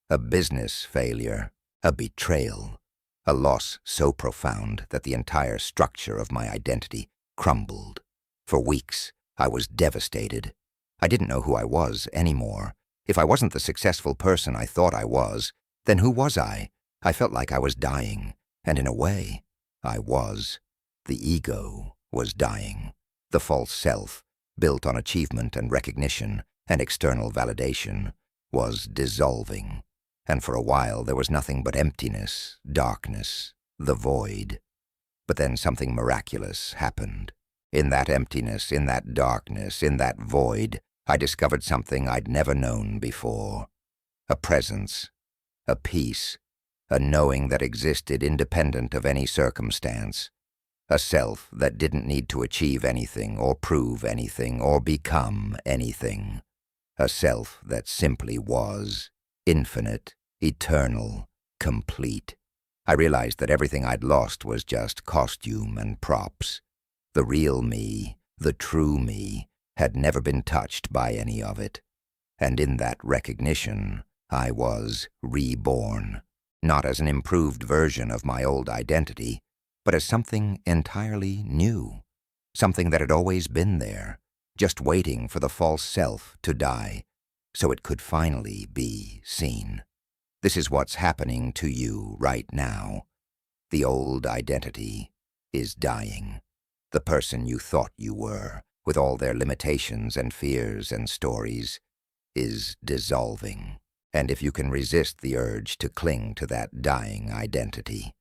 A business failure, a betrayal, a loss so profound that the entire structure of my identity crumbled. For weeks, I was devastated. I didn't know who I was anymore. If I wasn't the successful person I thought I was, then who was I? I felt like I was dying, and in a way, I was. The ego was dying. The false self, built on achievement and recognition and external validation, was dissolving. And for a while there was nothing but emptiness, darkness, the void. But then something miraculous happened. In that emptiness, in that darkness, in that void, I discovered something I'd never known before. A presence, a peace, a knowing that existed independent of any circumstance. A self that didn't need to achieve anything or prove anything or become anything. A self that simply was, infinite, eternal, complete. I realized that everything I'd lost was just costume and props. The real me, the true me, had never been touched by any of it. And in that recognition, I was reborn, not as an improved version of my old identity, but as something entirely new, something that had always been there, just waiting for the false self to die, so it could finally be seen. This is what's happening to you right now. The old identity is dying. The person you thought you were, with all their limitations and fears and stories, is dissolving. And if you can resist the urge to cling to that dying identity,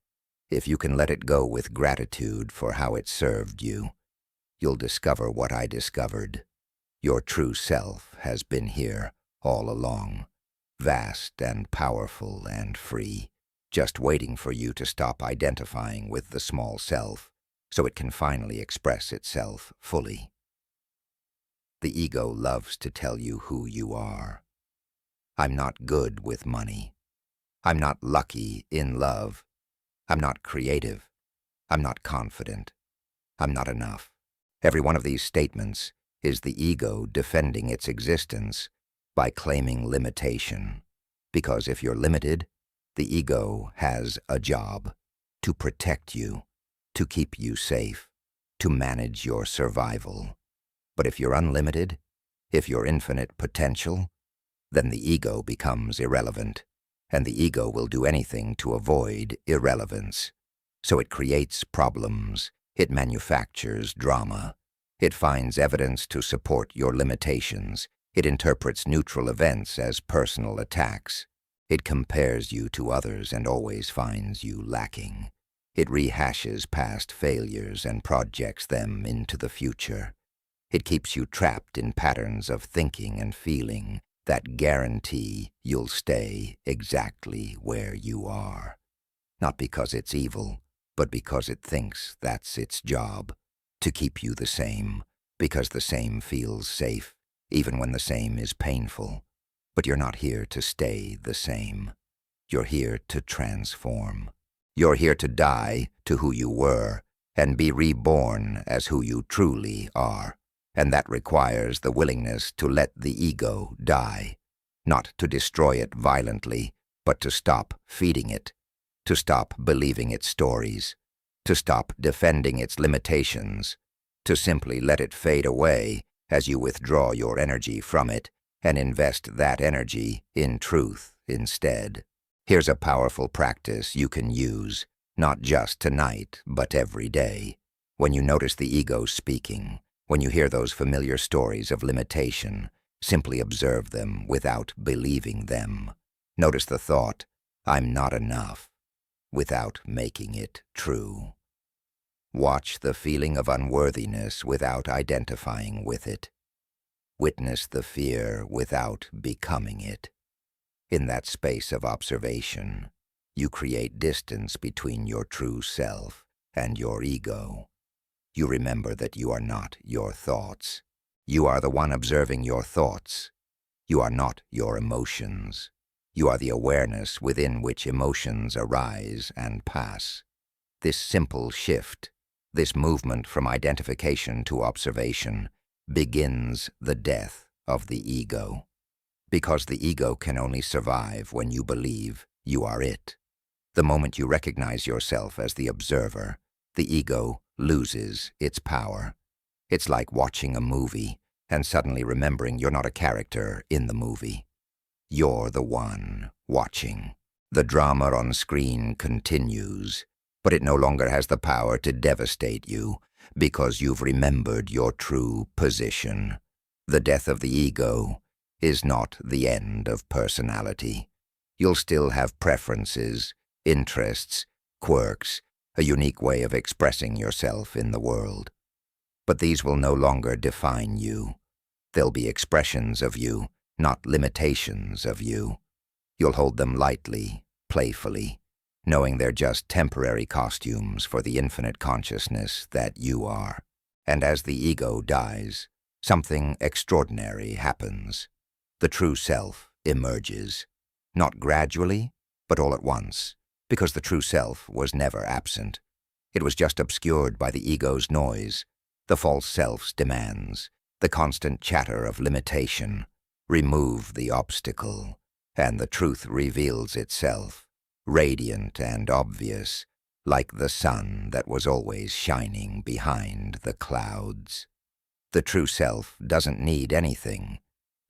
if you can let it go with gratitude for how it served you, you'll discover what I discovered. Your true self has been here all along, vast and powerful and free, just waiting for you to stop identifying with the small self so it can finally express itself fully. The ego loves to tell you who you are. I'm not good with money. I'm not lucky in love. I'm not creative. I'm not confident. I'm not enough. Every one of these statements is the ego defending its existence by claiming limitation. Because if you're limited, the ego has a job to protect you, to keep you safe, to manage your survival. But if you're unlimited, if you're infinite potential, then the ego becomes irrelevant, and the ego will do anything to avoid irrelevance. So it creates problems, it manufactures drama, it finds evidence to support your limitations, it interprets neutral events as personal attacks, it compares you to others and always finds you lacking. It rehashes past failures and projects them into the future. It keeps you trapped in patterns of thinking and feeling that guarantee you'll stay exactly where you are. Not because it's evil, but because it thinks that's its job, to keep you the same, because the same feels safe, even when the same is painful. But you're not here to stay the same. You're here to transform. You're here to die to who you were and be reborn as who you truly are. And that requires the willingness to let the ego die, not to destroy it violently, but to stop feeding it, to stop believing its stories, to stop defending its limitations, to simply let it fade away as you withdraw your energy from it and invest that energy in truth instead. Here's a powerful practice you can use, not just tonight, but every day. When you notice the ego speaking, when you hear those familiar stories of limitation, simply observe them without believing them. Notice the thought, "I'm not enough," without making it true. Watch the feeling of unworthiness without identifying with it. Witness the fear without becoming it. In that space of observation, you create distance between your true self and your ego. You remember that you are not your thoughts. You are the one observing your thoughts. You are not your emotions. You are the awareness within which emotions arise and pass. This simple shift, this movement from identification to observation, begins the death of the ego. Because the ego can only survive when you believe you are it. The moment you recognize yourself as the observer, the ego loses its power. It's like watching a movie and suddenly remembering you're not a character in the movie. You're the one watching. The drama on screen continues, but it no longer has the power to devastate you because you've remembered your true position. The death of the ego is not the end of personality. You'll still have preferences, interests, quirks, a unique way of expressing yourself in the world. But these will no longer define you. They'll be expressions of you, not limitations of you. You'll hold them lightly, playfully, knowing they're just temporary costumes for the infinite consciousness that you are. And as the ego dies, something extraordinary happens. The true self emerges, not gradually, but all at once. Because the true self was never absent. It was just obscured by the ego's noise, the false self's demands, the constant chatter of limitation. Remove the obstacle, and the truth reveals itself, radiant and obvious, like the sun that was always shining behind the clouds. The true self doesn't need anything.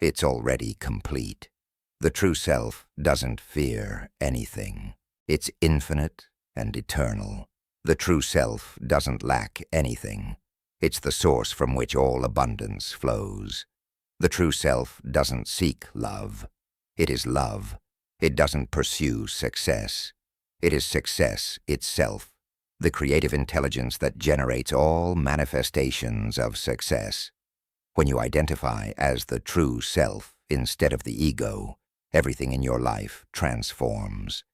It's already complete. The true self doesn't fear anything. It's infinite and eternal. The true self doesn't lack anything. It's the source from which all abundance flows. The true self doesn't seek love. It is love. It doesn't pursue success. It is success itself, the creative intelligence that generates all manifestations of success. When you identify as the true self instead of the ego, everything in your life transforms.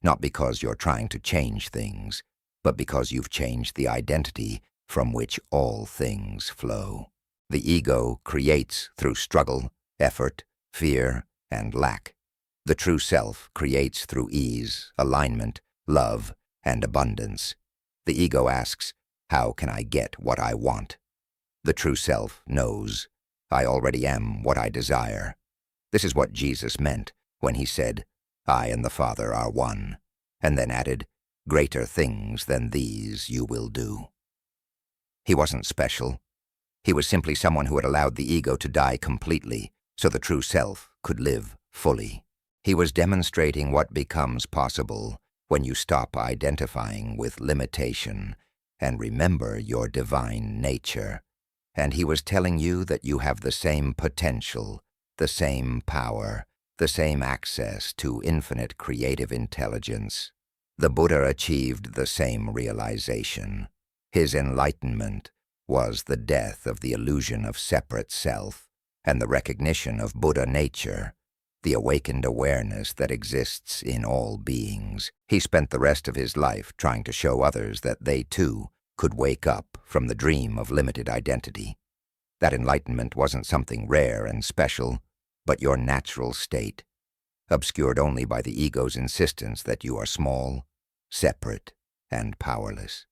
Not because you're trying to change things, but because you've changed the identity from which all things flow. The ego creates through struggle, effort, fear, and lack. The true self creates through ease, alignment, love, and abundance. The ego asks, "How can I get what I want?" The true self knows, "I already am what I desire." This is what Jesus meant when he said, "I and the Father are one," and then added, "Greater things than these you will do." He wasn't special. He was simply someone who had allowed the ego to die completely so the true self could live fully. He was demonstrating what becomes possible when you stop identifying with limitation and remember your divine nature. And he was telling you that you have the same potential, the same power, the same access to infinite creative intelligence. The Buddha achieved the same realization. His enlightenment was the death of the illusion of separate self and the recognition of Buddha nature, the awakened awareness that exists in all beings. He spent the rest of his life trying to show others that they, too, could wake up from the dream of limited identity. That enlightenment wasn't something rare and special, but your natural state, obscured only by the ego's insistence that you are small, separate, and powerless.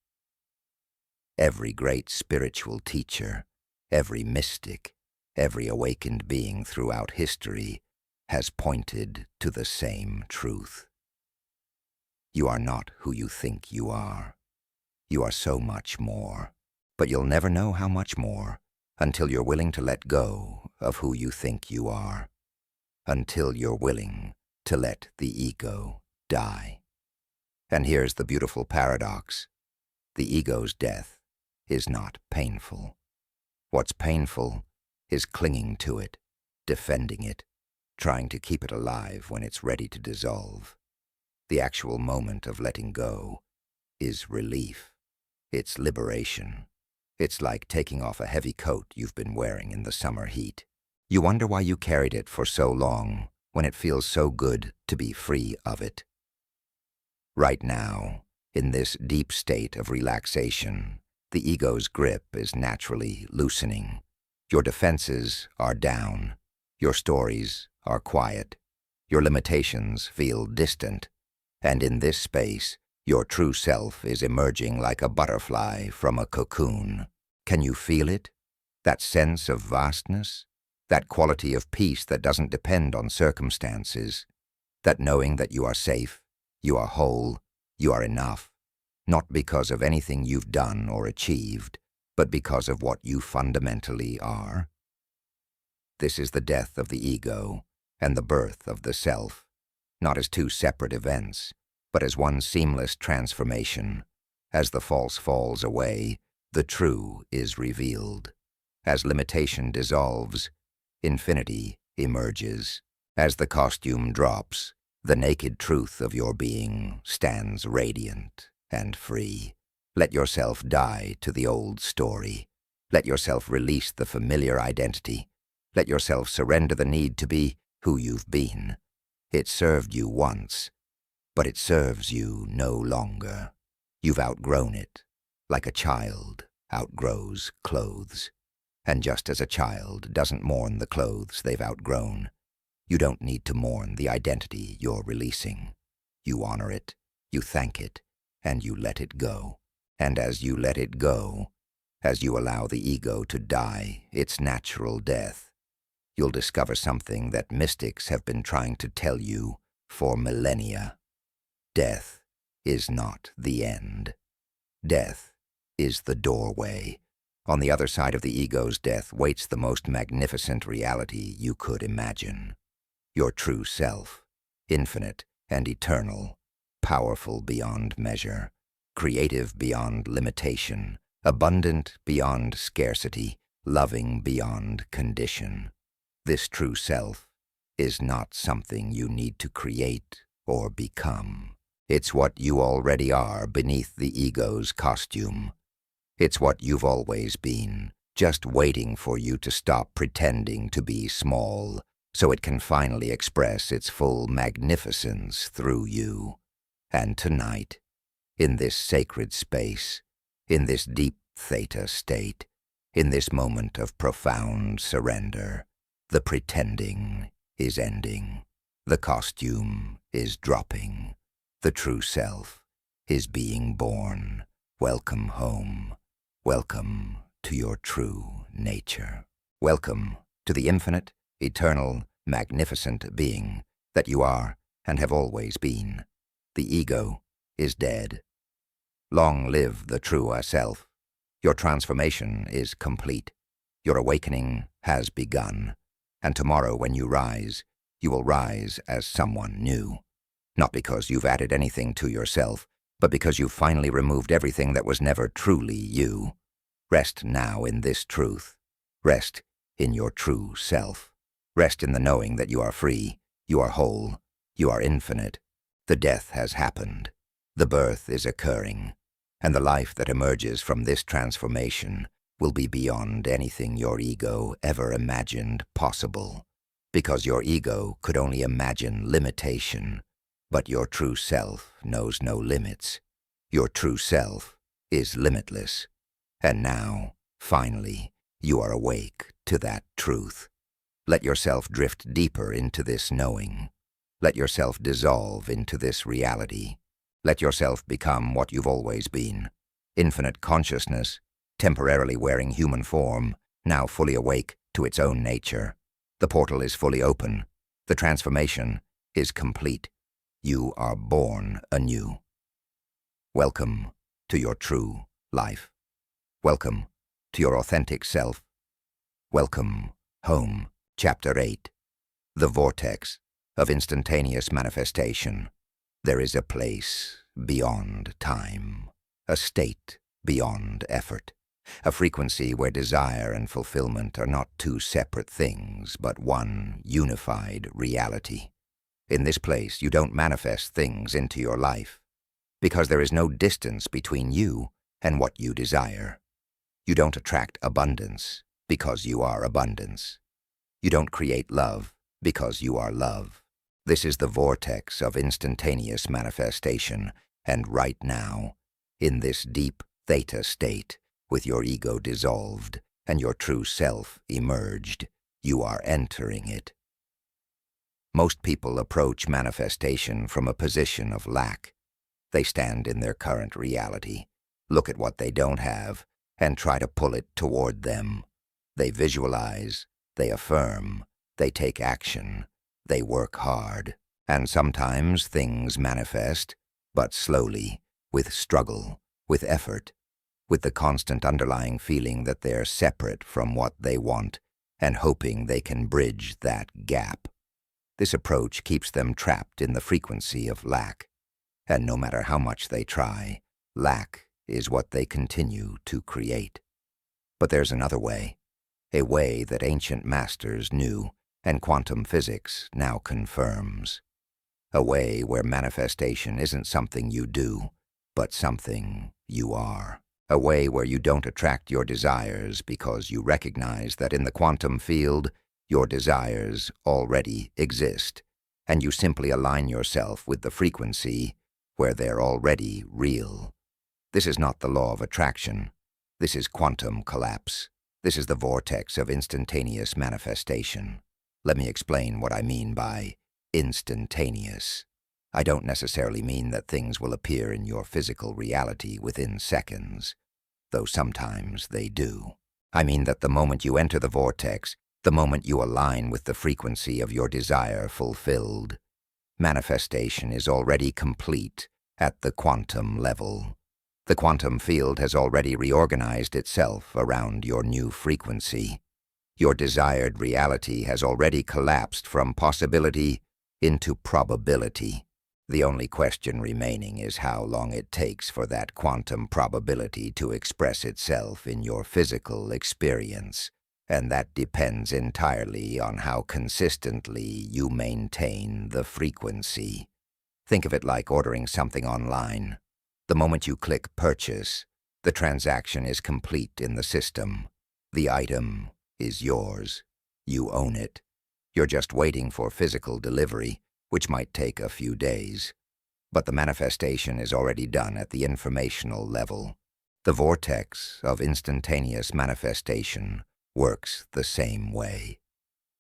Every great spiritual teacher, every mystic, every awakened being throughout history has pointed to the same truth. You are not who you think you are. You are so much more, but you'll never know how much more until you're willing to let go of who you think you are, until you're willing to let the ego die. And here's the beautiful paradox. The ego's death is not painful. What's painful is clinging to it, defending it, trying to keep it alive when it's ready to dissolve. The actual moment of letting go is relief. It's liberation. It's like taking off a heavy coat you've been wearing in the summer heat. You wonder why you carried it for so long when it feels so good to be free of it. Right now, in this deep state of relaxation, the ego's grip is naturally loosening. Your defenses are down. Your stories are quiet. Your limitations feel distant. And in this space, your true self is emerging like a butterfly from a cocoon. Can you feel it? That sense of vastness? That quality of peace that doesn't depend on circumstances? That knowing that you are safe, you are whole, you are enough, not because of anything you've done or achieved, but because of what you fundamentally are? This is the death of the ego and the birth of the self, not as two separate events, but as one seamless transformation. As the false falls away, the true is revealed. As limitation dissolves, infinity emerges. As the costume drops, the naked truth of your being stands radiant and free. Let yourself die to the old story. Let yourself release the familiar identity. Let yourself surrender the need to be who you've been. It served you once, but it serves you no longer. You've outgrown it, like a child outgrows clothes. And just as a child doesn't mourn the clothes they've outgrown, you don't need to mourn the identity you're releasing. You honor it, you thank it, and you let it go. And as you let it go, as you allow the ego to die its natural death, you'll discover something that mystics have been trying to tell you for millennia. Death is not the end. Death is the doorway. On the other side of the ego's death waits the most magnificent reality you could imagine. Your true self, infinite and eternal, powerful beyond measure, creative beyond limitation, abundant beyond scarcity, loving beyond condition. This true self is not something you need to create or become. It's what you already are beneath the ego's costume. It's what you've always been, just waiting for you to stop pretending to be small, so it can finally express its full magnificence through you. And tonight, in this sacred space, in this deep theta state, in this moment of profound surrender, the pretending is ending. The costume is dropping. The true self is being born. Welcome home. Welcome to your true nature. Welcome to the infinite, eternal, magnificent being that you are and have always been. The ego is dead. Long live the true self. Your transformation is complete. Your awakening has begun. And tomorrow when you rise, you will rise as someone new. Not because you've added anything to yourself, but because you've finally removed everything that was never truly you. Rest now in this truth. Rest in your true self. Rest in the knowing that you are free, you are whole, you are infinite. The death has happened. The birth is occurring. And the life that emerges from this transformation will be beyond anything your ego ever imagined possible, because your ego could only imagine limitation, but your true self knows no limits. Your true self is limitless. And now, finally, you are awake to that truth. Let yourself drift deeper into this knowing. Let yourself dissolve into this reality. Let yourself become what you've always been. Infinite consciousness, temporarily wearing human form, now fully awake to its own nature. The portal is fully open. The transformation is complete. You are born anew. Welcome to your true life. Welcome to your authentic self. Welcome home. Chapter 8. The Vortex of Instantaneous Manifestation. There is a place beyond time, a state beyond effort, a frequency where desire and fulfillment are not two separate things, but one unified reality. In this place, you don't manifest things into your life, because there is no distance between you and what you desire. You don't attract abundance because you are abundance. You don't create love because you are love. This is the vortex of instantaneous manifestation, and right now, in this deep theta state, with your ego dissolved and your true self emerged, you are entering it. Most people approach manifestation from a position of lack. They stand in their current reality, look at what they don't have, and try to pull it toward them. They visualize, they affirm, they take action, they work hard, and sometimes things manifest, but slowly, with struggle, with effort, with the constant underlying feeling that they're separate from what they want, and hoping they can bridge that gap. This approach keeps them trapped in the frequency of lack, and no matter how much they try, lack is what they continue to create. But there's another way, a way that ancient masters knew and quantum physics now confirms. A way where manifestation isn't something you do, but something you are. A way where you don't attract your desires because you recognize that in the quantum field, your desires already exist, and you simply align yourself with the frequency where they're already real. This is not the law of attraction. This is quantum collapse. This is the vortex of instantaneous manifestation. Let me explain what I mean by instantaneous. I don't necessarily mean that things will appear in your physical reality within seconds, though sometimes they do. I mean that the moment you enter the vortex, the moment you align with the frequency of your desire fulfilled, manifestation is already complete at the quantum level. The quantum field has already reorganized itself around your new frequency. Your desired reality has already collapsed from possibility into probability. The only question remaining is how long it takes for that quantum probability to express itself in your physical experience, and that depends entirely on how consistently you maintain the frequency. Think of it like ordering something online. The moment you click purchase, the transaction is complete in the system. The item is yours. You own it. You're just waiting for physical delivery, which might take a few days. But the manifestation is already done at the informational level. The vortex of instantaneous manifestation works the same way.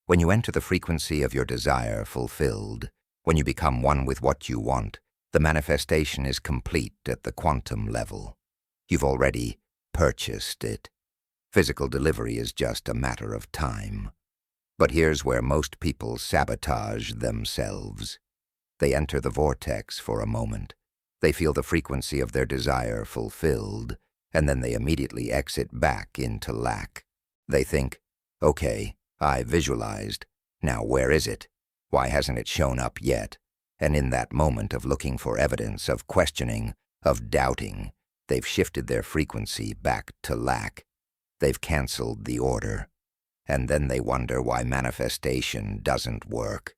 When you enter the frequency of your desire fulfilled, when you become one with what you want, the manifestation is complete at the quantum level. You've already purchased it. Physical delivery is just a matter of time. But here's where most people sabotage themselves. They enter the vortex for a moment. They feel the frequency of their desire fulfilled, and then they immediately exit back into lack. They think, okay, I visualized. Now where is it? Why hasn't it shown up yet? And in that moment of looking for evidence, of questioning, of doubting, they've shifted their frequency back to lack. They've canceled the order. And then they wonder why manifestation doesn't work.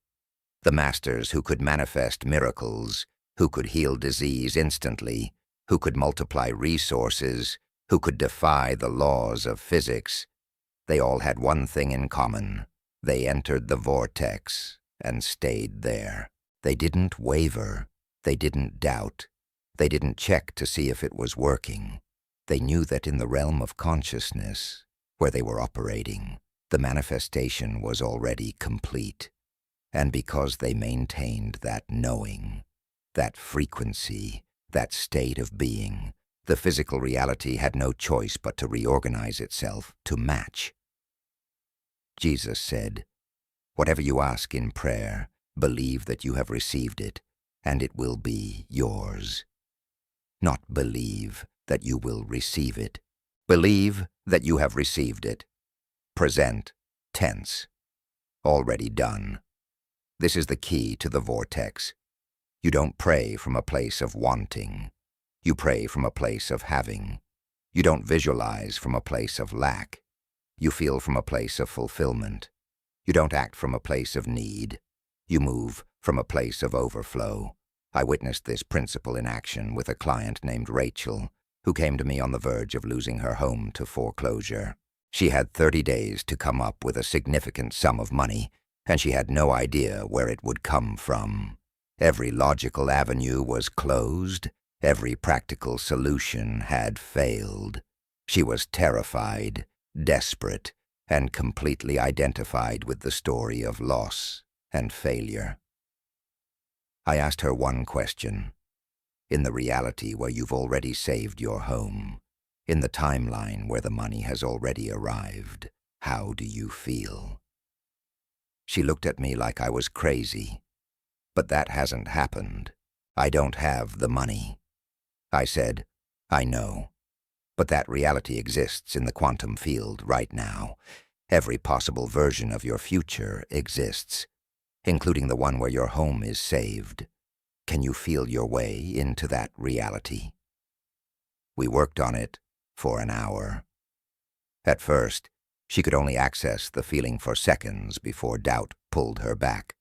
The masters who could manifest miracles, who could heal disease instantly, who could multiply resources, who could defy the laws of physics. They all had one thing in common. They entered the vortex and stayed there. They didn't waver. They didn't doubt. They didn't check to see if it was working. They knew that in the realm of consciousness, where they were operating, the manifestation was already complete. And because they maintained that knowing, that frequency, that state of being, the physical reality had no choice but to reorganize itself to match. Jesus said, "Whatever you ask in prayer, believe that you have received it, and it will be yours." Not believe that you will receive it. Believe that you have received it. Present tense. Already done. This is the key to the vortex. You don't pray from a place of wanting. You pray from a place of having. You don't visualize from a place of lack. You feel from a place of fulfillment. You don't act from a place of need. You move from a place of overflow. I witnessed this principle in action with a client named Rachel, who came to me on the verge of losing her home to foreclosure. She had 30 days to come up with a significant sum of money, and she had no idea where it would come from. Every logical avenue was closed. Every practical solution had failed. She was terrified, desperate, and completely identified with the story of loss and failure. I asked her one question. In the reality where you've already saved your home, in the timeline where the money has already arrived, how do you feel? She looked at me like I was crazy. But that hasn't happened. I don't have the money. I said, I know. But that reality exists in the quantum field right now. Every possible version of your future exists, including the one where your home is saved. Can you feel your way into that reality? We worked on it for an hour. At first, she could only access the feeling for seconds before doubt pulled her back.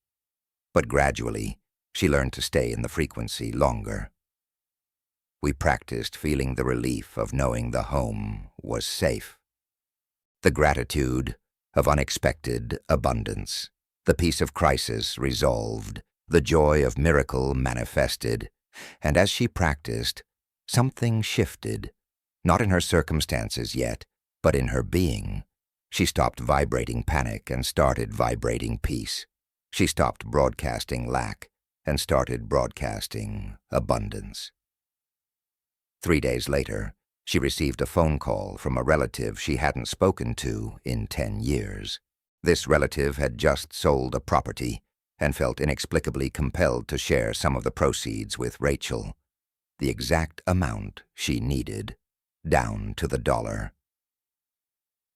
But gradually, she learned to stay in the frequency longer. We practiced feeling the relief of knowing the home was safe. The gratitude of unexpected abundance. The peace of crisis resolved. The joy of miracle manifested. And as she practiced, something shifted. Not in her circumstances yet, but in her being. She stopped vibrating panic and started vibrating peace. She stopped broadcasting lack and started broadcasting abundance. 3 days later, she received a phone call from a relative she hadn't spoken to in 10 years. This relative had just sold a property and felt inexplicably compelled to share some of the proceeds with Rachel, the exact amount she needed, down to the dollar.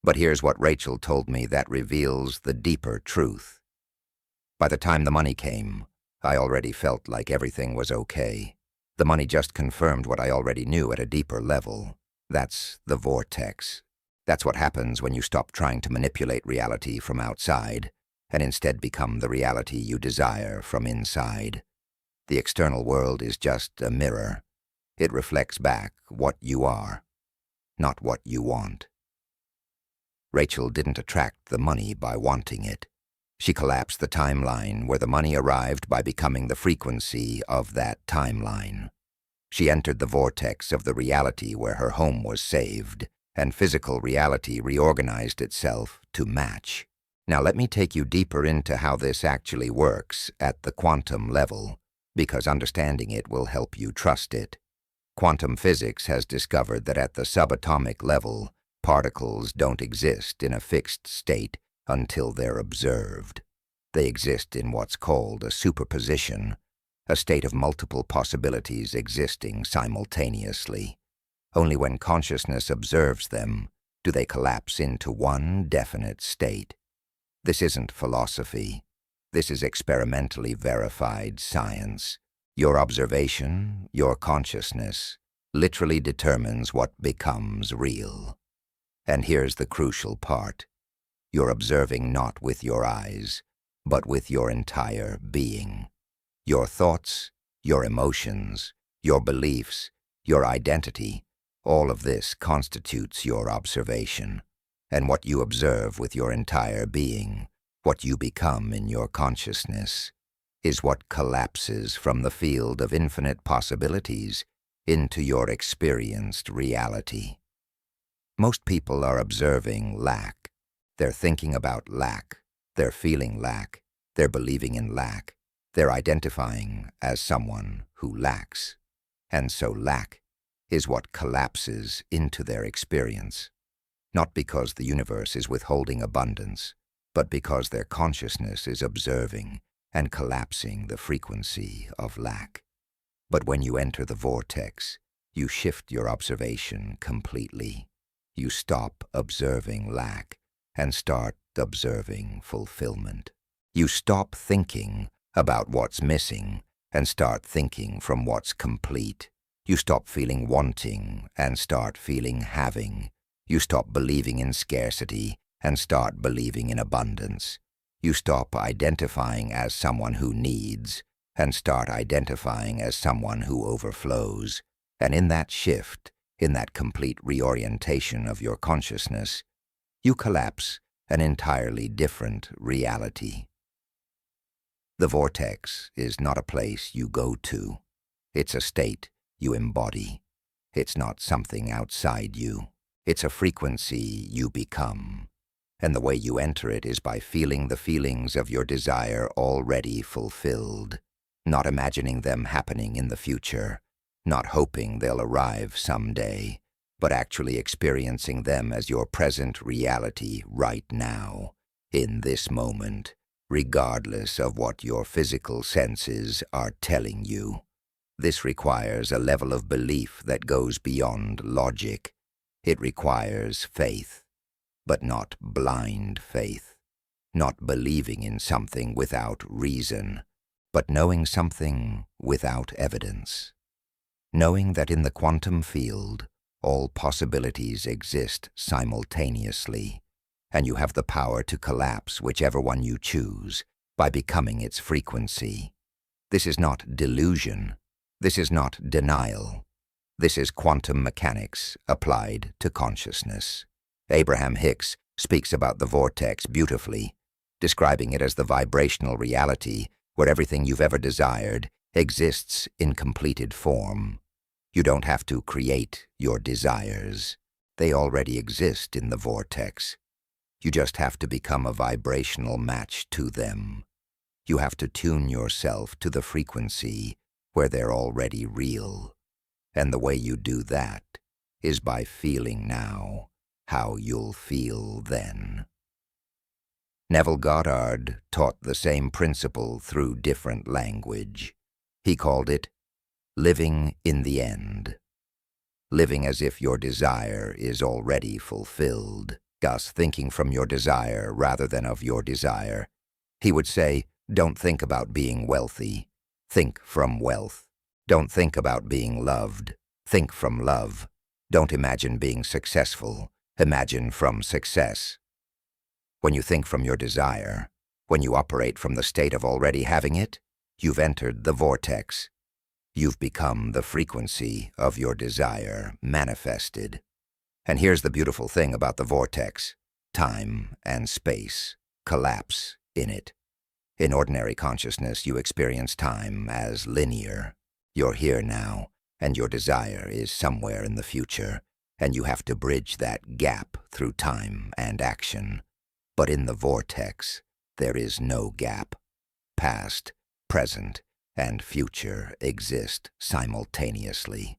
But here's what Rachel told me that reveals the deeper truth. By the time the money came, I already felt like everything was okay. The money just confirmed what I already knew at a deeper level. That's the vortex. That's what happens when you stop trying to manipulate reality from outside and instead become the reality you desire from inside. The external world is just a mirror. It reflects back what you are, not what you want. Rachel didn't attract the money by wanting it. She collapsed the timeline where the money arrived by becoming the frequency of that timeline. She entered the vortex of the reality where her home was saved, and physical reality reorganized itself to match. Now let me take you deeper into how this actually works at the quantum level, because understanding it will help you trust it. Quantum physics has discovered that at the subatomic level, particles don't exist in a fixed state until they're observed. They exist in what's called a superposition, a state of multiple possibilities existing simultaneously. Only when consciousness observes them do they collapse into one definite state. This isn't philosophy. This is experimentally verified science. Your observation, your consciousness, literally determines what becomes real. And here's the crucial part. You're observing not with your eyes, but with your entire being. Your thoughts, your emotions, your beliefs, your identity, All of this constitutes your observation, and what you observe with your entire being, what you become in your consciousness, is what collapses from the field of infinite possibilities into your experienced reality. Most people are observing lack. They're thinking about lack. They're feeling lack. They're believing in lack. They're identifying as someone who lacks. And so lack is what collapses into their experience, not because the universe is withholding abundance, but because their consciousness is observing and collapsing the frequency of lack. But when you enter the vortex, you shift your observation completely. You stop observing lack and start observing fulfillment. You stop thinking about what's missing and start thinking from what's complete. You stop feeling wanting and start feeling having. You stop believing in scarcity and start believing in abundance. You stop identifying as someone who needs and start identifying as someone who overflows. And in that shift, in that complete reorientation of your consciousness, you collapse an entirely different reality. The vortex is not a place you go to. It's a state you embody. It's not something outside you. It's a frequency you become. And the way you enter it is by feeling the feelings of your desire already fulfilled, not imagining them happening in the future, not hoping they'll arrive someday, but actually experiencing them as your present reality right now, in this moment, regardless of what your physical senses are telling you. This requires a level of belief that goes beyond logic. It requires faith, but not blind faith, not believing in something without reason, but knowing something without evidence. Knowing that in the quantum field, all possibilities exist simultaneously, and you have the power to collapse whichever one you choose by becoming its frequency. This is not delusion. This is not denial. This is quantum mechanics applied to consciousness. Abraham Hicks speaks about the vortex beautifully, describing it as the vibrational reality where everything you've ever desired exists in completed form. You don't have to create your desires. They already exist in the vortex. You just have to become a vibrational match to them. You have to tune yourself to the frequency where they're already real. And the way you do that is by feeling now how you'll feel then. Neville Goddard taught the same principle through different language. He called it living in the end. Living as if your desire is already fulfilled, thus thinking from your desire rather than of your desire. He would say, don't think about being wealthy. Think from wealth. Don't think about being loved. Think from love. Don't imagine being successful. Imagine from success. When you think from your desire, when you operate from the state of already having it, you've entered the vortex. You've become the frequency of your desire manifested. And here's the beautiful thing about the vortex. Time and space collapse in it. In ordinary consciousness, you experience time as linear. You're here now, and your desire is somewhere in the future, and you have to bridge that gap through time and action. But in the vortex, there is no gap. Past, present, and future exist simultaneously.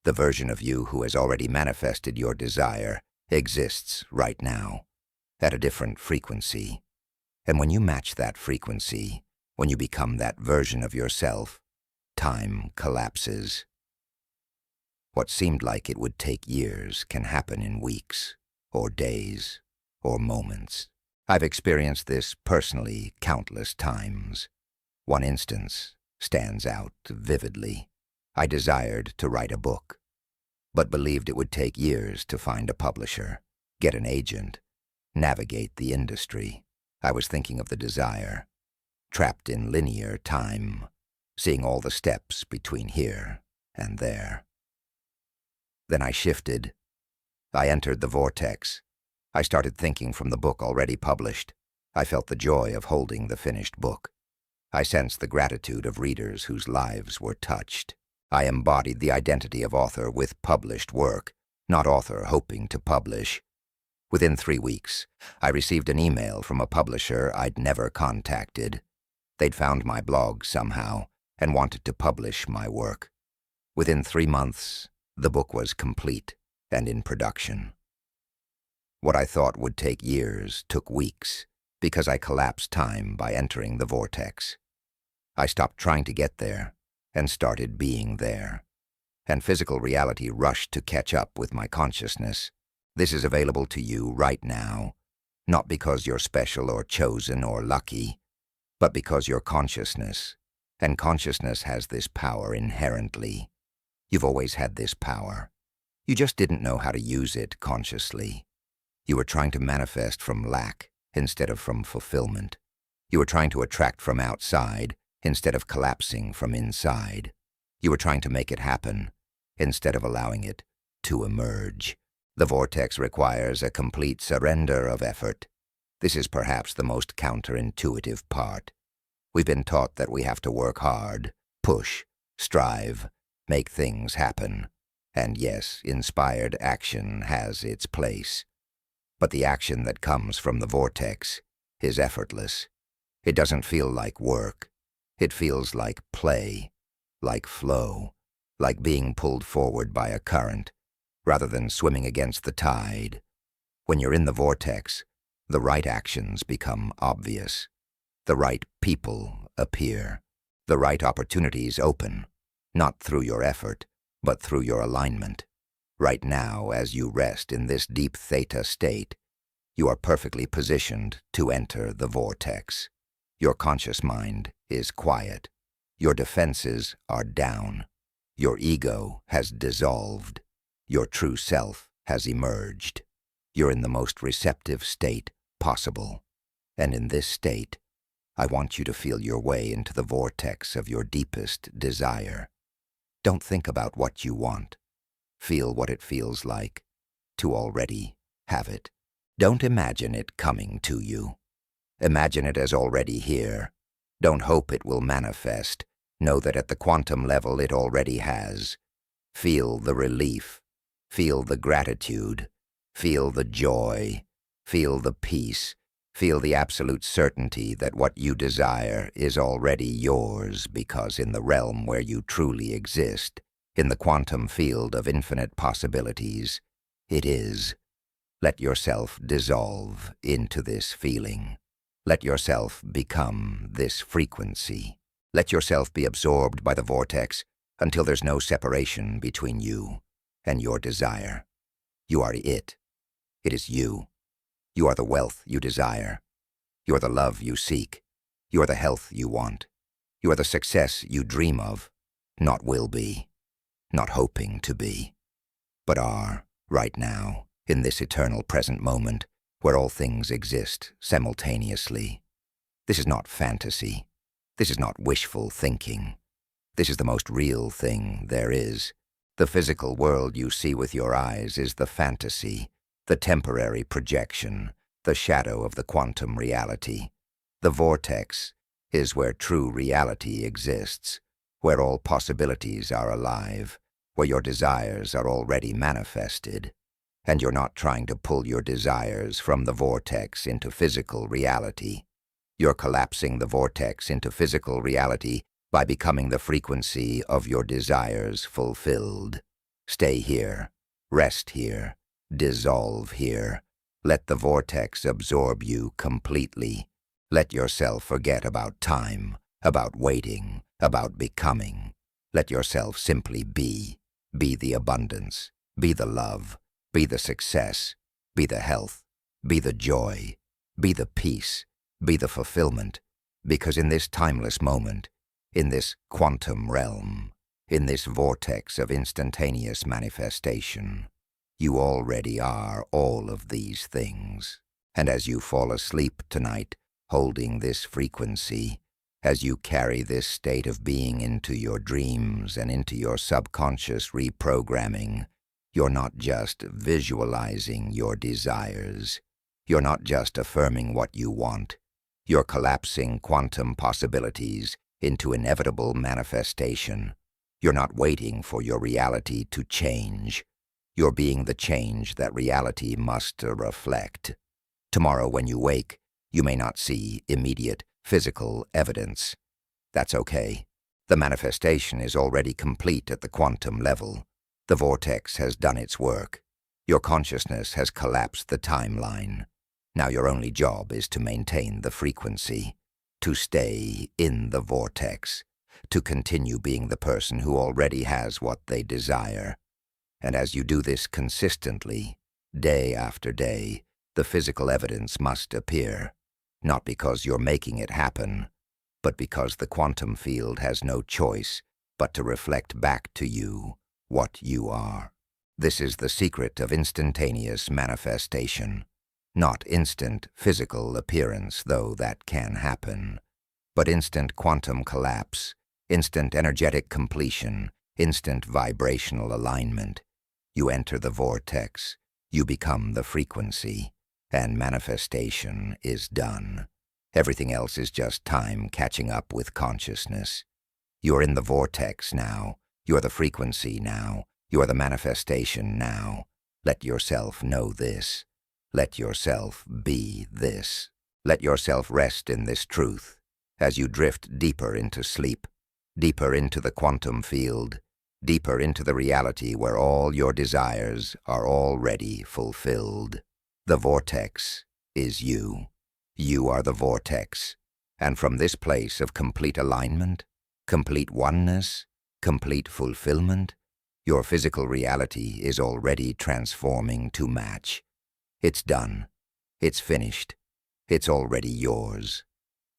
The version of you who has already manifested your desire exists right now, at a different frequency. And when you match that frequency, when you become that version of yourself, time collapses. What seemed like it would take years can happen in weeks, or days, or moments. I've experienced this personally countless times. One instance stands out vividly. I desired to write a book, but believed it would take years to find a publisher, get an agent, navigate the industry. I was thinking of the desire, trapped in linear time, seeing all the steps between here and there. Then I shifted. I entered the vortex. I started thinking from the book already published. I felt the joy of holding the finished book. I sensed the gratitude of readers whose lives were touched. I embodied the identity of author with published work, not author hoping to publish. Within 3 weeks, I received an email from a publisher I'd never contacted. They'd found my blog somehow and wanted to publish my work. Within 3 months, the book was complete and in production. What I thought would take years took weeks because I collapsed time by entering the vortex. I stopped trying to get there and started being there. And physical reality rushed to catch up with my consciousness. This is available to you right now, not because you're special or chosen or lucky, but because you're consciousness, and consciousness has this power inherently. You've always had this power. You just didn't know how to use it consciously. You were trying to manifest from lack instead of from fulfillment. You were trying to attract from outside instead of collapsing from inside. You were trying to make it happen instead of allowing it to emerge. The vortex requires a complete surrender of effort. This is perhaps the most counterintuitive part. We've been taught that we have to work hard, push, strive, make things happen. And yes, inspired action has its place. But the action that comes from the vortex is effortless. It doesn't feel like work. It feels like play, like flow, like being pulled forward by a current, rather than swimming against the tide. When you're in the vortex, the right actions become obvious. The right people appear. The right opportunities open, not through your effort, but through your alignment. Right now, as you rest in this deep theta state, you are perfectly positioned to enter the vortex. Your conscious mind is quiet. Your defenses are down. Your ego has dissolved. Your true self has emerged. You're in the most receptive state possible. And in this state, I want you to feel your way into the vortex of your deepest desire. Don't think about what you want. Feel what it feels like to already have it. Don't imagine it coming to you. Imagine it as already here. Don't hope it will manifest. Know that at the quantum level it already has. Feel the relief. Feel the gratitude. Feel the joy. Feel the peace. Feel the absolute certainty that what you desire is already yours, because in the realm where you truly exist, in the quantum field of infinite possibilities, it is. Let yourself dissolve into this feeling. Let yourself become this frequency. Let yourself be absorbed by the vortex until there's no separation between you and your desire. You are it. It is you. You are the wealth you desire. You are the love you seek. You are the health you want. You are the success you dream of, not will be, not hoping to be, but are right now, in this eternal present moment where all things exist simultaneously. This is not fantasy. This is not wishful thinking. This is the most real thing there is. The physical world you see with your eyes is the fantasy, the temporary projection, the shadow of the quantum reality. The vortex is where true reality exists, where all possibilities are alive, where your desires are already manifested. And you're not trying to pull your desires from the vortex into physical reality. You're collapsing the vortex into physical reality by becoming the frequency of your desires fulfilled. Stay here. Rest here. Dissolve here. Let the vortex absorb you completely. Let yourself forget about time, about waiting, about becoming. Let yourself simply be. Be the abundance. Be the love. Be the success. Be the health. Be the joy. Be the peace. Be the fulfillment. Because in this timeless moment, in this quantum realm, in this vortex of instantaneous manifestation, you already are all of these things. And as you fall asleep tonight, holding this frequency, as you carry this state of being into your dreams and into your subconscious reprogramming, You're not just visualizing your desires. You're not just affirming what you want. You're collapsing quantum possibilities into inevitable manifestation. You're not waiting for your reality to change. You're being the change that reality must reflect. Tomorrow when you wake, you may not see immediate physical evidence. That's okay. The manifestation is already complete at the quantum level. The vortex has done its work. Your consciousness has collapsed the timeline. Now your only job is to maintain the frequency, to stay in the vortex, to continue being the person who already has what they desire. And as you do this consistently, day after day, the physical evidence must appear, not because you're making it happen, but because the quantum field has no choice but to reflect back to you what you are. This is the secret of instantaneous manifestation. Not instant physical appearance, though that can happen, but instant quantum collapse, instant energetic completion, instant vibrational alignment. You enter the vortex, you become the frequency, and manifestation is done. Everything else is just time catching up with consciousness. You're in the vortex now. You're the frequency now. You're the manifestation now. Let yourself know this. Let yourself be this. Let yourself rest in this truth as you drift deeper into sleep, deeper into the quantum field, deeper into the reality where all your desires are already fulfilled. The vortex is you. You are the vortex, and from this place of complete alignment, complete oneness, complete fulfillment, your physical reality is already transforming to match. It's done. It's finished. It's already yours.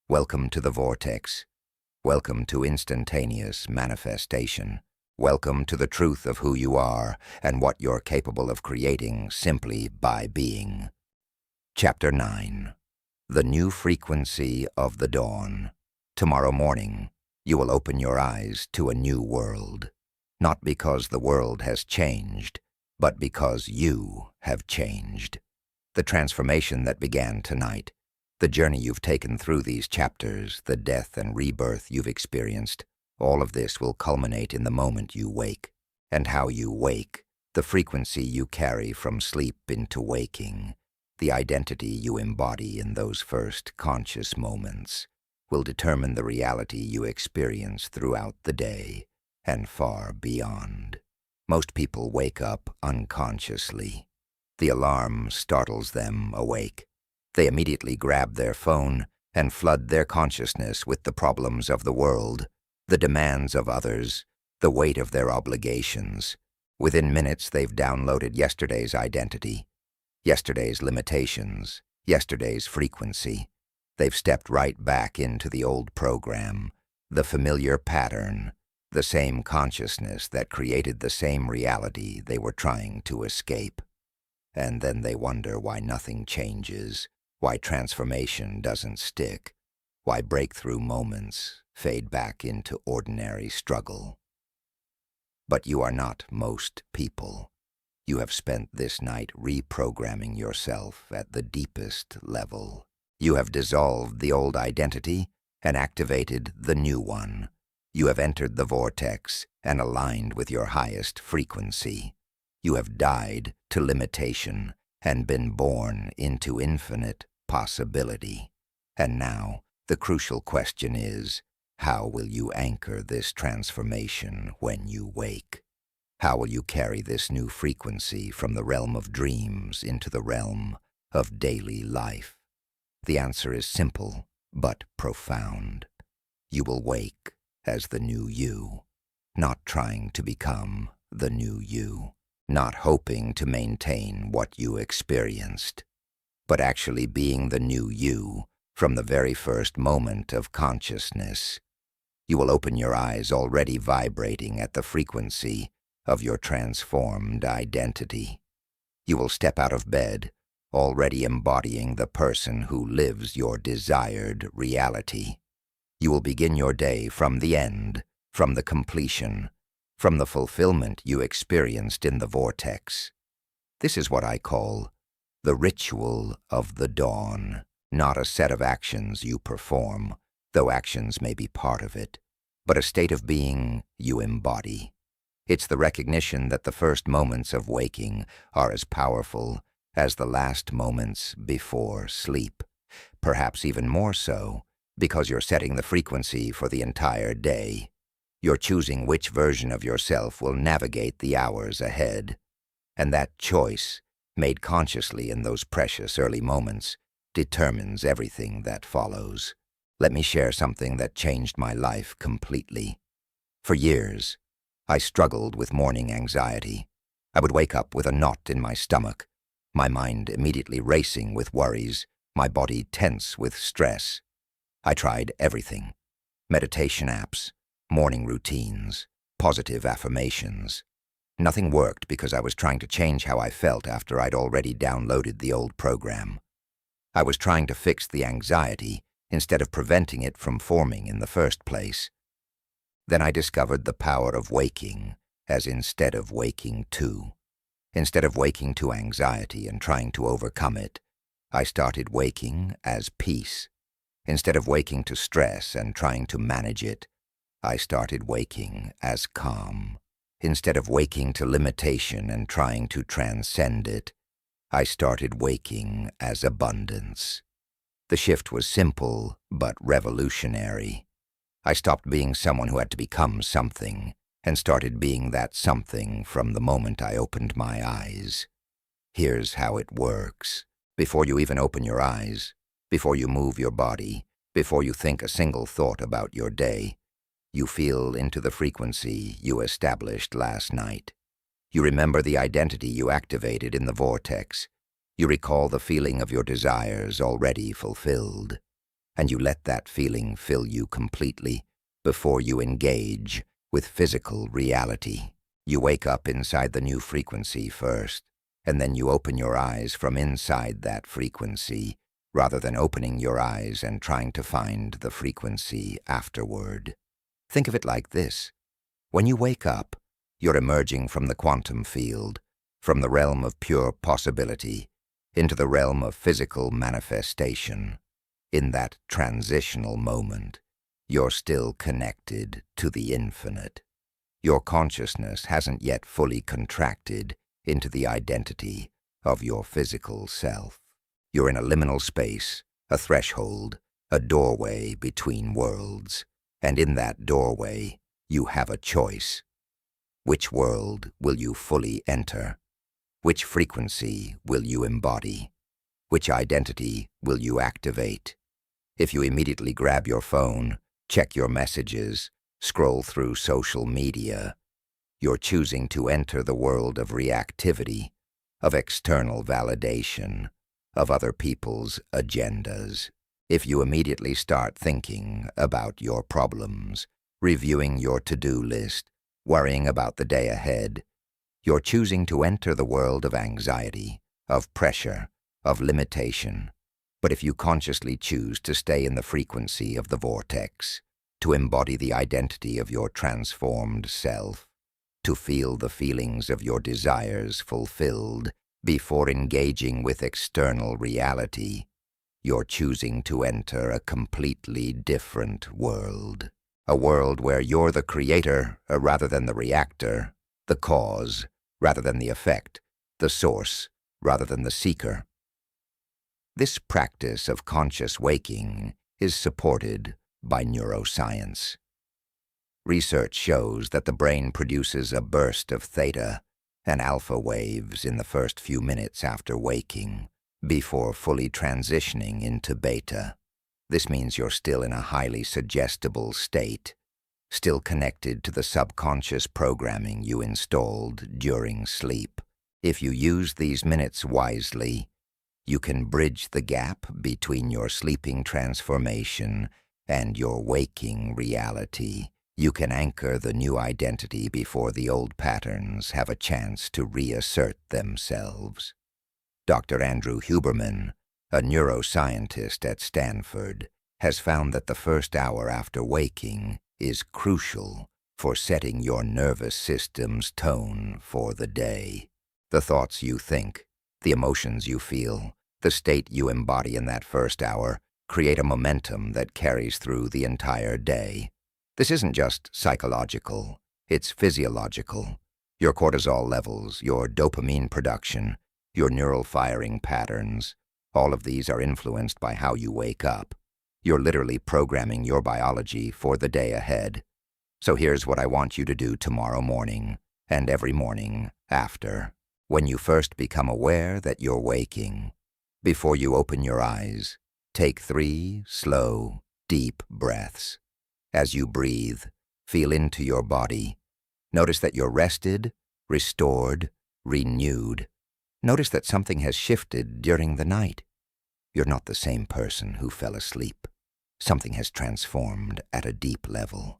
Welcome to the vortex. Welcome to instantaneous manifestation. Welcome to the truth of who you are and what you're capable of creating simply by being. Chapter 9. The New Frequency of the Dawn. Tomorrow morning, you will open your eyes to a new world. Not because the world has changed, but because you have changed. The transformation that began tonight, the journey you've taken through these chapters, the death and rebirth you've experienced, all of this will culminate in the moment you wake. And how you wake, the frequency you carry from sleep into waking, the identity you embody in those first conscious moments, will determine the reality you experience throughout the day and far beyond. Most people wake up unconsciously. The alarm startles them awake. They immediately grab their phone and flood their consciousness with the problems of the world, the demands of others, the weight of their obligations. Within minutes, they've downloaded yesterday's identity, yesterday's limitations, yesterday's frequency. They've stepped right back into the old program, the familiar pattern, the same consciousness that created the same reality they were trying to escape. And then they wonder why nothing changes, why transformation doesn't stick, why breakthrough moments fade back into ordinary struggle. But you are not most people. You have spent this night reprogramming yourself at the deepest level. You have dissolved the old identity and activated the new one. You have entered the vortex and aligned with your highest frequency. You have died to limitation and been born into infinite possibility. And now, the crucial question is, how will you anchor this transformation when you wake? How will you carry this new frequency from the realm of dreams into the realm of daily life? The answer is simple, but profound. You will wake as the new you, not trying to become the new you, not hoping to maintain what you experienced, but actually being the new you from the very first moment of consciousness. You will open your eyes already vibrating at the frequency of your transformed identity. You will step out of bed, already embodying the person who lives your desired reality. You will begin your day from the end, from the completion, from the fulfillment you experienced in the vortex. This is what I call the ritual of the dawn, not a set of actions you perform, though actions may be part of it, but a state of being you embody. It's the recognition that the first moments of waking are as powerful as the last moments before sleep, perhaps even more so, because you're setting the frequency for the entire day. You're choosing which version of yourself will navigate the hours ahead, and that choice, made consciously in those precious early moments, determines everything that follows. Let me share something that changed my life completely. For years, I struggled with morning anxiety. I would wake up with a knot in my stomach, my mind immediately racing with worries, my body tense with stress. I tried everything: meditation apps, morning routines, positive affirmations. Nothing worked because I was trying to change how I felt after I'd already downloaded the old program. I was trying to fix the anxiety instead of preventing it from forming in the first place. Then I discovered the power of waking as instead of waking to. Instead of waking to anxiety and trying to overcome it, I started waking as peace. Instead of waking to stress and trying to manage it, I started waking as calm. Instead of waking to limitation and trying to transcend it, I started waking as abundance. The shift was simple but revolutionary. I stopped being someone who had to become something and started being that something from the moment I opened my eyes. Here's how it works. Before you even open your eyes, before you move your body, before you think a single thought about your day, you feel into the frequency you established last night. You remember the identity you activated in the vortex. You recall the feeling of your desires already fulfilled, and you let that feeling fill you completely before you engage with physical reality. You wake up inside the new frequency first, and then you open your eyes from inside that frequency, rather than opening your eyes and trying to find the frequency afterward. Think of it like this. When you wake up, you're emerging from the quantum field, from the realm of pure possibility, into the realm of physical manifestation. In that transitional moment, you're still connected to the infinite. Your consciousness hasn't yet fully contracted into the identity of your physical self. You're in a liminal space, a threshold, a doorway between worlds. And in that doorway, you have a choice. Which world will you fully enter? Which frequency will you embody? Which identity will you activate? If you immediately grab your phone, check your messages, scroll through social media, you're choosing to enter the world of reactivity, of external validation, of other people's agendas. If you immediately start thinking about your problems, reviewing your to-do list, worrying about the day ahead, you're choosing to enter the world of anxiety, of pressure, of limitation. But if you consciously choose to stay in the frequency of the vortex, to embody the identity of your transformed self, to feel the feelings of your desires fulfilled before engaging with external reality, you're choosing to enter a completely different world. A world where you're the creator rather than the reactor, the cause rather than the effect, the source rather than the seeker. This practice of conscious waking is supported by neuroscience. Research shows that the brain produces a burst of theta and alpha waves in the first few minutes after waking, before fully transitioning into beta. This means you're still in a highly suggestible state, still connected to the subconscious programming you installed during sleep. If you use these minutes wisely, you can bridge the gap between your sleeping transformation and your waking reality. You can anchor the new identity before the old patterns have a chance to reassert themselves. Dr. Andrew Huberman, a neuroscientist at Stanford, has found that the first hour after waking is crucial for setting your nervous system's tone for the day. The thoughts you think, the emotions you feel, the state you embody in that first hour create a momentum that carries through the entire day. This isn't just psychological, it's physiological. Your cortisol levels, your dopamine production, your neural firing patterns, all of these are influenced by how you wake up. You're literally programming your biology for the day ahead. So here's what I want you to do tomorrow morning and every morning after. When you first become aware that you're waking, before you open your eyes, take 3 slow, deep breaths. As you breathe, feel into your body. Notice that you're rested, restored, renewed. Notice that something has shifted during the night. You're not the same person who fell asleep. Something has transformed at a deep level.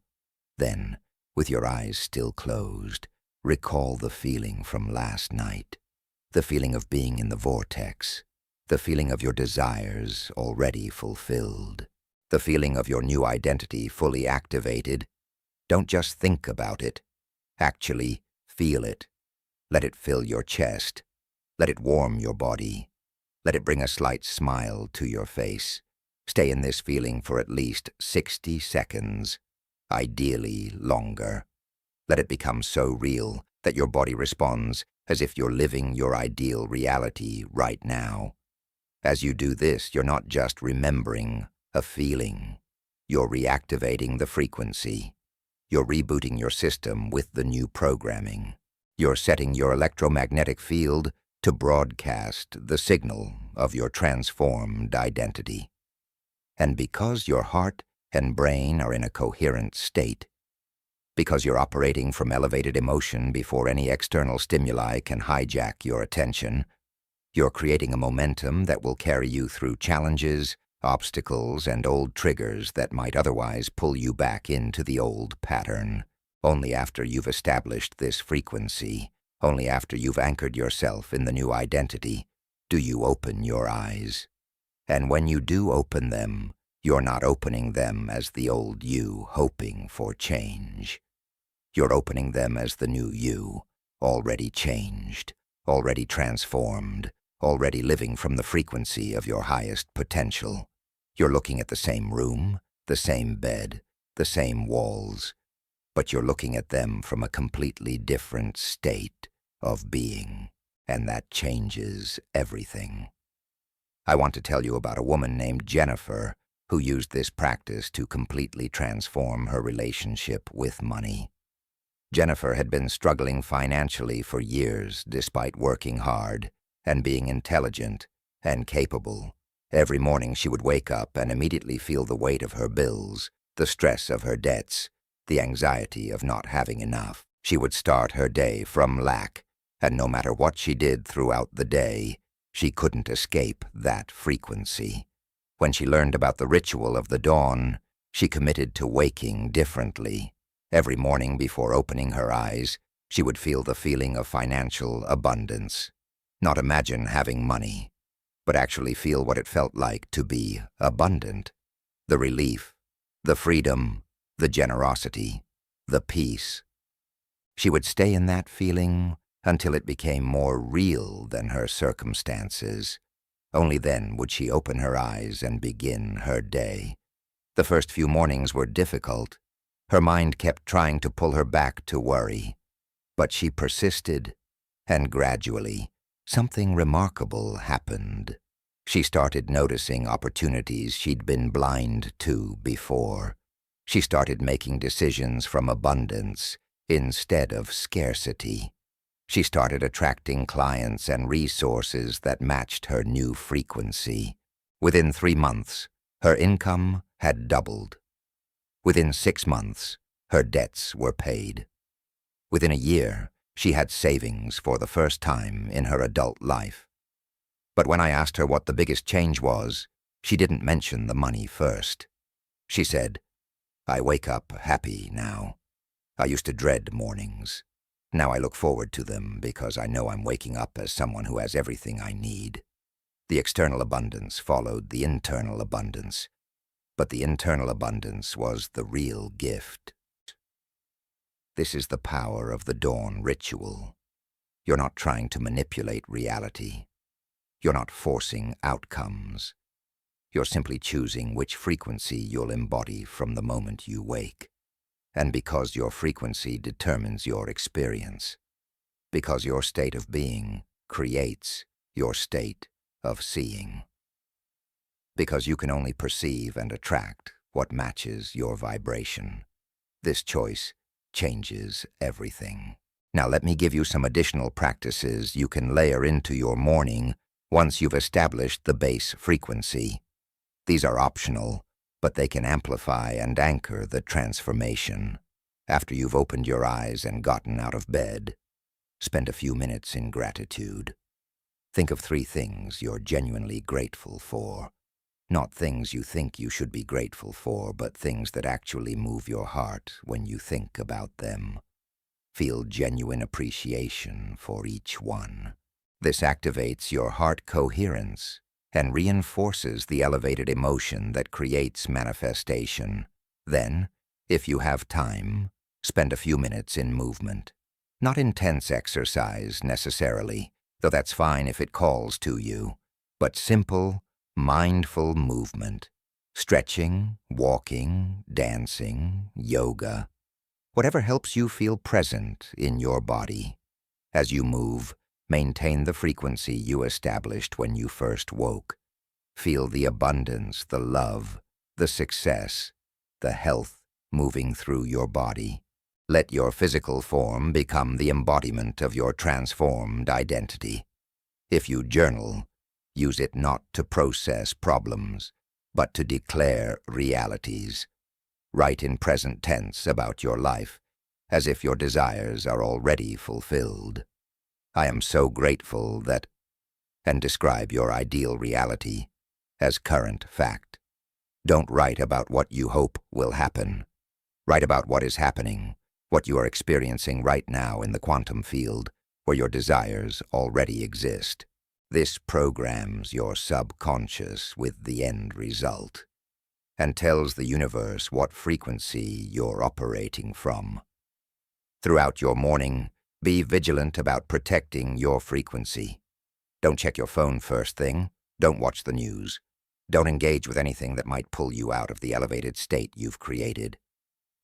Then, with your eyes still closed, recall the feeling from last night, the feeling of being in the vortex, the feeling of your desires already fulfilled, the feeling of your new identity fully activated. Don't just think about it. Actually, feel it. Let it fill your chest. Let it warm your body. Let it bring a slight smile to your face. Stay in this feeling for at least 60 seconds, ideally longer. Let it become so real that your body responds as if you're living your ideal reality right now. As you do this, you're not just remembering a feeling. You're reactivating the frequency. You're rebooting your system with the new programming. You're setting your electromagnetic field to broadcast the signal of your transformed identity. And because your heart and brain are in a coherent state, because you're operating from elevated emotion before any external stimuli can hijack your attention, you're creating a momentum that will carry you through challenges, obstacles, and old triggers that might otherwise pull you back into the old pattern. Only after you've established this frequency, only after you've anchored yourself in the new identity, do you open your eyes. And when you do open them, you're not opening them as the old you hoping for change. You're opening them as the new you, already changed, already transformed, already living from the frequency of your highest potential. You're looking at the same room, the same bed, the same walls, but you're looking at them from a completely different state of being, and that changes everything. I want to tell you about a woman named Jennifer who used this practice to completely transform her relationship with money. Jennifer had been struggling financially for years despite working hard and being intelligent and capable. Every morning she would wake up and immediately feel the weight of her bills, the stress of her debts, the anxiety of not having enough. She would start her day from lack, and no matter what she did throughout the day, she couldn't escape that frequency. When she learned about the ritual of the dawn, she committed to waking differently. Every morning before opening her eyes, she would feel the feeling of financial abundance. Not imagine having money, but actually feel what it felt like to be abundant. The relief, the freedom, the generosity, the peace. She would stay in that feeling until it became more real than her circumstances. Only then would she open her eyes and begin her day. The first few mornings were difficult. Her mind kept trying to pull her back to worry. But she persisted, and gradually, something remarkable happened. She started noticing opportunities she'd been blind to before. She started making decisions from abundance instead of scarcity. She started attracting clients and resources that matched her new frequency. Within 3 months, her income had doubled. Within 6 months, her debts were paid. Within a year, she had savings for the first time in her adult life. But when I asked her what the biggest change was, she didn't mention the money first. She said, "I wake up happy now. I used to dread mornings. Now I look forward to them because I know I'm waking up as someone who has everything I need." The external abundance followed the internal abundance, but the internal abundance was the real gift. This is the power of the dawn ritual. You're not trying to manipulate reality. You're not forcing outcomes. You're simply choosing which frequency you'll embody from the moment you wake. And because your frequency determines your experience, because your state of being creates your state of seeing, because you can only perceive and attract what matches your vibration. This choice changes everything. Now let me give you some additional practices you can layer into your morning once you've established the base frequency. These are optional, but they can amplify and anchor the transformation. After you've opened your eyes and gotten out of bed, spend a few minutes in gratitude. Think of 3 things you're genuinely grateful for. Not things you think you should be grateful for, but things that actually move your heart when you think about them. Feel genuine appreciation for each one. This activates your heart coherence and reinforces the elevated emotion that creates manifestation. Then, if you have time, spend a few minutes in movement. Not intense exercise necessarily, though that's fine if it calls to you, but simple, mindful movement. Stretching, walking, dancing, yoga. Whatever helps you feel present in your body. As you move, maintain the frequency you established when you first woke. Feel the abundance, the love, the success, the health moving through your body. Let your physical form become the embodiment of your transformed identity. If you journal, use it not to process problems, but to declare realities. Write in present tense about your life, as if your desires are already fulfilled. I am so grateful that, and describe your ideal reality as current fact. Don't write about what you hope will happen. Write about what is happening, what you are experiencing right now in the quantum field, where your desires already exist. This programs your subconscious with the end result, and tells the universe what frequency you're operating from. Throughout your morning, be vigilant about protecting your frequency. Don't check your phone first thing. Don't watch the news. Don't engage with anything that might pull you out of the elevated state you've created.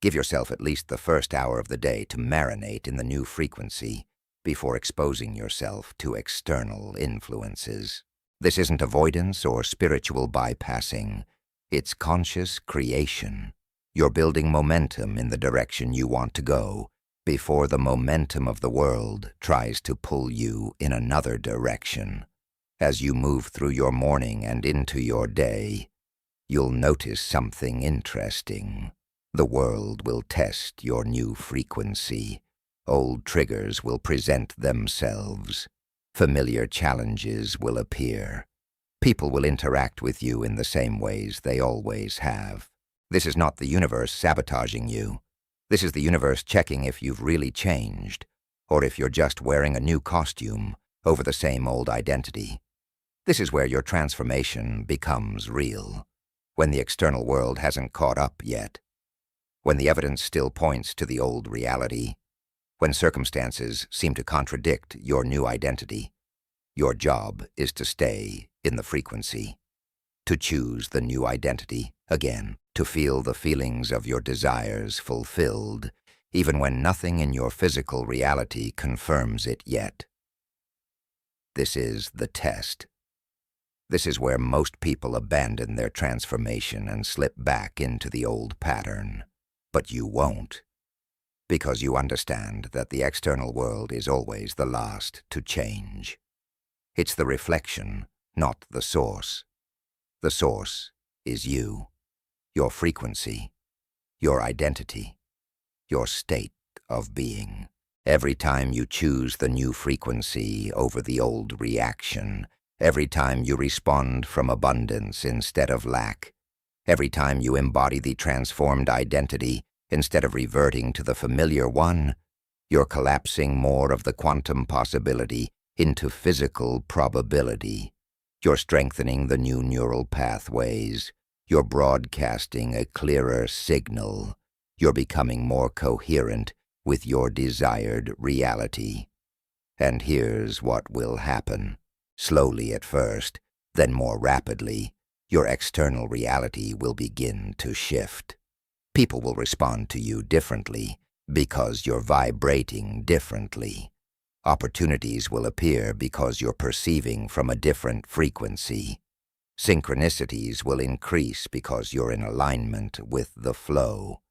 Give yourself at least the first hour of the day to marinate in the new frequency before exposing yourself to external influences. This isn't avoidance or spiritual bypassing. It's conscious creation. You're building momentum in the direction you want to go before the momentum of the world tries to pull you in another direction. As you move through your morning and into your day, you'll notice something interesting. The world will test your new frequency. Old triggers will present themselves. Familiar challenges will appear. People will interact with you in the same ways they always have. This is not the universe sabotaging you. This is the universe checking if you've really changed, or if you're just wearing a new costume over the same old identity. This is where your transformation becomes real, when the external world hasn't caught up yet, when the evidence still points to the old reality, when circumstances seem to contradict your new identity. Your job is to stay in the frequency, to choose the new identity again, to feel the feelings of your desires fulfilled, even when nothing in your physical reality confirms it yet. This is the test. This is where most people abandon their transformation and slip back into the old pattern. But you won't, because you understand that the external world is always the last to change. It's the reflection, not the source. The source is you, your frequency, your identity, your state of being. Every time you choose the new frequency over the old reaction, every time you respond from abundance instead of lack, every time you embody the transformed identity instead of reverting to the familiar one, you're collapsing more of the quantum possibility into physical probability. You're strengthening the new neural pathways. You're broadcasting a clearer signal. You're becoming more coherent with your desired reality. And here's what will happen. Slowly at first, then more rapidly, your external reality will begin to shift. People will respond to you differently because you're vibrating differently. Opportunities will appear because you're perceiving from a different frequency. Synchronicities will increase because you're in alignment with the flow.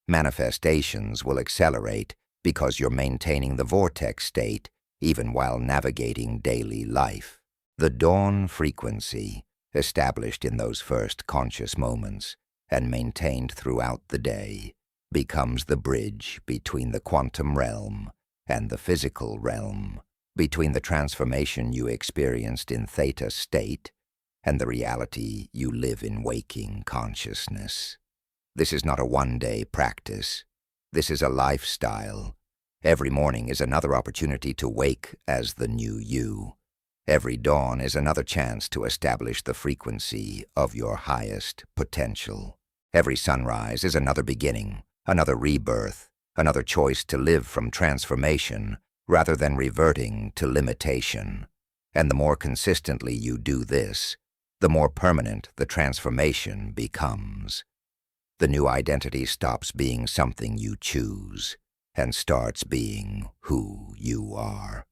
Manifestations will accelerate because you're maintaining the vortex state even while navigating daily life. The dawn frequency, established in those first conscious moments and maintained throughout the day, becomes the bridge between the quantum realm and the physical realm, between the transformation you experienced in theta state and the reality you live in waking consciousness. This is not a one-day practice. This is a lifestyle. Every morning is another opportunity to wake as the new you. Every dawn is another chance to establish the frequency of your highest potential. Every sunrise is another beginning, another rebirth, another choice to live from transformation rather than reverting to limitation. And the more consistently you do this, the more permanent the transformation becomes. The new identity stops being something you choose and starts being who you are.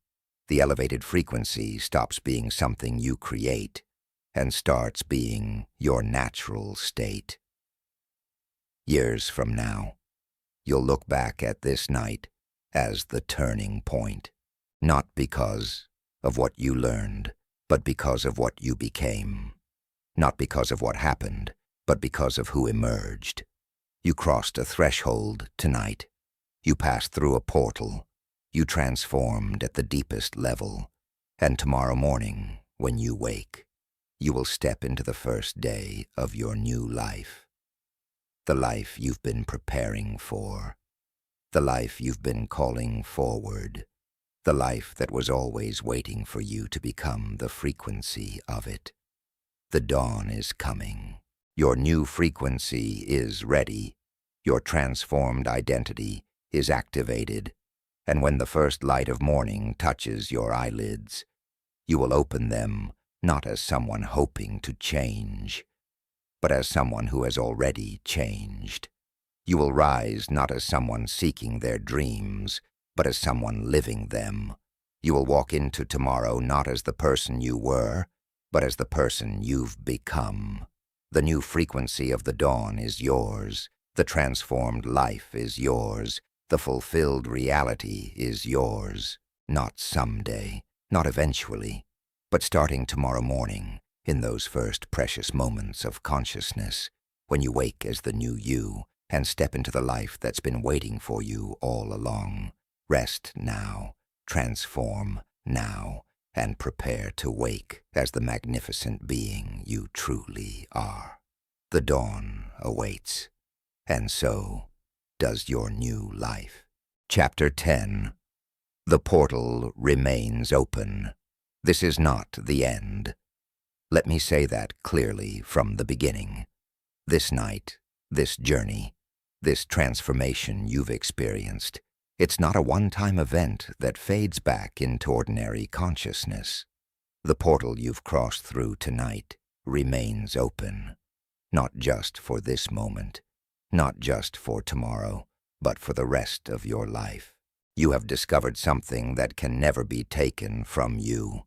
The elevated frequency stops being something you create and starts being your natural state. Years from now, you'll look back at this night as the turning point, not because of what you learned, but because of what you became. Not because of what happened, but because of who emerged. You crossed a threshold tonight. You passed through a portal. You transformed at the deepest level. And tomorrow morning, when you wake, you will step into the first day of your new life. The life you've been preparing for. The life you've been calling forward. The life that was always waiting for you to become the frequency of it. The dawn is coming. Your new frequency is ready. Your transformed identity is activated. And when the first light of morning touches your eyelids, you will open them not as someone hoping to change, but as someone who has already changed. You will rise not as someone seeking their dreams, but as someone living them. You will walk into tomorrow not as the person you were, but as the person you've become. The new frequency of the dawn is yours. The transformed life is yours. The fulfilled reality is yours. Not someday, not eventually, but starting tomorrow morning, in those first precious moments of consciousness, when you wake as the new you and step into the life that's been waiting for you all along. Rest now, transform now, and prepare to wake as the magnificent being you truly are. The dawn awaits, and so does your new life. Chapter 10. The portal remains open. This is not the end. Let me say that clearly from the beginning. This night, this journey, this transformation you've experienced, it's not a one-time event that fades back into ordinary consciousness. The portal you've crossed through tonight remains open, not just for this moment, not just for tomorrow, but for the rest of your life. You have discovered something that can never be taken from you.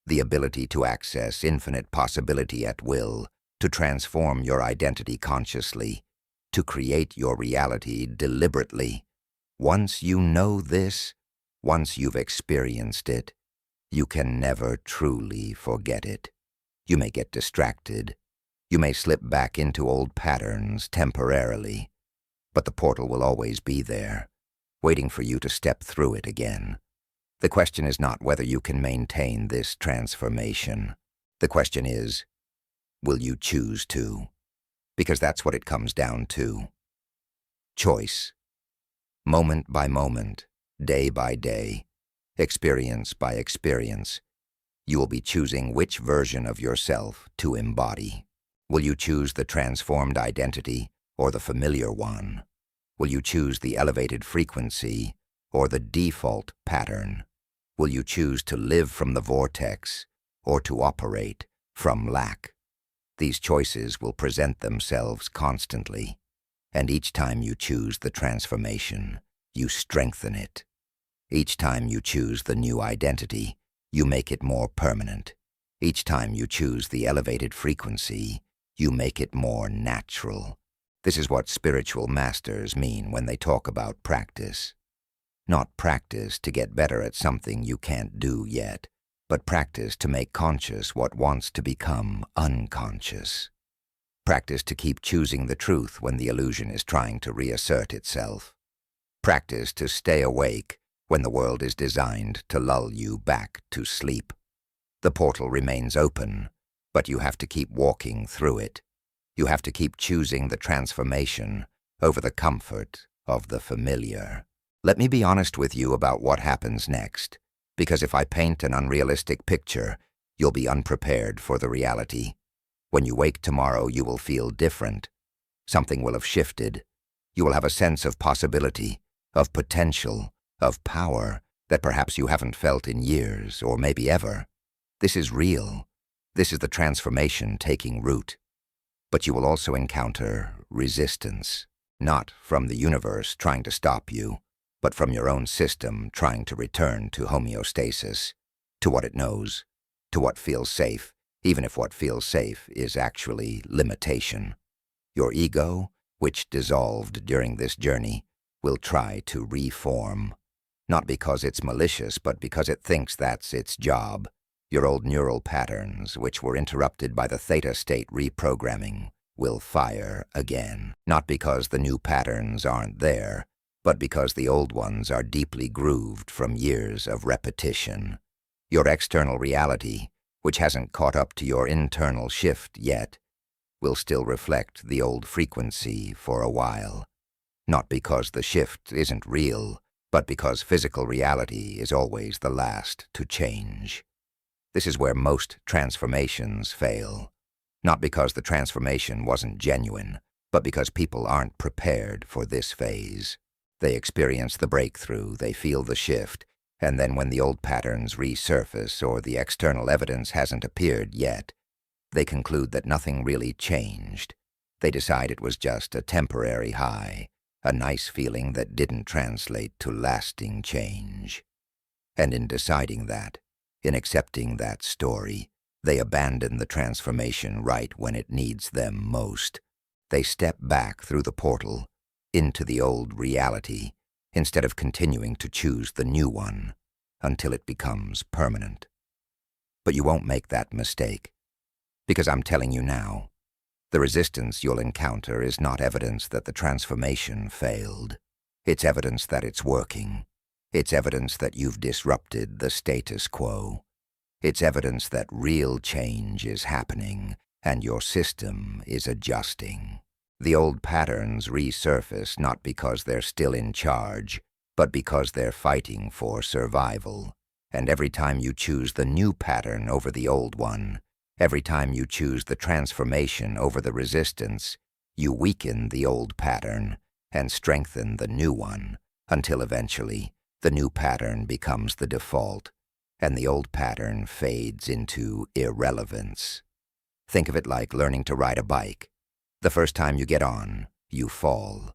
The ability to access infinite possibility at will, to transform your identity consciously, to create your reality deliberately. Once you know this, once you've experienced it, you can never truly forget it. You may get distracted. You may slip back into old patterns temporarily, but the portal will always be there, waiting for you to step through it again. The question is not whether you can maintain this transformation. The question is, will you choose to? Because that's what it comes down to. Choice. Moment by moment, day by day, experience by experience, you will be choosing which version of yourself to embody. Will you choose the transformed identity or the familiar one? Will you choose the elevated frequency or the default pattern? Will you choose to live from the vortex or to operate from lack? These choices will present themselves constantly, and each time you choose the transformation, you strengthen it. Each time you choose the new identity, you make it more permanent. Each time you choose the elevated frequency, you make it more natural. This is what spiritual masters mean when they talk about practice. Not practice to get better at something you can't do yet, but practice to make conscious what wants to become unconscious. Practice to keep choosing the truth when the illusion is trying to reassert itself. Practice to stay awake when the world is designed to lull you back to sleep. The portal remains open, but you have to keep walking through it. You have to keep choosing the transformation over the comfort of the familiar. Let me be honest with you about what happens next, because if I paint an unrealistic picture, you'll be unprepared for the reality. When you wake tomorrow, you will feel different. Something will have shifted. You will have a sense of possibility, of potential, of power that perhaps you haven't felt in years or maybe ever. This is real. This is the transformation taking root. But you will also encounter resistance, not from the universe trying to stop you, but from your own system trying to return to homeostasis, to what it knows, to what feels safe, even if what feels safe is actually limitation. Your ego, which dissolved during this journey, will try to reform, not because it's malicious, but because it thinks that's its job. Your old neural patterns, which were interrupted by the theta state reprogramming, will fire again, not because the new patterns aren't there, but because the old ones are deeply grooved from years of repetition. Your external reality, which hasn't caught up to your internal shift yet, will still reflect the old frequency for a while. Not because the shift isn't real, but because physical reality is always the last to change. This is where most transformations fail. Not because the transformation wasn't genuine, but because people aren't prepared for this phase. They experience the breakthrough, they feel the shift, and then when the old patterns resurface or the external evidence hasn't appeared yet, they conclude that nothing really changed. They decide it was just a temporary high, a nice feeling that didn't translate to lasting change. And in deciding that, in accepting that story, they abandon the transformation right when it needs them most. They step back through the portal into the old reality instead of continuing to choose the new one until it becomes permanent. But you won't make that mistake, because I'm telling you now, the resistance you'll encounter is not evidence that the transformation failed. It's evidence that it's working. It's evidence that you've disrupted the status quo. It's evidence that real change is happening and your system is adjusting. The old patterns resurface not because they're still in charge, but because they're fighting for survival. And every time you choose the new pattern over the old one, every time you choose the transformation over the resistance, you weaken the old pattern and strengthen the new one, until eventually the new pattern becomes the default, and the old pattern fades into irrelevance. Think of it like learning to ride a bike. The first time you get on, you fall.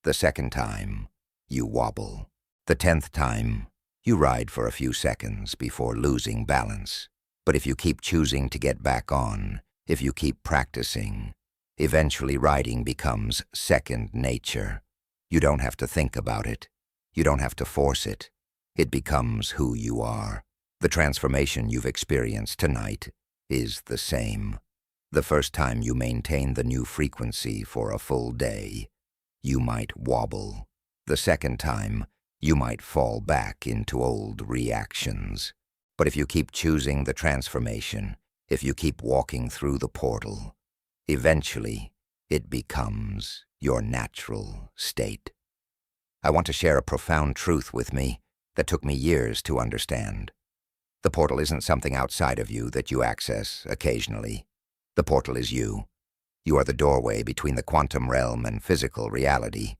The second time, you wobble. The 10th time, you ride for a few seconds before losing balance. But if you keep choosing to get back on, if you keep practicing, eventually riding becomes second nature. You don't have to think about it. You don't have to force it. It becomes who you are. The transformation you've experienced tonight is the same. The first time you maintain the new frequency for a full day, you might wobble. The second time, you might fall back into old reactions. But if you keep choosing the transformation, if you keep walking through the portal, eventually it becomes your natural state. I want to share a profound truth with me that took me years to understand. The portal isn't something outside of you that you access occasionally. The portal is you. You are the doorway between the quantum realm and physical reality.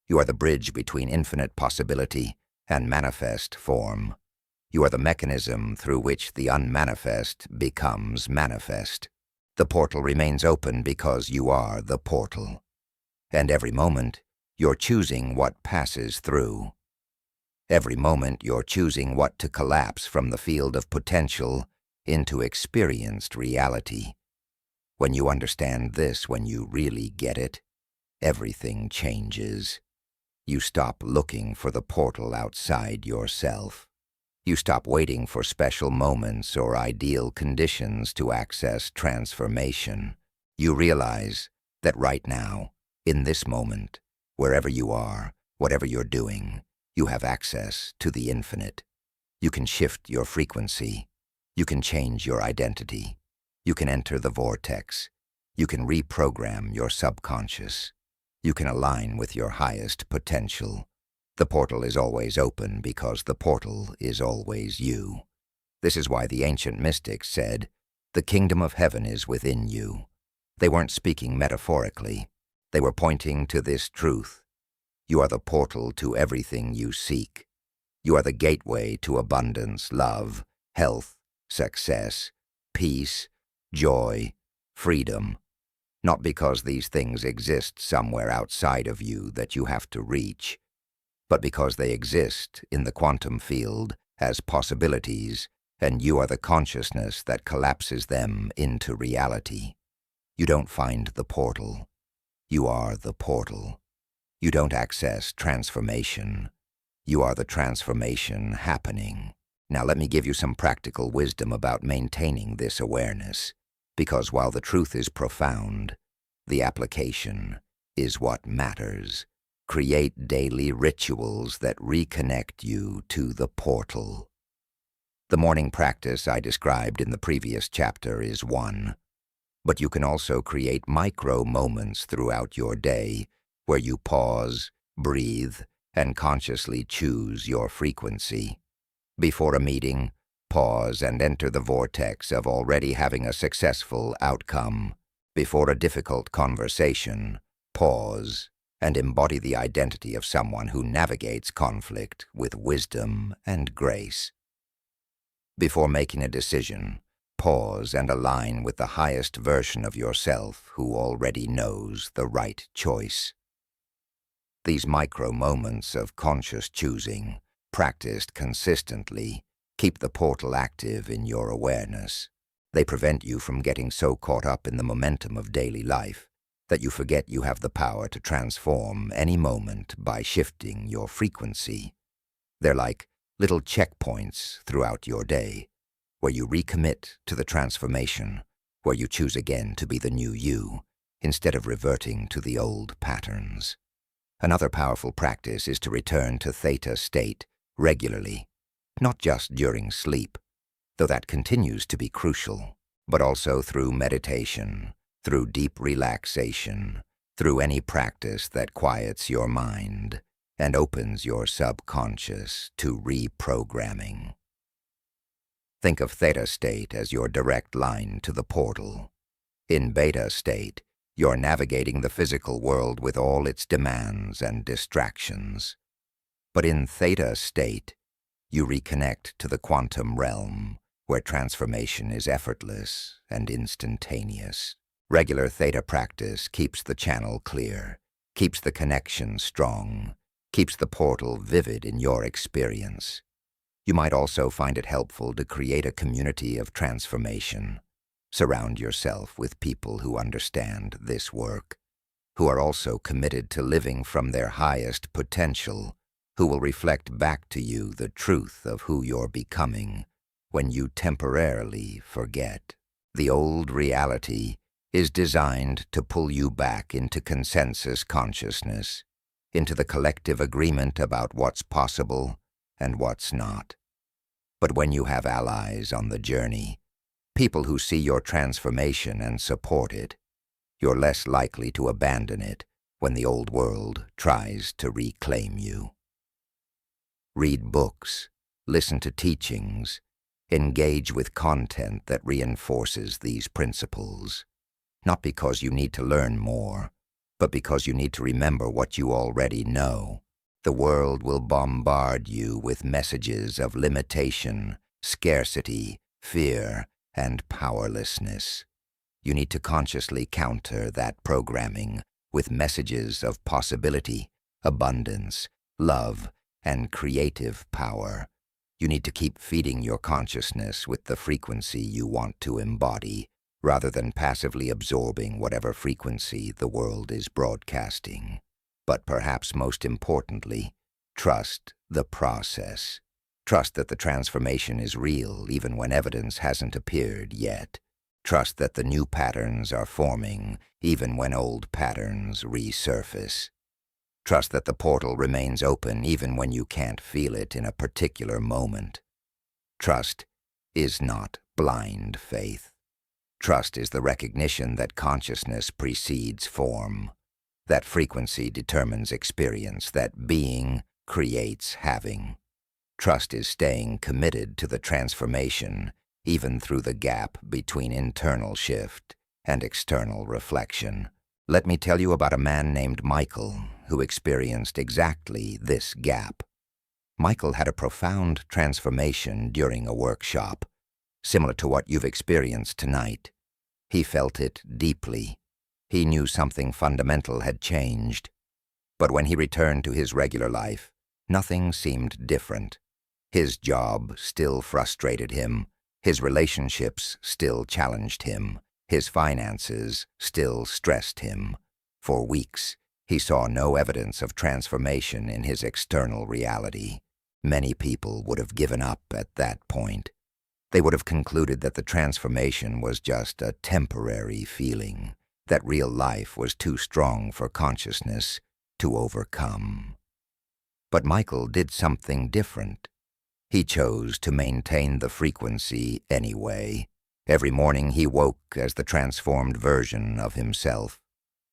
You are the bridge between infinite possibility and manifest form. You are the mechanism through which the unmanifest becomes manifest. The portal remains open because you are the portal. And every moment, you're choosing what passes through. Every moment, you're choosing what to collapse from the field of potential into experienced reality. When you understand this, when you really get it, everything changes. You stop looking for the portal outside yourself. You stop waiting for special moments or ideal conditions to access transformation. You realize that right now, in this moment, wherever you are, whatever you're doing, you have access to the infinite. You can shift your frequency. You can change your identity. You can enter the vortex. You can reprogram your subconscious. You can align with your highest potential. The portal is always open because the portal is always you. This is why the ancient mystics said, "The kingdom of heaven is within you." They weren't speaking metaphorically. They were pointing to this truth. You are the portal to everything you seek. You are the gateway to abundance, love, health, success, peace, joy, freedom. Not because these things exist somewhere outside of you that you have to reach, but because they exist in the quantum field as possibilities, and you are the consciousness that collapses them into reality. You don't find the portal. You are the portal. You don't access transformation. You are the transformation happening. Now let me give you some practical wisdom about maintaining this awareness, because while the truth is profound, the application is what matters. Create daily rituals that reconnect you to the portal. The morning practice I described in the previous chapter is one, but you can also create micro moments throughout your day where you pause, breathe, and consciously choose your frequency. Before a meeting, pause and enter the vortex of already having a successful outcome. Before a difficult conversation, pause and embody the identity of someone who navigates conflict with wisdom and grace. Before making a decision, pause and align with the highest version of yourself who already knows the right choice. These micro moments of conscious choosing, practiced consistently, keep the portal active in your awareness. They prevent you from getting so caught up in the momentum of daily life that you forget you have the power to transform any moment by shifting your frequency. They're like little checkpoints throughout your day, where you recommit to the transformation, where you choose again to be the new you, instead of reverting to the old patterns. Another powerful practice is to return to theta state regularly, not just during sleep, though that continues to be crucial, but also through meditation, through deep relaxation, through any practice that quiets your mind and opens your subconscious to reprogramming. Think of theta state as your direct line to the portal. In beta state, you're navigating the physical world with all its demands and distractions. But in theta state, you reconnect to the quantum realm, where transformation is effortless and instantaneous. Regular theta practice keeps the channel clear, keeps the connection strong, keeps the portal vivid in your experience. You might also find it helpful to create a community of transformation. Surround yourself with people who understand this work, who are also committed to living from their highest potential, who will reflect back to you the truth of who you're becoming when you temporarily forget. The old reality is designed to pull you back into consensus consciousness, into the collective agreement about what's possible and what's not. But when you have allies on the journey, people who see your transformation and support it, you're less likely to abandon it when the old world tries to reclaim you. Read books, listen to teachings, engage with content that reinforces these principles, not because you need to learn more, but because you need to remember what you already know. The world will bombard you with messages of limitation, scarcity, fear, and powerlessness. You need to consciously counter that programming with messages of possibility, abundance, love, and creative power. You need to keep feeding your consciousness with the frequency you want to embody, rather than passively absorbing whatever frequency the world is broadcasting. But perhaps most importantly, trust the process. Trust that the transformation is real even when evidence hasn't appeared yet. Trust that the new patterns are forming even when old patterns resurface. Trust that the portal remains open even when you can't feel it in a particular moment. Trust is not blind faith. Trust is the recognition that consciousness precedes form, that frequency determines experience, that being creates having. Trust is staying committed to the transformation, even through the gap between internal shift and external reflection. Let me tell you about a man named Michael who experienced exactly this gap. Michael had a profound transformation during a workshop, similar to what you've experienced tonight. He felt it deeply. He knew something fundamental had changed. But when he returned to his regular life, nothing seemed different. His job still frustrated him. His relationships still challenged him. His finances still stressed him. For weeks, he saw no evidence of transformation in his external reality. Many people would have given up at that point. They would have concluded that the transformation was just a temporary feeling, that real life was too strong for consciousness to overcome. But Michael did something different. He chose to maintain the frequency anyway. Every morning he woke as the transformed version of himself.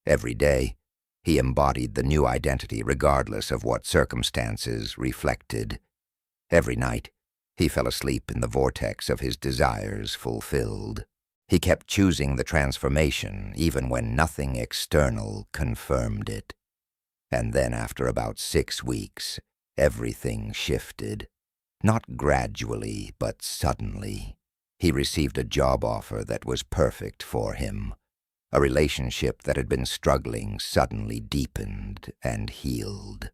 Every day, he embodied the new identity regardless of what circumstances reflected. Every night, he fell asleep in the vortex of his desires fulfilled. He kept choosing the transformation even when nothing external confirmed it. And then after about 6 weeks, everything shifted. Not gradually, but suddenly. He received a job offer that was perfect for him. A relationship that had been struggling suddenly deepened and healed.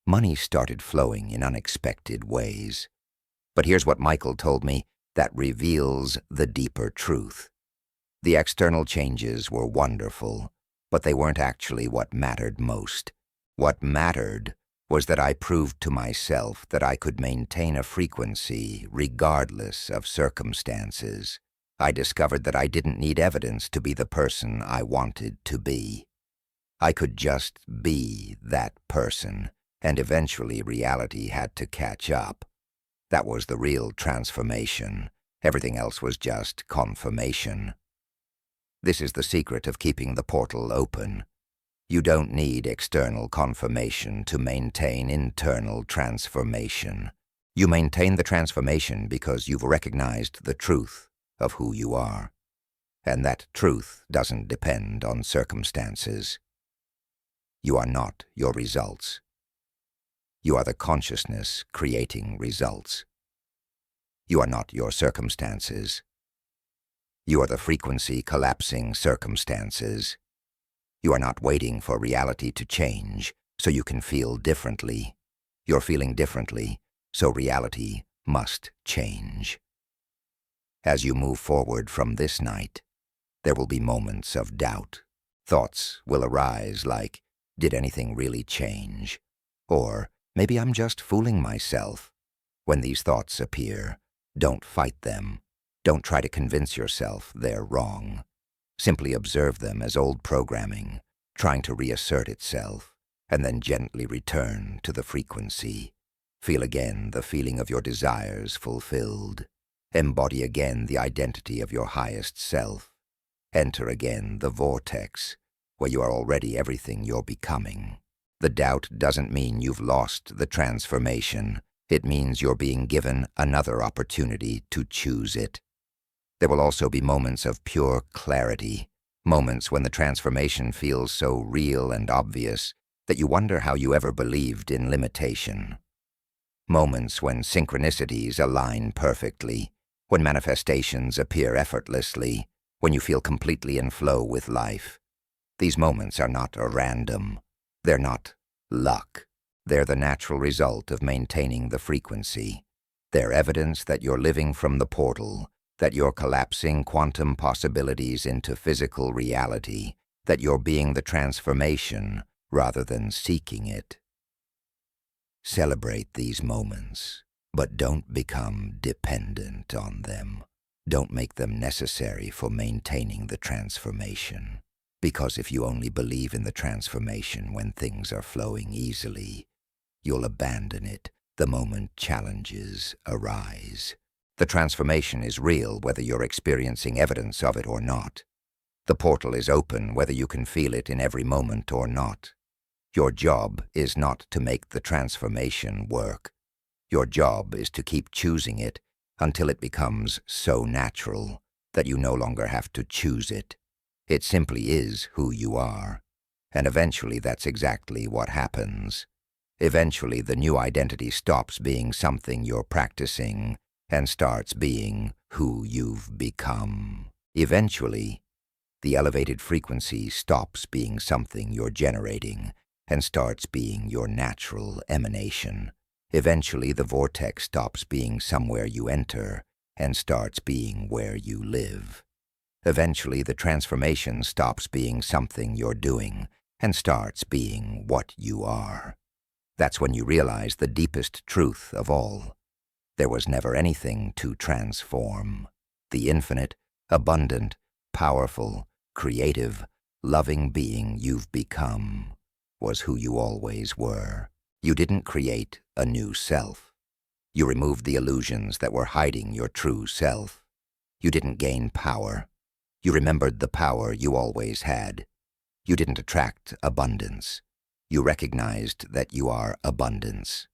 Money started flowing in unexpected ways. But here's what Michael told me that reveals the deeper truth. The external changes were wonderful, but they weren't actually what mattered most. What mattered was that I proved to myself that I could maintain a frequency regardless of circumstances. I discovered that I didn't need evidence to be the person I wanted to be. I could just be that person, and eventually reality had to catch up. That was the real transformation. Everything else was just confirmation. This is the secret of keeping the portal open. You don't need external confirmation to maintain internal transformation. You maintain the transformation because you've recognized the truth of who you are. And that truth doesn't depend on circumstances. You are not your results. You are the consciousness creating results. You are not your circumstances. You are the frequency collapsing circumstances. You are not waiting for reality to change so you can feel differently. You're feeling differently, so reality must change. As you move forward from this night, there will be moments of doubt. Thoughts will arise like, did anything really change? Or, maybe I'm just fooling myself. When these thoughts appear, don't fight them. Don't try to convince yourself they're wrong. Simply observe them as old programming, trying to reassert itself, and then gently return to the frequency. Feel again the feeling of your desires fulfilled. Embody again the identity of your highest self. Enter again the vortex, where you are already everything you're becoming. The doubt doesn't mean you've lost the transformation. It means you're being given another opportunity to choose it. There will also be moments of pure clarity, Moments when the transformation feels so real and obvious that you wonder how you ever believed in limitation. Moments when synchronicities align perfectly, when manifestations appear effortlessly, when you feel completely in flow with life. These moments are not random. They're not luck. They're the natural result of maintaining the frequency. They're evidence that you're living from the portal, that you're collapsing quantum possibilities into physical reality, that you're being the transformation rather than seeking it. Celebrate these moments, but don't become dependent on them. Don't make them necessary for maintaining the transformation. Because if you only believe in the transformation when things are flowing easily, you'll abandon it the moment challenges arise. The transformation is real whether you're experiencing evidence of it or not. The portal is open whether you can feel it in every moment or not. Your job is not to make the transformation work. Your job is to keep choosing it until it becomes so natural that you no longer have to choose it. It simply is who you are. And eventually that's exactly what happens. Eventually the new identity stops being something you're practicing and starts being who you've become. Eventually, the elevated frequency stops being something you're generating and starts being your natural emanation. Eventually, the vortex stops being somewhere you enter and starts being where you live. Eventually, the transformation stops being something you're doing and starts being what you are. That's when you realize the deepest truth of all. There was never anything to transform. The infinite, abundant, powerful, creative, loving being you've become was who you always were. You didn't create a new self. You removed the illusions that were hiding your true self. You didn't gain power. You remembered the power you always had. You didn't attract abundance. You recognized that you are abundance.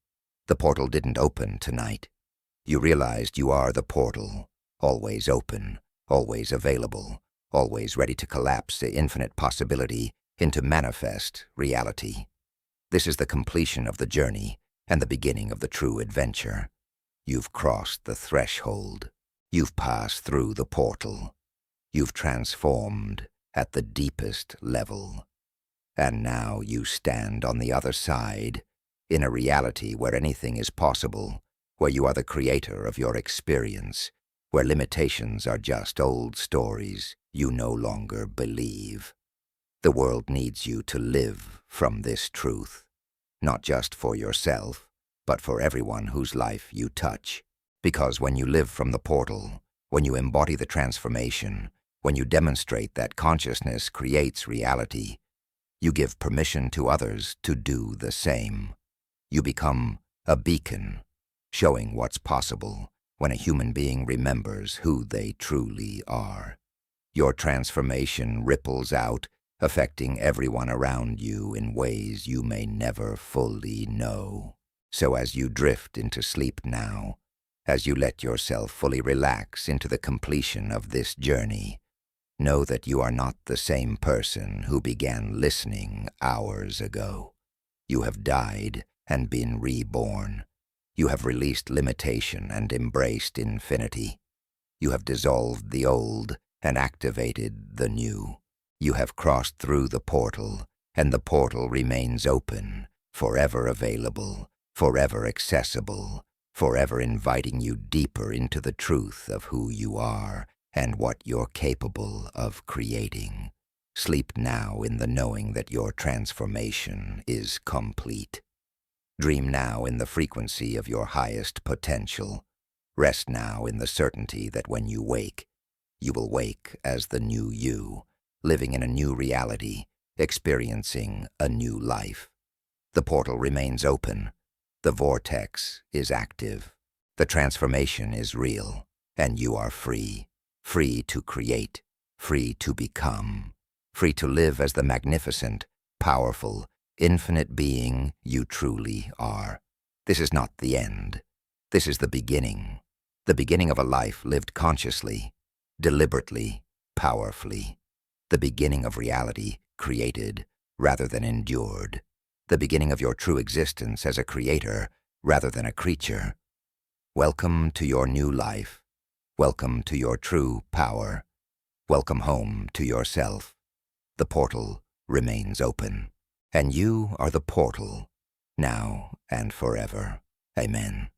The portal didn't open tonight. You realized you are the portal, always open, always available, always ready to collapse the infinite possibility into manifest reality. This is the completion of the journey and the beginning of the true adventure. You've crossed the threshold. You've passed through the portal. You've transformed at the deepest level. And now you stand on the other side, in a reality where anything is possible, where you are the creator of your experience, where limitations are just old stories you no longer believe. The world needs you to live from this truth, not just for yourself, but for everyone whose life you touch. Because when you live from the portal, when you embody the transformation, when you demonstrate that consciousness creates reality, you give permission to others to do the same. You become a beacon, showing what's possible when a human being remembers who they truly are. Your transformation ripples out, affecting everyone around you in ways you may never fully know. So as you drift into sleep now, as you let yourself fully relax into the completion of this journey, know that you are not the same person who began listening hours ago. You have died and been reborn. You have released limitation and embraced infinity. You have dissolved the old and activated the new. You have crossed through the portal, and the portal remains open, forever available, forever accessible, forever inviting you deeper into the truth of who you are and what you're capable of creating. Sleep now in the knowing that your transformation is complete. Dream now in the frequency of your highest potential. Rest now in the certainty that when you wake, you will wake as the new you, living in a new reality, experiencing a new life. The portal remains open. The vortex is active. The transformation is real, and you are free. Free to create, free to become, free to live as the magnificent, powerful, infinite being you truly are. This is not the end. This is the beginning of a life lived consciously, deliberately, powerfully. the beginning of reality created rather than endured, the beginning of your true existence as a creator rather than a creature. Welcome to your new life. Welcome to your true power. Welcome home to yourself. The portal remains open, and you are the portal, now and forever. Amen.